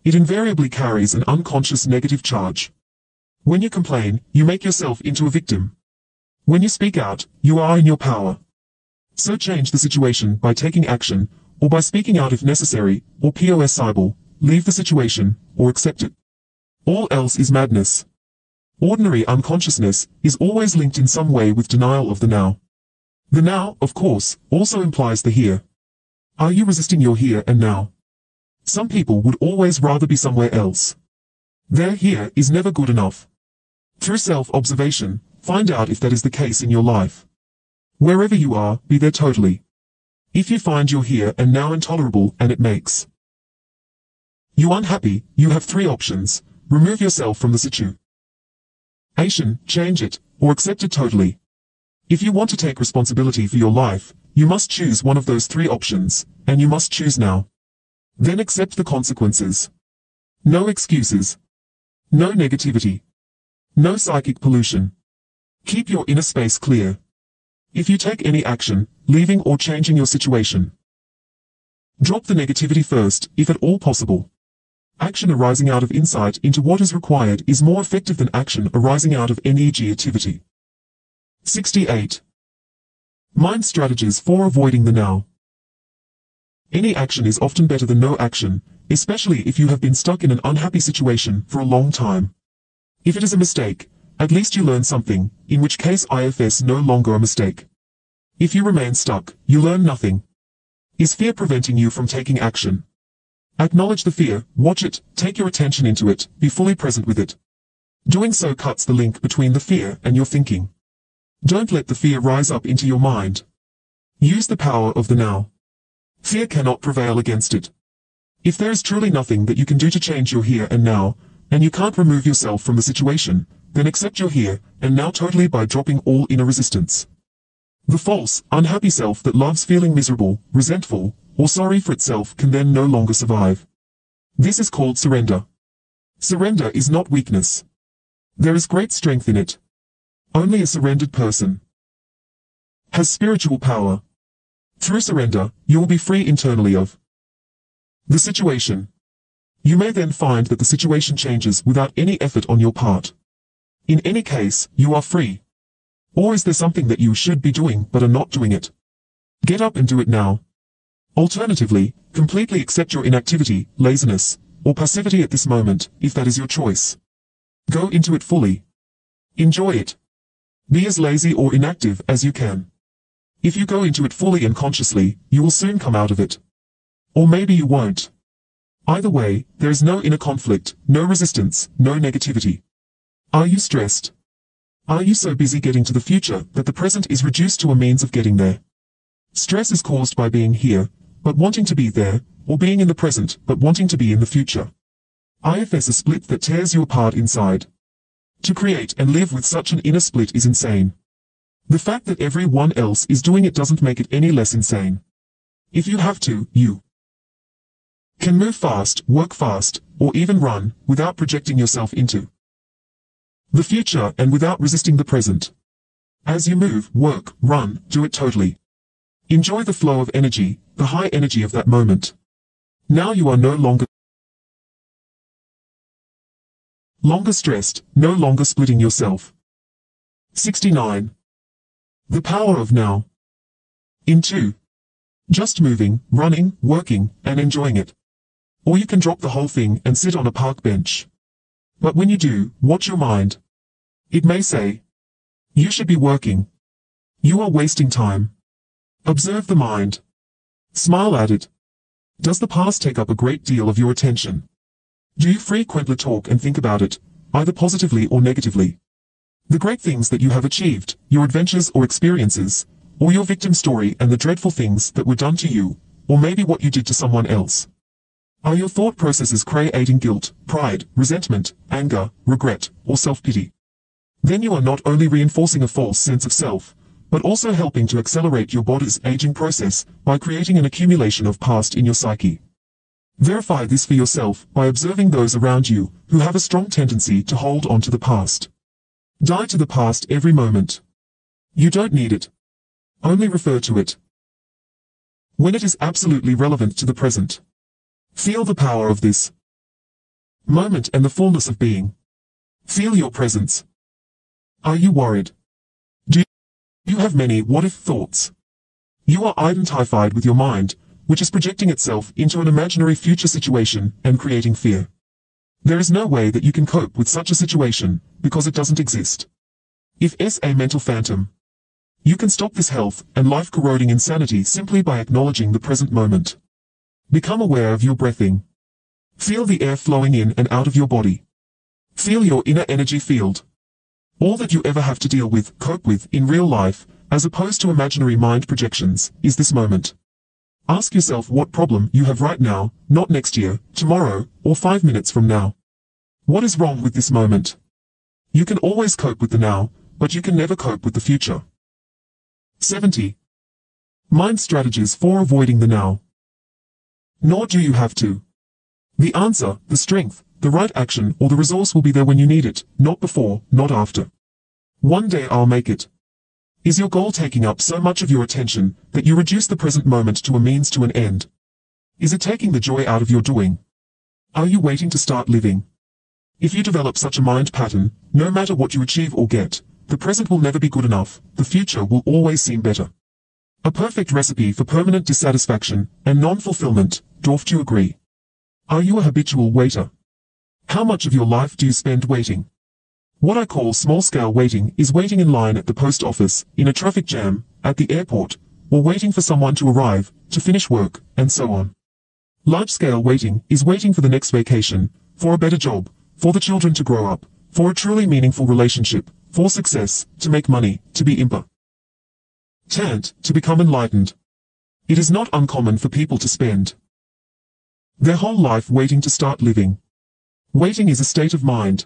It invariably carries an unconscious negative charge. When you complain, you make yourself into a victim. When you speak out, you are in your power. So change the situation by taking action, or by speaking out if necessary, or possible, leave the situation, or accept it. All else is madness. Ordinary unconsciousness is always linked in some way with denial of the now. The now, of course, also implies the here. Are you resisting your here and now? Some people would always rather be somewhere else. Their here is never good enough. Through self-observation, find out if that is the case in your life. Wherever you are, be there totally. If you find your here and now intolerable and it makes you unhappy, you have three options: remove yourself from the situation, change it, or accept it totally. If you want to take responsibility for your life, you must choose one of those three options, and you must choose now. Then accept the consequences. No excuses. No negativity. No psychic pollution. Keep your inner space clear. If you take any action, leaving or changing your situation, drop the negativity first, if at all possible. Action arising out of insight into what is required is more effective than action arising out of negativity. 68. Mind strategies for avoiding the now. Any action is often better than no action, especially if you have been stuck in an unhappy situation for a long time. If it is a mistake, at least you learn something, in which case IFS no longer a mistake. If you remain stuck, you learn nothing. Is fear preventing you from taking action? Acknowledge the fear, watch it, take your attention into it, be fully present with it. Doing so cuts the link between the fear and your thinking. Don't let the fear rise up into your mind. Use the power of the now. Fear cannot prevail against it. If there is truly nothing that you can do to change your here and now, and you can't remove yourself from the situation, then accept your here and now totally by dropping all inner resistance. The false, unhappy self that loves feeling miserable, resentful, or sorry for itself can then no longer survive. This is called surrender. Surrender is not weakness. There is great strength in it. Only a surrendered person has spiritual power. Through surrender, you will be free internally of the situation. You may then find that the situation changes without any effort on your part. In any case, you are free. Or is there something that you should be doing but are not doing it? Get up and do it now. Alternatively, completely accept your inactivity, laziness, or passivity at this moment, if that is your choice. Go into it fully. Enjoy it. Be as lazy or inactive as you can. If you go into it fully and consciously, you will soon come out of it. Or maybe you won't. Either way, there is no inner conflict, no resistance, no negativity. Are you stressed? Are you so busy getting to the future that the present is reduced to a means of getting there? Stress is caused by being here, but wanting to be there, or being in the present, but wanting to be in the future. IFS a split that tears you apart inside. To create and live with such an inner split is insane. The fact that everyone else is doing it doesn't make it any less insane. If you have to, you can move fast, work fast, or even run, without projecting yourself into the future and without resisting the present. As you move, work, run, do it totally. Enjoy the flow of energy, the high energy of that moment. Now you are no longer stressed, no longer splitting yourself. 69. The power of now. In 2. Just moving, running, working, and enjoying it. Or you can drop the whole thing and sit on a park bench. But when you do, watch your mind. It may say, you should be working. You are wasting time. Observe the mind. Smile at it. Does the past take up a great deal of your attention? Do you frequently talk and think about it, either positively or negatively? The great things that you have achieved, your adventures or experiences, or your victim story and the dreadful things that were done to you, or maybe what you did to someone else. Are your thought processes creating guilt, pride, resentment, anger, regret, or self-pity? Then you are not only reinforcing a false sense of self, but also helping to accelerate your body's aging process by creating an accumulation of past in your psyche. Verify this for yourself by observing those around you who have a strong tendency to hold on to the past. Die to the past every moment. You don't need it. Only refer to it when it is absolutely relevant to the present. Feel the power of this moment and the fullness of being. Feel your presence. Are you worried? Do you have many what-if thoughts? You are identified with your mind, which is projecting itself into an imaginary future situation and creating fear. There is no way that you can cope with such a situation, because it doesn't exist. If it's a mental phantom, you can stop this health and life-corroding insanity simply by acknowledging the present moment. Become aware of your breathing. Feel the air flowing in and out of your body. Feel your inner energy field. All that you ever have to deal with, cope with, in real life, as opposed to imaginary mind projections, is this moment. Ask yourself what problem you have right now, not next year, tomorrow, or 5 minutes from now. What is wrong with this moment? You can always cope with the now, but you can never cope with the future. 70. Mind strategies for avoiding the now. Nor do you have to. The answer, the strength, the right action, or the resource will be there when you need it, not before, not after. One day I'll make it. Is your goal taking up so much of your attention that you reduce the present moment to a means to an end? Is it taking the joy out of your doing? Are you waiting to start living? If you develop such a mind pattern, no matter what you achieve or get, the present will never be good enough, the future will always seem better. A perfect recipe for permanent dissatisfaction and non-fulfillment, do you agree? Are you a habitual waiter? How much of your life do you spend waiting? What I call small-scale waiting is waiting in line at the post office, in a traffic jam, at the airport, or waiting for someone to arrive, to finish work, and so on. Large-scale waiting is waiting for the next vacation, for a better job, for the children to grow up, for a truly meaningful relationship, for success, to make money, to be to become enlightened. It is not uncommon for people to spend their whole life waiting to start living. Waiting is a state of mind.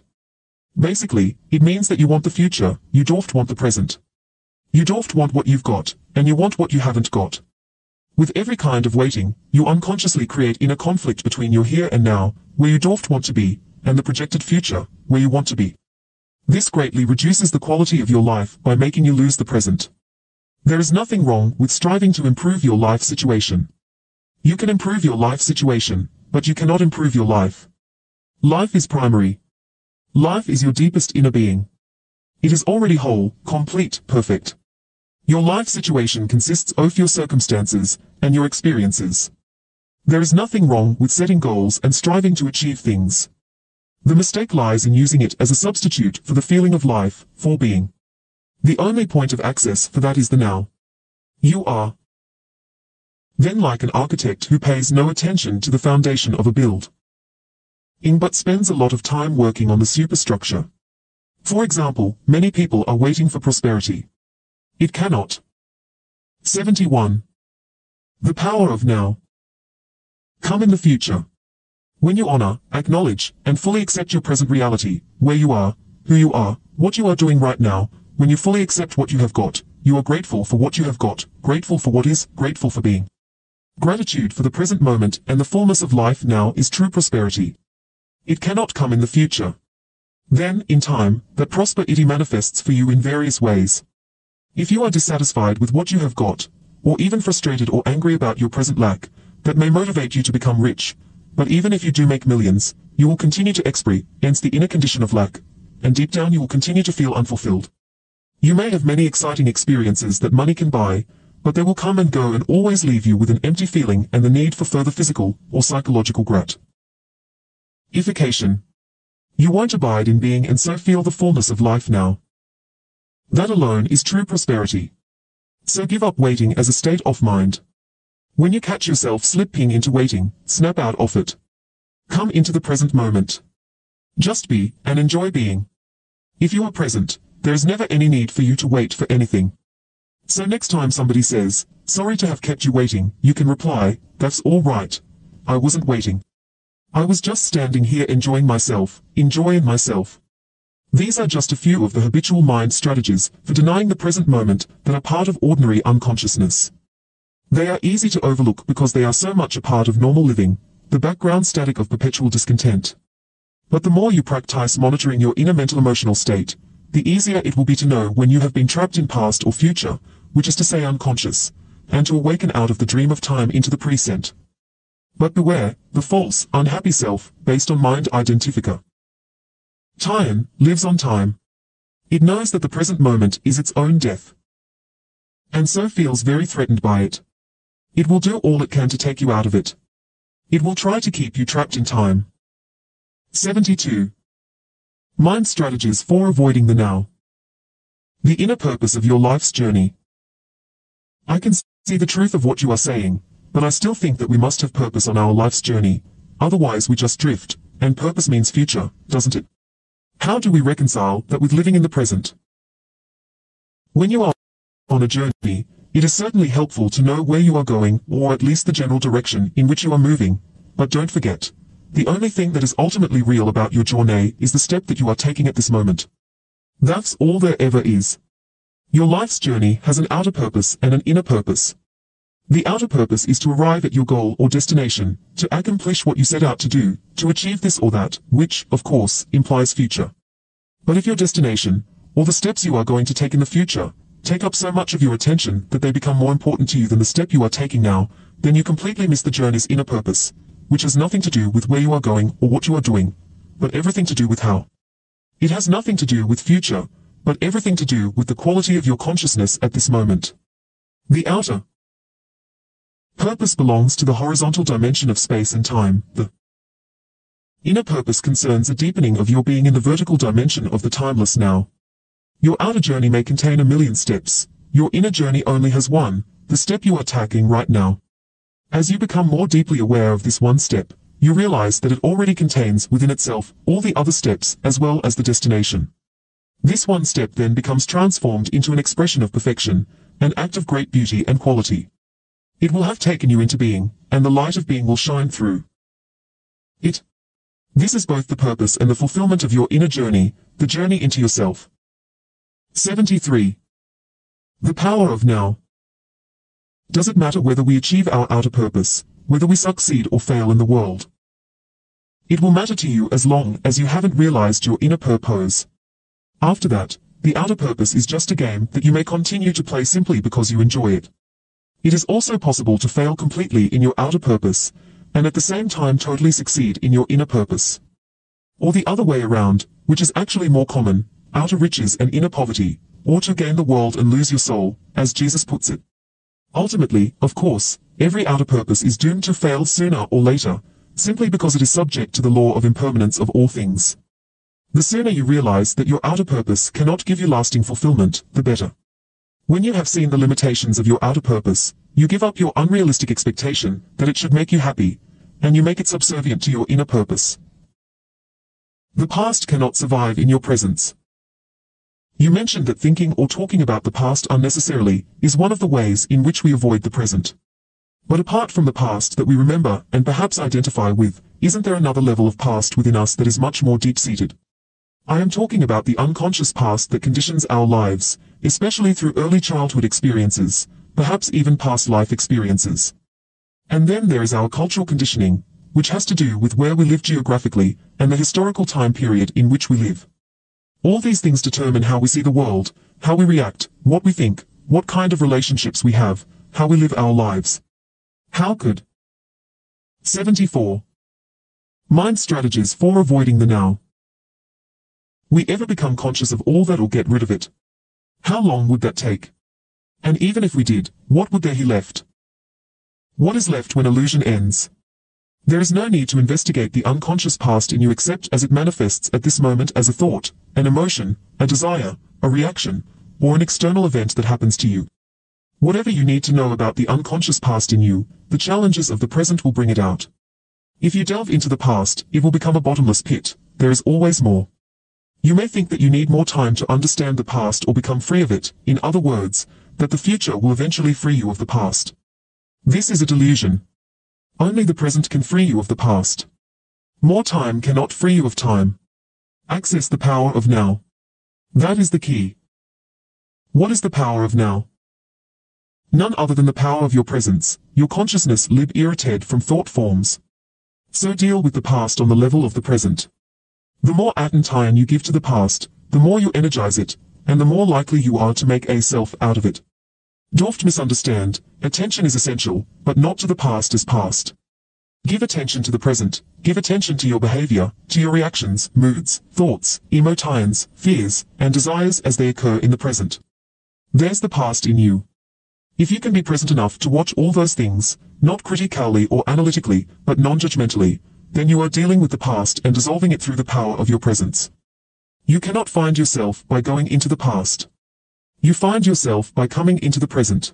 Basically, it means that you want the future, you don't want the present. You don't want what you've got, and you want what you haven't got. With every kind of waiting, you unconsciously create inner conflict between your here and now, where you don't want to be, and the projected future, where you want to be. This greatly reduces the quality of your life by making you lose the present. There is nothing wrong with striving to improve your life situation. You can improve your life situation, but you cannot improve your life. Life is primary. Life is your deepest inner being. It is already whole, complete, perfect. Your life situation consists of your circumstances and your experiences. There is nothing wrong with setting goals and striving to achieve things. The mistake lies in using it as a substitute for the feeling of life, for being. The only point of access for that is the now. You are then like an architect who pays no attention to the foundation of a building, but spends a lot of time working on the superstructure. For example, many people are waiting for prosperity. It cannot. 71. The power of now. Come in the future. When you honor, acknowledge, and fully accept your present reality, where you are, who you are, what you are doing right now, when you fully accept what you have got, you are grateful for what you have got, grateful for what is, grateful for being. Gratitude for the present moment and the fullness of life now is true prosperity. It cannot come in the future. Then, in time, that prosperity manifests for you in various ways. If you are dissatisfied with what you have got, or even frustrated or angry about your present lack, that may motivate you to become rich, but even if you do make millions, you will continue to experience the inner condition of lack, and deep down you will continue to feel unfulfilled. You may have many exciting experiences that money can buy, but they will come and go and always leave you with an empty feeling and the need for further physical or psychological gratification. You won't abide in being and so feel the fullness of life now. That alone is true prosperity. So give up waiting as a state of mind. When you catch yourself slipping into waiting, snap out of it. Come into the present moment. Just be and enjoy being. If you are present, there is never any need for you to wait for anything. So next time somebody says, "Sorry to have kept you waiting," you can reply, "That's all right. I wasn't waiting. I was just standing here enjoying myself, enjoying myself." These are just a few of the habitual mind strategies for denying the present moment that are part of ordinary unconsciousness. They are easy to overlook because they are so much a part of normal living, the background static of perpetual discontent. But the more you practice monitoring your inner mental emotional state, the easier it will be to know when you have been trapped in past or future, which is to say unconscious, and to awaken out of the dream of time into the present. But beware, the false, unhappy self, based on mind identification. Time lives on time. It knows that the present moment is its own death, and so feels very threatened by it. It will do all it can to take you out of it. It will try to keep you trapped in time. 72. Mind strategies for avoiding the now. The inner purpose of your life's journey. I can see the truth of what you are saying, but I still think that we must have purpose on our life's journey, otherwise we just drift, and purpose means future, doesn't it? How do we reconcile that with living in the present? When you are on a journey, it is certainly helpful to know where you are going, or at least the general direction in which you are moving. But don't forget, the only thing that is ultimately real about your journey is the step that you are taking at this moment. That's all there ever is. Your life's journey has an outer purpose and an inner purpose. The outer purpose is to arrive at your goal or destination, to accomplish what you set out to do, to achieve this or that, which, of course, implies future. But if your destination, or the steps you are going to take in the future, take up so much of your attention that they become more important to you than the step you are taking now, then you completely miss the journey's inner purpose, which has nothing to do with where you are going or what you are doing, but everything to do with how. It has nothing to do with future, but everything to do with the quality of your consciousness at this moment. The outer purpose belongs to the horizontal dimension of space and time. The inner purpose concerns a deepening of your being in the vertical dimension of the timeless now. Your outer journey may contain 1,000,000 steps. Your inner journey only has one, the step you are taking right now. As you become more deeply aware of this one step, you realize that it already contains within itself all the other steps as well as the destination. This one step then becomes transformed into an expression of perfection, an act of great beauty and quality. It will have taken you into being, and the light of being will shine through it. This is both the purpose and the fulfillment of your inner journey, the journey into yourself. 73. The power of now. Does it matter whether we achieve our outer purpose, whether we succeed or fail in the world? It will matter to you as long as you haven't realized your inner purpose. After that, the outer purpose is just a game that you may continue to play simply because you enjoy it. It is also possible to fail completely in your outer purpose, and at the same time totally succeed in your inner purpose. Or the other way around, which is actually more common, outer riches and inner poverty, or to gain the world and lose your soul, as Jesus puts it. Ultimately, of course, every outer purpose is doomed to fail sooner or later, simply because it is subject to the law of impermanence of all things. The sooner you realize that your outer purpose cannot give you lasting fulfillment, the better. When you have seen the limitations of your outer purpose, you give up your unrealistic expectation that it should make you happy, and you make it subservient to your inner purpose. The past cannot survive in your presence. You mentioned that thinking or talking about the past unnecessarily is one of the ways in which we avoid the present. But apart from the past that we remember and perhaps identify with, isn't there another level of past within us that is much more deep-seated? I am talking about the unconscious past that conditions our lives, especially through early childhood experiences, perhaps even past life experiences. And then there is our cultural conditioning, which has to do with where we live geographically and the historical time period in which we live. All these things determine how we see the world, how we react, what we think, what kind of relationships we have, how we live our lives. How could 74. Mind strategies for avoiding the now. We ever become conscious of all that or get rid of it? How long would that take? And even if we did, what would there be left? What is left when illusion ends? There is no need to investigate the unconscious past in you except as it manifests at this moment as a thought, an emotion, a desire, a reaction, or an external event that happens to you. Whatever you need to know about the unconscious past in you, the challenges of the present will bring it out. If you delve into the past, it will become a bottomless pit. There is always more. You may think that you need more time to understand the past or become free of it, in other words, that the future will eventually free you of the past. This is a delusion. Only the present can free you of the past. More time cannot free you of time. Access the power of now. That is the key. What is the power of now? None other than the power of your presence, your consciousness liberated from thought forms. So deal with the past on the level of the present. The more attention you give to the past, the more you energize it, and the more likely you are to make a self out of it. Don't misunderstand, attention is essential, but not to the past as past. Give attention to the present, give attention to your behavior, to your reactions, moods, thoughts, emotions, fears, and desires as they occur in the present. There's the past in you. If you can be present enough to watch all those things, not critically or analytically, but non-judgmentally, then you are dealing with the past and dissolving it through the power of your presence. You cannot find yourself by going into the past. You find yourself by coming into the present.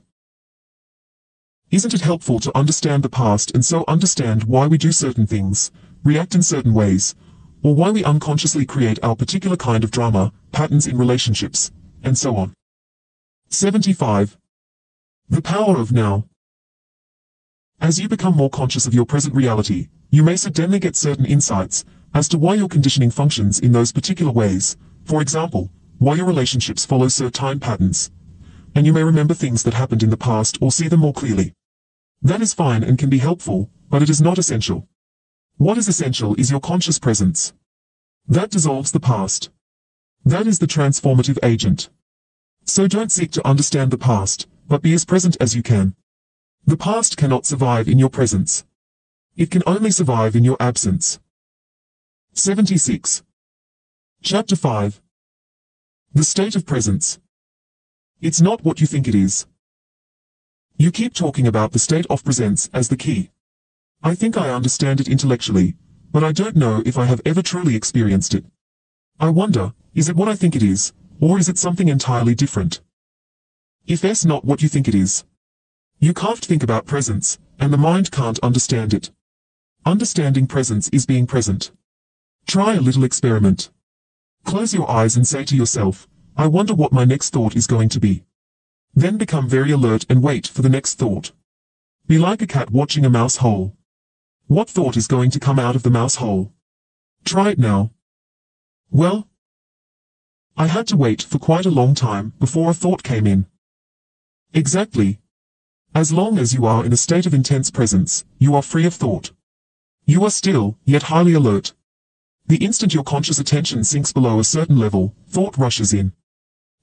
Isn't it helpful to understand the past and so understand why we do certain things, react in certain ways, or why we unconsciously create our particular kind of drama, patterns in relationships, and so on. 75. The power of now. As you become more conscious of your present reality, you may suddenly get certain insights as to why your conditioning functions in those particular ways. For example, why your relationships follow certain patterns. And you may remember things that happened in the past or see them more clearly. That is fine and can be helpful, but it is not essential. What is essential is your conscious presence. That dissolves the past. That is the transformative agent. So don't seek to understand the past, but be as present as you can. The past cannot survive in your presence. It can only survive in your absence. 76. Chapter 5. The state of presence. It's not what you think it is. You keep talking about the state of presence as the key. I think I understand it intellectually, but I don't know if I have ever truly experienced it. I wonder, is it what I think it is, or is it something entirely different? If it's not what you think it is, you can't think about presence, and the mind can't understand it. Understanding presence is being present. Try a little experiment. Close your eyes and say to yourself, I wonder what my next thought is going to be. Then become very alert and wait for the next thought. Be like a cat watching a mouse hole. What thought is going to come out of the mouse hole? Try it now. Well, I had to wait for quite a long time before a thought came in. Exactly. As long as you are in a state of intense presence, you are free of thought. You are still, yet highly alert. The instant your conscious attention sinks below a certain level, thought rushes in.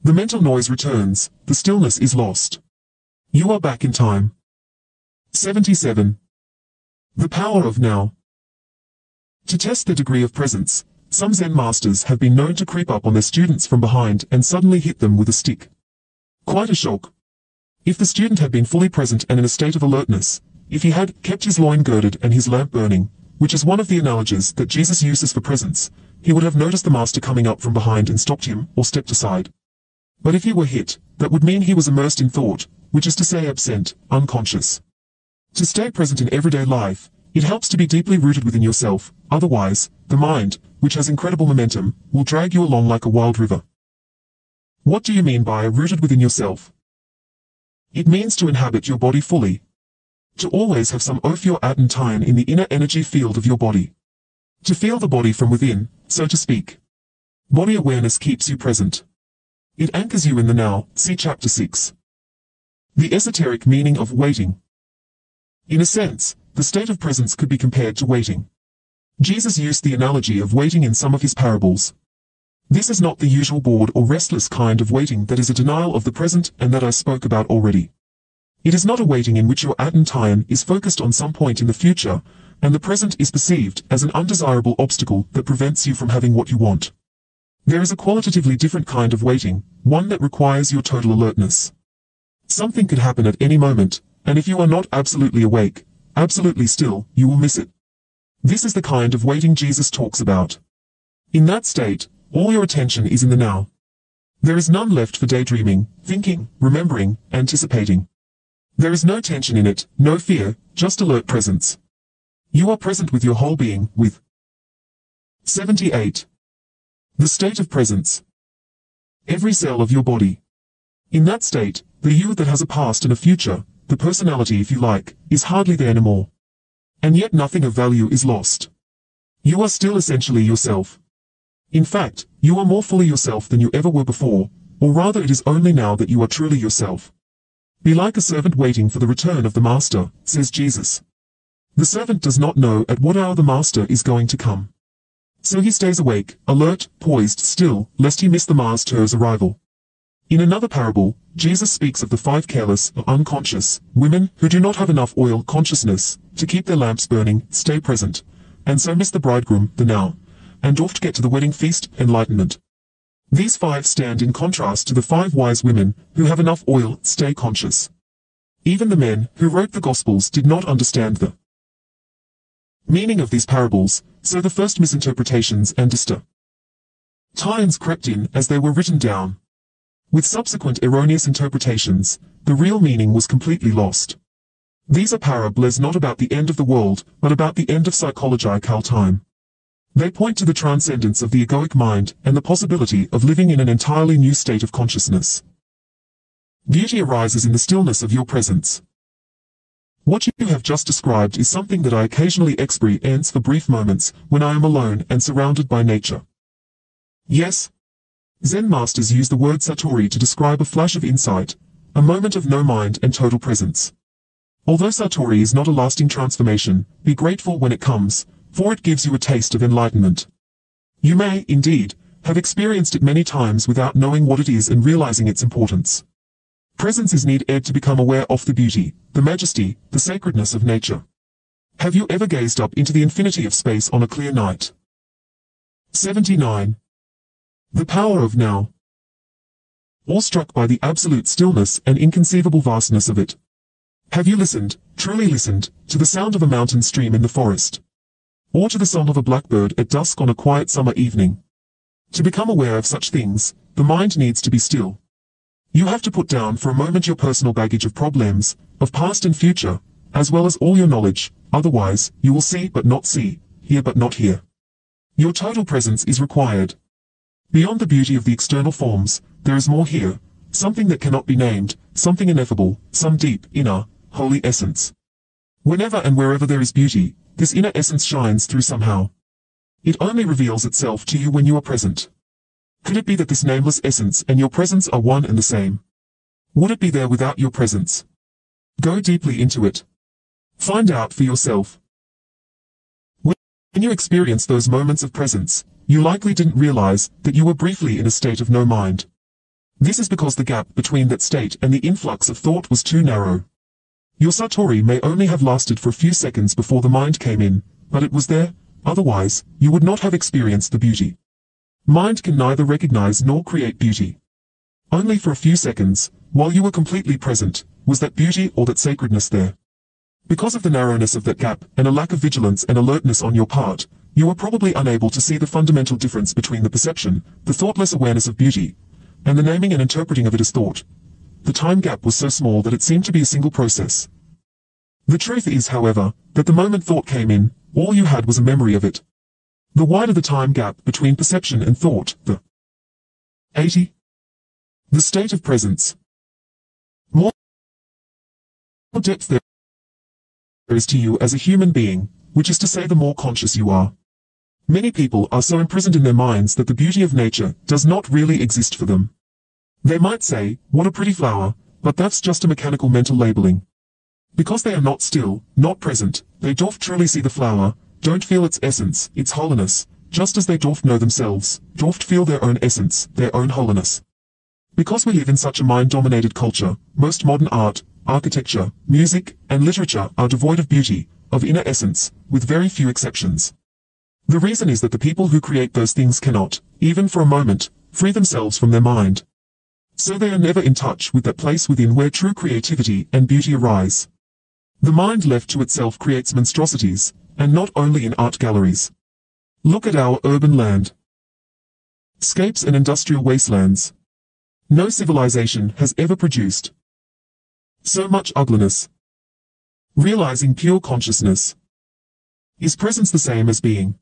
The mental noise returns, the stillness is lost. You are back in time. 77. The power of now. To test the degree of presence, some Zen masters have been known to creep up on their students from behind and suddenly hit them with a stick. Quite a shock. If the student had been fully present and in a state of alertness, if he had kept his loin girded and his lamp burning, which is one of the analogies that Jesus uses for presence, he would have noticed the master coming up from behind and stopped him or stepped aside. But if he were hit, that would mean he was immersed in thought, which is to say absent, unconscious. To stay present in everyday life, it helps to be deeply rooted within yourself, otherwise, the mind, which has incredible momentum, will drag you along like a wild river. What do you mean by rooted within yourself? It means to inhabit your body fully. To always have some of your attention in the inner energy field of your body. To feel the body from within, so to speak. Body awareness keeps you present. It anchors you in the now, see chapter 6. The esoteric meaning of waiting. In a sense, the state of presence could be compared to waiting. Jesus used the analogy of waiting in some of his parables. This is not the usual bored or restless kind of waiting that is a denial of the present and that I spoke about already. It is not a waiting in which your attention is focused on some point in the future, and the present is perceived as an undesirable obstacle that prevents you from having what you want. There is a qualitatively different kind of waiting, one that requires your total alertness. Something could happen at any moment, and if you are not absolutely awake, absolutely still, you will miss it. This is the kind of waiting Jesus talks about. In that state, all your attention is in the now. There is none left for daydreaming, thinking, remembering, anticipating. There is no tension in it, no fear, just alert presence. You are present with your whole being, with 78. The state of presence. Every cell of your body. In that state, the you that has a past and a future, the personality if you like, is hardly there anymore. And yet nothing of value is lost. You are still essentially yourself. In fact, you are more fully yourself than you ever were before, or rather it is only now that you are truly yourself. Be like a servant waiting for the return of the master, says Jesus. The servant does not know at what hour the master is going to come. So he stays awake, alert, poised, still, lest he miss the master's arrival. In another parable, Jesus speaks of the 5 careless, or unconscious, women who do not have enough oil consciousness to keep their lamps burning, stay present, and so miss the bridegroom, the now, and oft get to the wedding feast, enlightenment. These 5 stand in contrast to the 5 wise women who have enough oil, stay conscious. Even the men who wrote the Gospels did not understand the meaning of these parables, so the first misinterpretations and distortions crept in as they were written down. With subsequent erroneous interpretations, the real meaning was completely lost. These are parables not about the end of the world, but about the end of psychological time. They point to the transcendence of the egoic mind and the possibility of living in an entirely new state of consciousness. Beauty arises in the stillness of your presence. What you have just described is something that I occasionally experience for brief moments when I am alone and surrounded by nature. Yes, Zen masters use the word satori to describe a flash of insight, a moment of no mind and total presence. Although satori is not a lasting transformation, be grateful when it comes, for it gives you a taste of enlightenment. You may, indeed, have experienced it many times without knowing what it is and realizing its importance. Presence is needed to become aware of the beauty, the majesty, the sacredness of nature. Have you ever gazed up into the infinity of space on a clear night? 79. The power of now. Awestruck by the absolute stillness and inconceivable vastness of it. Have you listened, truly listened, to the sound of a mountain stream in the forest? Or to the song of a blackbird at dusk on a quiet summer evening? To become aware of such things, the mind needs to be still. You have to put down for a moment your personal baggage of problems, of past and future, as well as all your knowledge, otherwise, you will see but not see, hear but not hear. Your total presence is required. Beyond the beauty of the external forms, there is more here, something that cannot be named, something ineffable, some deep, inner, holy essence. Whenever and wherever there is beauty, this inner essence shines through somehow. It only reveals itself to you when you are present. Could it be that this nameless essence and your presence are one and the same? Would it be there without your presence? Go deeply into it. Find out for yourself. When you experience those moments of presence, you likely didn't realize that you were briefly in a state of no mind. This is because the gap between that state and the influx of thought was too narrow. Your satori may only have lasted for a few seconds before the mind came in, but it was there, otherwise, you would not have experienced the beauty. Mind can neither recognize nor create beauty. Only for a few seconds, while you were completely present, was that beauty or that sacredness there. Because of the narrowness of that gap and a lack of vigilance and alertness on your part, you were probably unable to see the fundamental difference between the perception, the thoughtless awareness of beauty, and the naming and interpreting of it as thought. The time gap was so small that it seemed to be a single process. The truth is, however, that the moment thought came in, all you had was a memory of it. The wider the time gap between perception and thought, the 80. The state of presence. More depth there is to you as a human being, which is to say the more conscious you are. Many people are so imprisoned in their minds that the beauty of nature does not really exist for them. They might say, what a pretty flower, but that's just a mechanical mental labeling. Because they are not still, not present, they don't truly see the flower, don't feel its essence, its holiness, just as they don't know themselves, don't feel their own essence, their own holiness. Because we live in such a mind-dominated culture, most modern art, architecture, music, and literature are devoid of beauty, of inner essence, with very few exceptions. The reason is that the people who create those things cannot, even for a moment, free themselves from their mind. So they are never in touch with that place within where true creativity and beauty arise. The mind left to itself creates monstrosities, and not only in art galleries. Look at our urban land. Scapes and industrial wastelands. No civilization has ever produced so much ugliness. Realizing pure consciousness. Is presence the same as being?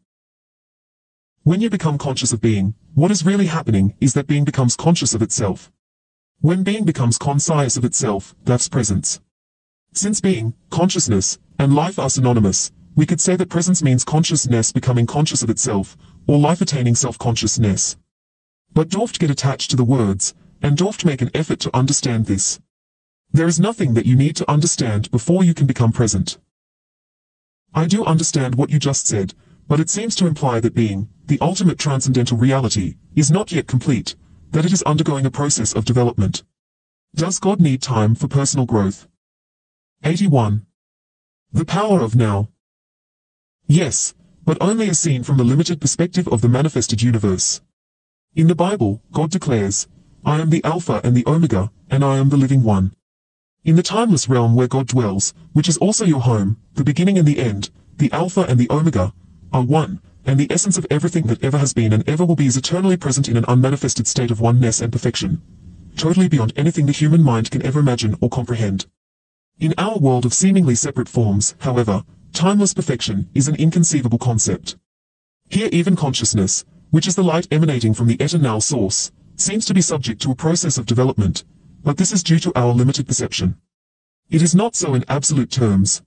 When you become conscious of being, what is really happening is that being becomes conscious of itself. When being becomes conscious of itself, that's presence. Since being, consciousness, and life are synonymous, we could say that presence means consciousness becoming conscious of itself, or life attaining self-consciousness. But don't get attached to the words, and don't make an effort to understand this. There is nothing that you need to understand before you can become present. I do understand what you just said, but it seems to imply that being, the ultimate transcendental reality, is not yet complete, that it is undergoing a process of development. Does God need time for personal growth? 81. The power of now. Yes, but only as seen from the limited perspective of the manifested universe. In the Bible, God declares, I am the Alpha and the Omega, and I am the living one. In the timeless realm where God dwells, which is also your home, the beginning and the end, the Alpha and the Omega, are one, and the essence of everything that ever has been and ever will be is eternally present in an unmanifested state of oneness and perfection, totally beyond anything the human mind can ever imagine or comprehend. In our world of seemingly separate forms, however, timeless perfection is an inconceivable concept. Here even consciousness, which is the light emanating from the eternal source, seems to be subject to a process of development, but this is due to our limited perception. It is not so in absolute terms.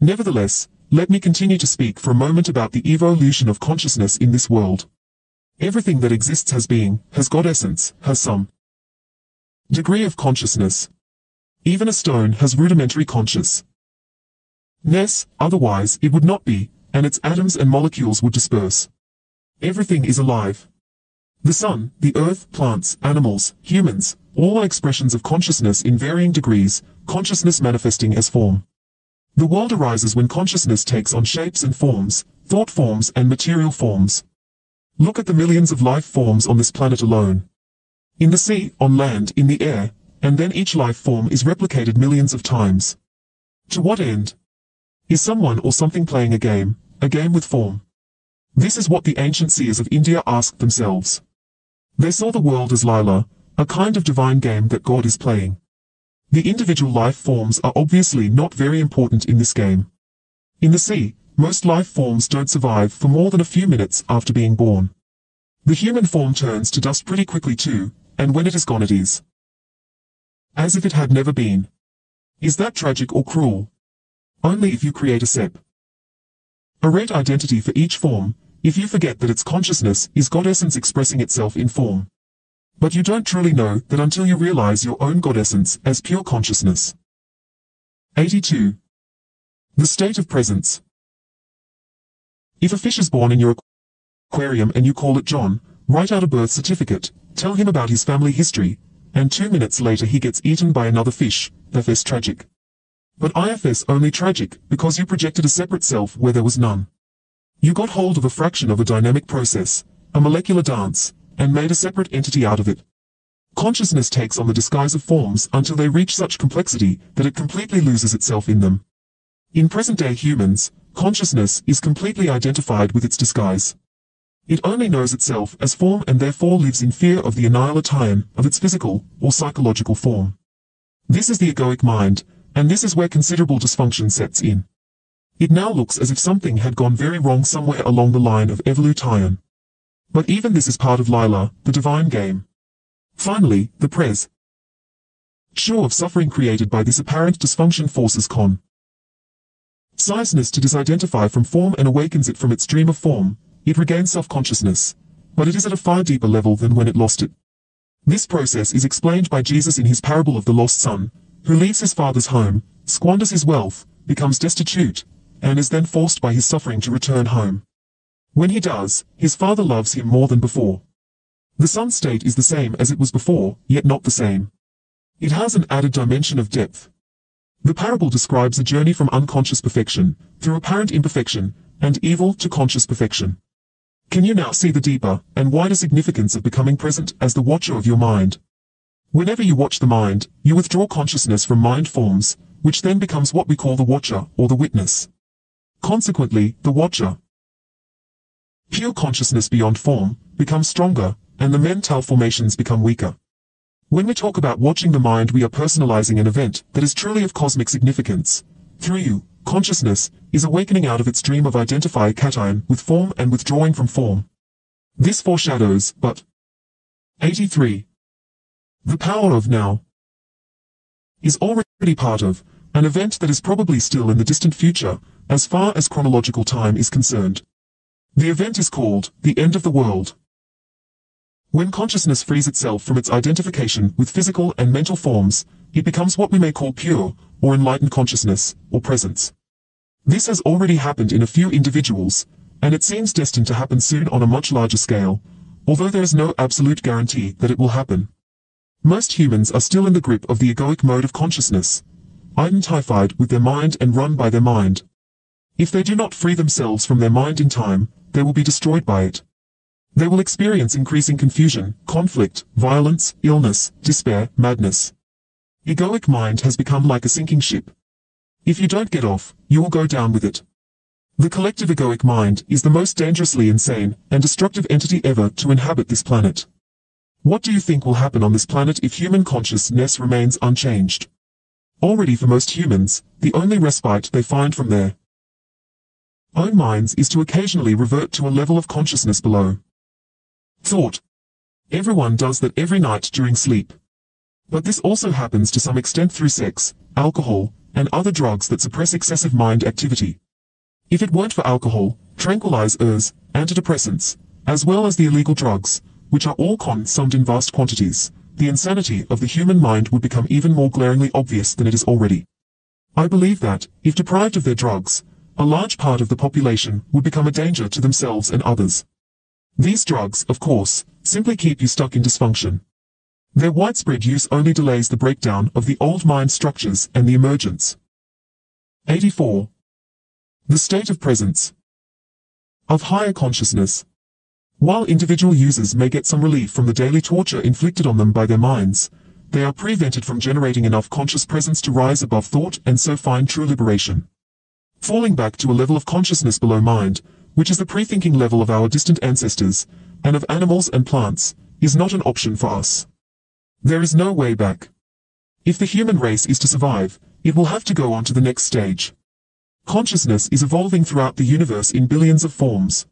Nevertheless, let me continue to speak for a moment about the evolution of consciousness in this world. Everything that exists has being, has God essence, has some degree of consciousness. Even a stone has rudimentary consciousness, otherwise it would not be, and its atoms and molecules would disperse. Everything is alive. The sun, the earth, plants, animals, humans, all are expressions of consciousness in varying degrees, consciousness manifesting as form. The world arises when consciousness takes on shapes and forms, thought forms and material forms. Look at the millions of life forms on this planet alone. In the sea, on land, in the air, and then each life form is replicated millions of times. To what end? Is someone or something playing a game with form? This is what the ancient seers of India asked themselves. They saw the world as Lila, a kind of divine game that God is playing. The individual life forms are obviously not very important in this game. In the sea, most life forms don't survive for more than a few minutes after being born. The human form turns to dust pretty quickly too, and when it is gone it is as if it had never been. Is that tragic or cruel? Only if you create a separate identity for each form, if you forget that its consciousness is God essence expressing itself in form. But you don't truly know that until you realize your own God essence as pure consciousness. 82. The state of presence. If a fish is born in your aquarium and you call it John, write out a birth certificate, tell him about his family history, and 2 minutes later he gets eaten by another fish, that's tragic. But IFS only tragic because you projected a separate self where there was none. You got hold of a fraction of a dynamic process, a molecular dance, and made a separate entity out of it. Consciousness takes on the disguise of forms until they reach such complexity that it completely loses itself in them. In present-day humans, consciousness is completely identified with its disguise. It only knows itself as form and therefore lives in fear of the annihilation of its physical or psychological form. This is the egoic mind, and this is where considerable dysfunction sets in. It now looks as if something had gone very wrong somewhere along the line of evolution. But even this is part of Lila, the divine game. Finally, the show of suffering created by this apparent dysfunction forces consciousness to disidentify from form and awakens it from its dream of form. It regains self-consciousness, but it is at a far deeper level than when it lost it. This process is explained by Jesus in his parable of the lost son, who leaves his father's home, squanders his wealth, becomes destitute, and is then forced by his suffering to return home. When he does, his father loves him more than before. The son's state is the same as it was before, yet not the same. It has an added dimension of depth. The parable describes a journey from unconscious perfection, through apparent imperfection, and evil to conscious perfection. Can you now see the deeper and wider significance of becoming present as the watcher of your mind? Whenever you watch the mind, you withdraw consciousness from mind forms, which then becomes what we call the watcher or the witness. Consequently, the watcher, pure consciousness beyond form, becomes stronger, and the mental formations become weaker. When we talk about watching the mind, we are personalizing an event that is truly of cosmic significance. Through you, consciousness is awakening out of its dream of identifying cation with form and withdrawing from form. This foreshadows, but 83. The power of now is already part of an event that is probably still in the distant future, as far as chronological time is concerned. The event is called the end of the world. When consciousness frees itself from its identification with physical and mental forms, it becomes what we may call pure, or enlightened consciousness, or presence. This has already happened in a few individuals, and it seems destined to happen soon on a much larger scale, although there is no absolute guarantee that it will happen. Most humans are still in the grip of the egoic mode of consciousness, identified with their mind and run by their mind. If they do not free themselves from their mind in time, they will be destroyed by it. They will experience increasing confusion, conflict, violence, illness, despair, madness. Egoic mind has become like a sinking ship. If you don't get off, you will go down with it. The collective egoic mind is the most dangerously insane and destructive entity ever to inhabit this planet. What do you think will happen on this planet if human consciousness remains unchanged? Already for most humans, the only respite they find from their own minds is to occasionally revert to a level of consciousness below thought. Everyone does that every night during sleep. But this also happens to some extent through sex, alcohol, and other drugs that suppress excessive mind activity. If it weren't for alcohol, tranquilizers, antidepressants, as well as the illegal drugs, which are all consumed in vast quantities, the insanity of the human mind would become even more glaringly obvious than it is already. I believe that, if deprived of their drugs, a large part of the population would become a danger to themselves and others. These drugs, of course, simply keep you stuck in dysfunction. Their widespread use only delays the breakdown of the old mind structures and the emergence. 84. The state of presence. Of higher consciousness. While individual users may get some relief from the daily torture inflicted on them by their minds, they are prevented from generating enough conscious presence to rise above thought and so find true liberation. Falling back to a level of consciousness below mind, which is the pre-thinking level of our distant ancestors, and of animals and plants, is not an option for us. There is no way back. If the human race is to survive, it will have to go on to the next stage. Consciousness is evolving throughout the universe in billions of forms.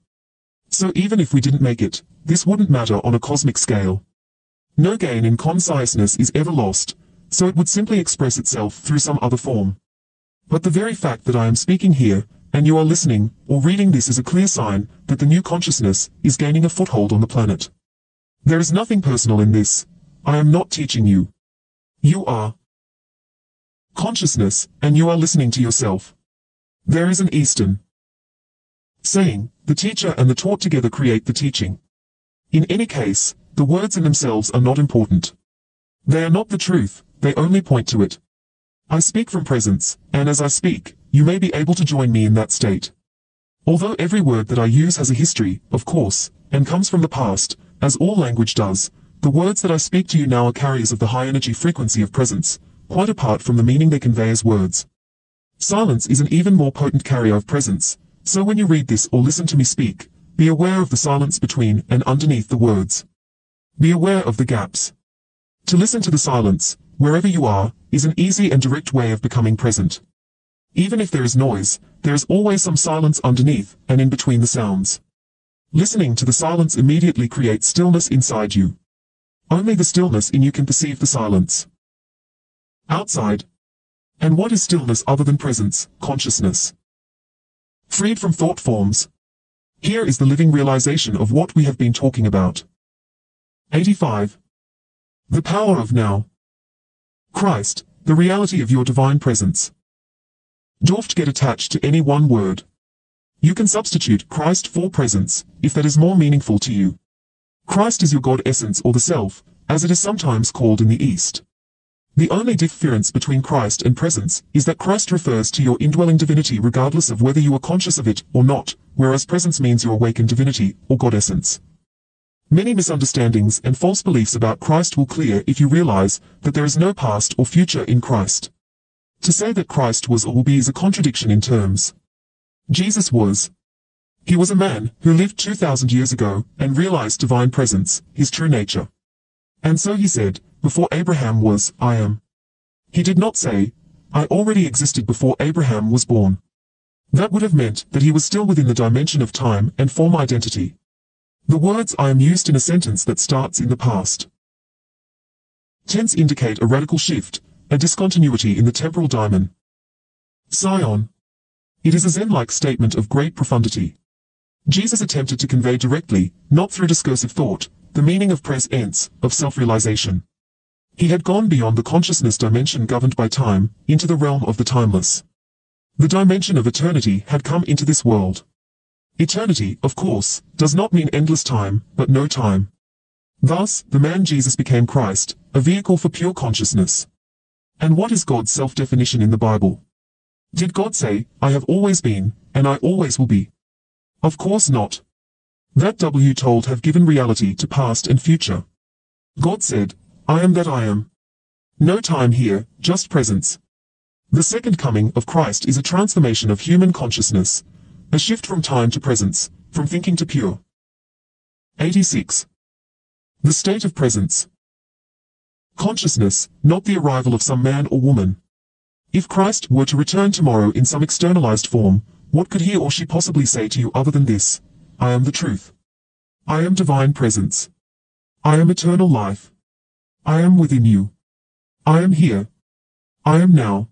So even if we didn't make it, this wouldn't matter on a cosmic scale. No gain in consciousness is ever lost, so it would simply express itself through some other form. But the very fact that I am speaking here, and you are listening, or reading this is a clear sign that the new consciousness is gaining a foothold on the planet. There is nothing personal in this. I am not teaching you. You are consciousness, and you are listening to yourself. There is an Eastern saying, the teacher and the taught together create the teaching. In any case, the words in themselves are not important. They are not the truth, they only point to it. I speak from presence, and as I speak, you may be able to join me in that state. Although every word that I use has a history, of course, and comes from the past, as all language does, the words that I speak to you now are carriers of the high energy frequency of presence, quite apart from the meaning they convey as words. Silence is an even more potent carrier of presence, so when you read this or listen to me speak, be aware of the silence between and underneath the words. Be aware of the gaps. To listen to the silence, wherever you are, is an easy and direct way of becoming present. Even if there is noise, there is always some silence underneath and in between the sounds. Listening to the silence immediately creates stillness inside you. Only the stillness in you can perceive the silence outside. And what is stillness other than presence, consciousness? Freed from thought forms. Here is the living realization of what we have been talking about. 85. The power of now. Christ, the reality of your divine presence. Don't get attached to any one word. You can substitute Christ for presence, if that is more meaningful to you. Christ is your God essence or the self, as it is sometimes called in the East. The only difference between Christ and presence is that Christ refers to your indwelling divinity regardless of whether you are conscious of it or not, whereas presence means your awakened divinity, or God essence. Many misunderstandings and false beliefs about Christ will clear if you realize that there is no past or future in Christ. To say that Christ was or will be is a contradiction in terms. Jesus was. He was a man who lived 2,000 years ago and realized divine presence, his true nature. And so he said, before Abraham was, I am. He did not say, I already existed before Abraham was born. That would have meant that he was still within the dimension of time and form identity. The words I am used in a sentence that starts in the past tense indicate a radical shift, a discontinuity in the temporal diamond. Sion. It is a Zen-like statement of great profundity. Jesus attempted to convey directly, not through discursive thought, the meaning of presence, of self-realization. He had gone beyond the consciousness dimension governed by time, into the realm of the timeless. The dimension of eternity had come into this world. Eternity, of course, does not mean endless time, but no time. Thus, the man Jesus became Christ, a vehicle for pure consciousness. And what is God's self-definition in the Bible? Did God say, I have always been, and I always will be? Of course not. That W told have given reality to past and future. God said, I am that I am. No time here, just presence. The second coming of Christ is a transformation of human consciousness, a shift from time to presence, from thinking to pure. 86. The state of presence. Consciousness, not the arrival of some man or woman. If Christ were to return tomorrow in some externalized form, what could he or she possibly say to you other than this? I am the truth. I am divine presence. I am eternal life. I am within you. I am here. I am now.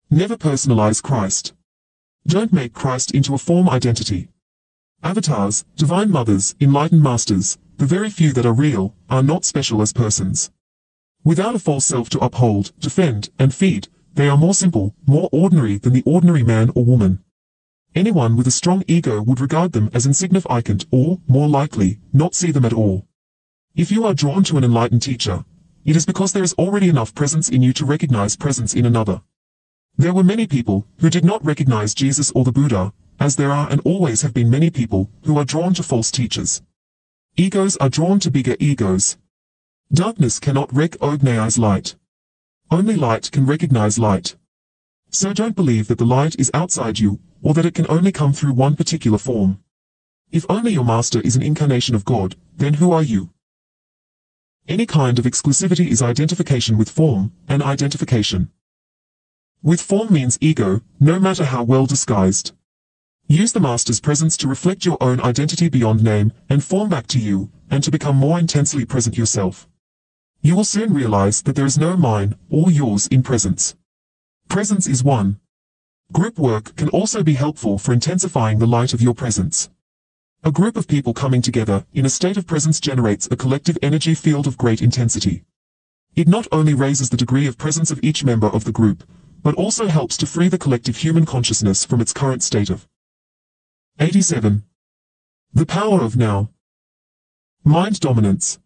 Never personalize Christ. Don't make Christ into a form identity. Avatars, divine mothers, enlightened masters, the very few that are real, are not special as persons. Without a false self to uphold, defend, and feed, they are more simple, more ordinary than the ordinary man or woman. Anyone with a strong ego would regard them as insignificant or, more likely, not see them at all. If you are drawn to an enlightened teacher, it is because there is already enough presence in you to recognize presence in another. There were many people who did not recognize Jesus or the Buddha, as there are and always have been many people who are drawn to false teachers. Egos are drawn to bigger egos. Darkness cannot recognize light. Only light can recognize light. So don't believe that the light is outside you, or that it can only come through one particular form. If only your master is an incarnation of God, then who are you? Any kind of exclusivity is identification with form, and identification with form means ego, no matter how well disguised. Use the master's presence to reflect your own identity beyond name and form back to you, and to become more intensely present yourself. You will soon realize that there is no mine or yours in presence. Presence is one. Group work can also be helpful for intensifying the light of your presence. A group of people coming together in a state of presence generates a collective energy field of great intensity. It not only raises the degree of presence of each member of the group, but also helps to free the collective human consciousness from its current state of 87. The power of now. Mind dominance.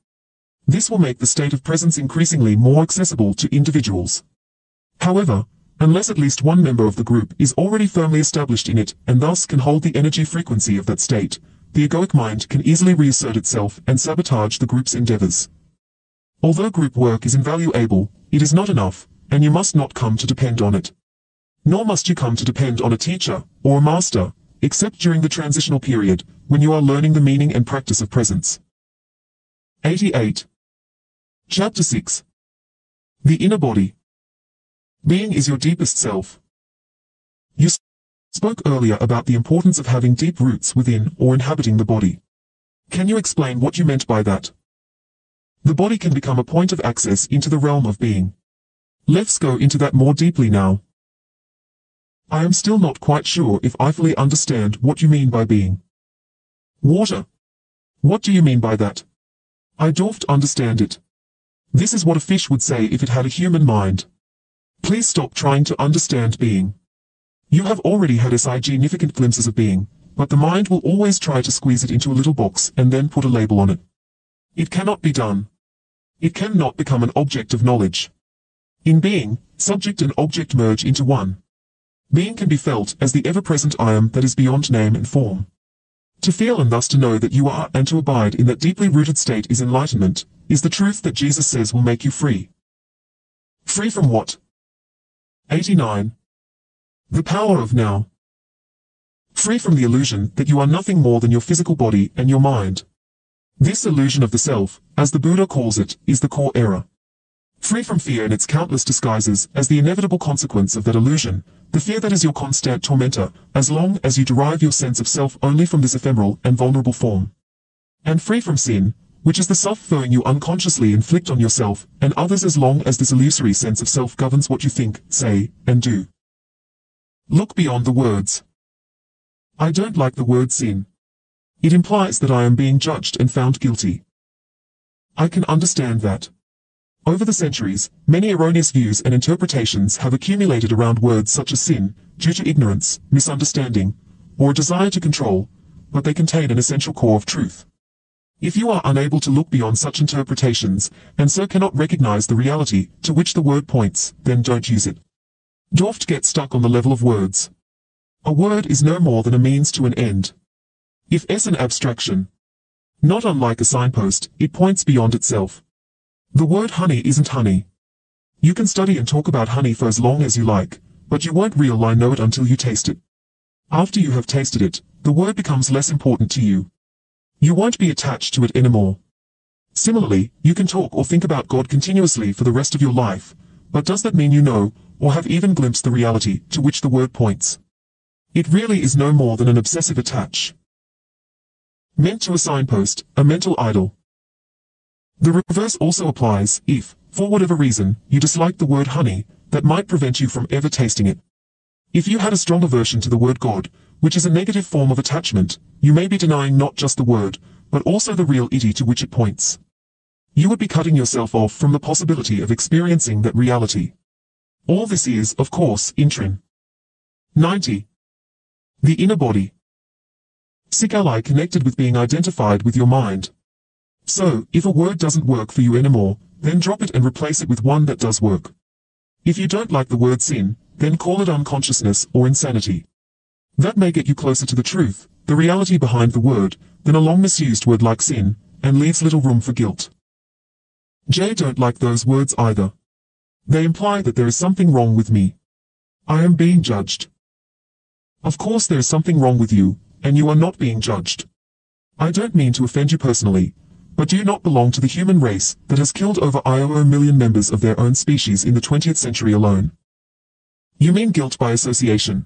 This will make the state of presence increasingly more accessible to individuals. However, unless at least one member of the group is already firmly established in it and thus can hold the energy frequency of that state, the egoic mind can easily reassert itself and sabotage the group's endeavors. Although group work is invaluable, it is not enough, and you must not come to depend on it. Nor must you come to depend on a teacher or a master, except during the transitional period, when you are learning the meaning and practice of presence. 88. Chapter 6. The inner body. Being is your deepest self. You spoke earlier about the importance of having deep roots within or inhabiting the body. Can you explain what you meant by that? The body can become a point of access into the realm of being. Let's go into that more deeply now. I am still not quite sure if I fully understand what you mean by being. Water. What do you mean by that? I don't understand it. This is what a fish would say if it had a human mind. Please stop trying to understand being. You have already had significant glimpses of being, but the mind will always try to squeeze it into a little box and then put a label on it. It cannot be done. It cannot become an object of knowledge. In being, subject and object merge into one. Being can be felt as the ever-present I am that is beyond name and form. To feel and thus to know that you are and to abide in that deeply rooted state is enlightenment, is the truth that Jesus says will make you free. Free from what? 89. The power of now. Free from the illusion that you are nothing more than your physical body and your mind. This illusion of the self, as the Buddha calls it, is the core error. Free from fear and its countless disguises as the inevitable consequence of that illusion, the fear that is your constant tormentor, as long as you derive your sense of self only from this ephemeral and vulnerable form. And free from sin, which is the suffering you unconsciously inflict on yourself and others as long as this illusory sense of self governs what you think, say, and do. Look beyond the words. I don't like the word sin. It implies that I am being judged and found guilty. I can understand that. Over the centuries, many erroneous views and interpretations have accumulated around words such as sin, due to ignorance, misunderstanding, or a desire to control, but they contain an essential core of truth. If you are unable to look beyond such interpretations, and so cannot recognize the reality to which the word points, then don't use it. Don't get stuck on the level of words. A word is no more than a means to an end. If it's an abstraction, not unlike a signpost, it points beyond itself. The word honey isn't honey. You can study and talk about honey for as long as you like, but you won't really know it until you taste it. After you have tasted it, the word becomes less important to you. You won't be attached to it anymore. Similarly, you can talk or think about God continuously for the rest of your life, but does that mean you know, or have even glimpsed the reality to which the word points? It really is no more than an obsessive attach. Meant to a signpost, a mental idol. The reverse also applies if, for whatever reason, you dislike the word honey, that might prevent you from ever tasting it. If you had a strong aversion to the word God, which is a negative form of attachment, you may be denying not just the word, but also the real ity to which it points. You would be cutting yourself off from the possibility of experiencing that reality. All this is, of course, intrin. 90. The inner body. Sick ally connected with being identified with your mind. So, if a word doesn't work for you anymore, then drop it and replace it with one that does work. If you don't like the word sin, then call it unconsciousness or insanity. That may get you closer to the truth, the reality behind the word, than a long misused word like sin, and leaves little room for guilt. J don't like those words either. They imply that there is something wrong with me. I am being judged. Of course there is something wrong with you, and you are not being judged. I don't mean to offend you personally, but do you not belong to the human race that has killed over 1 million members of their own species in the 20th century alone? You mean guilt by association.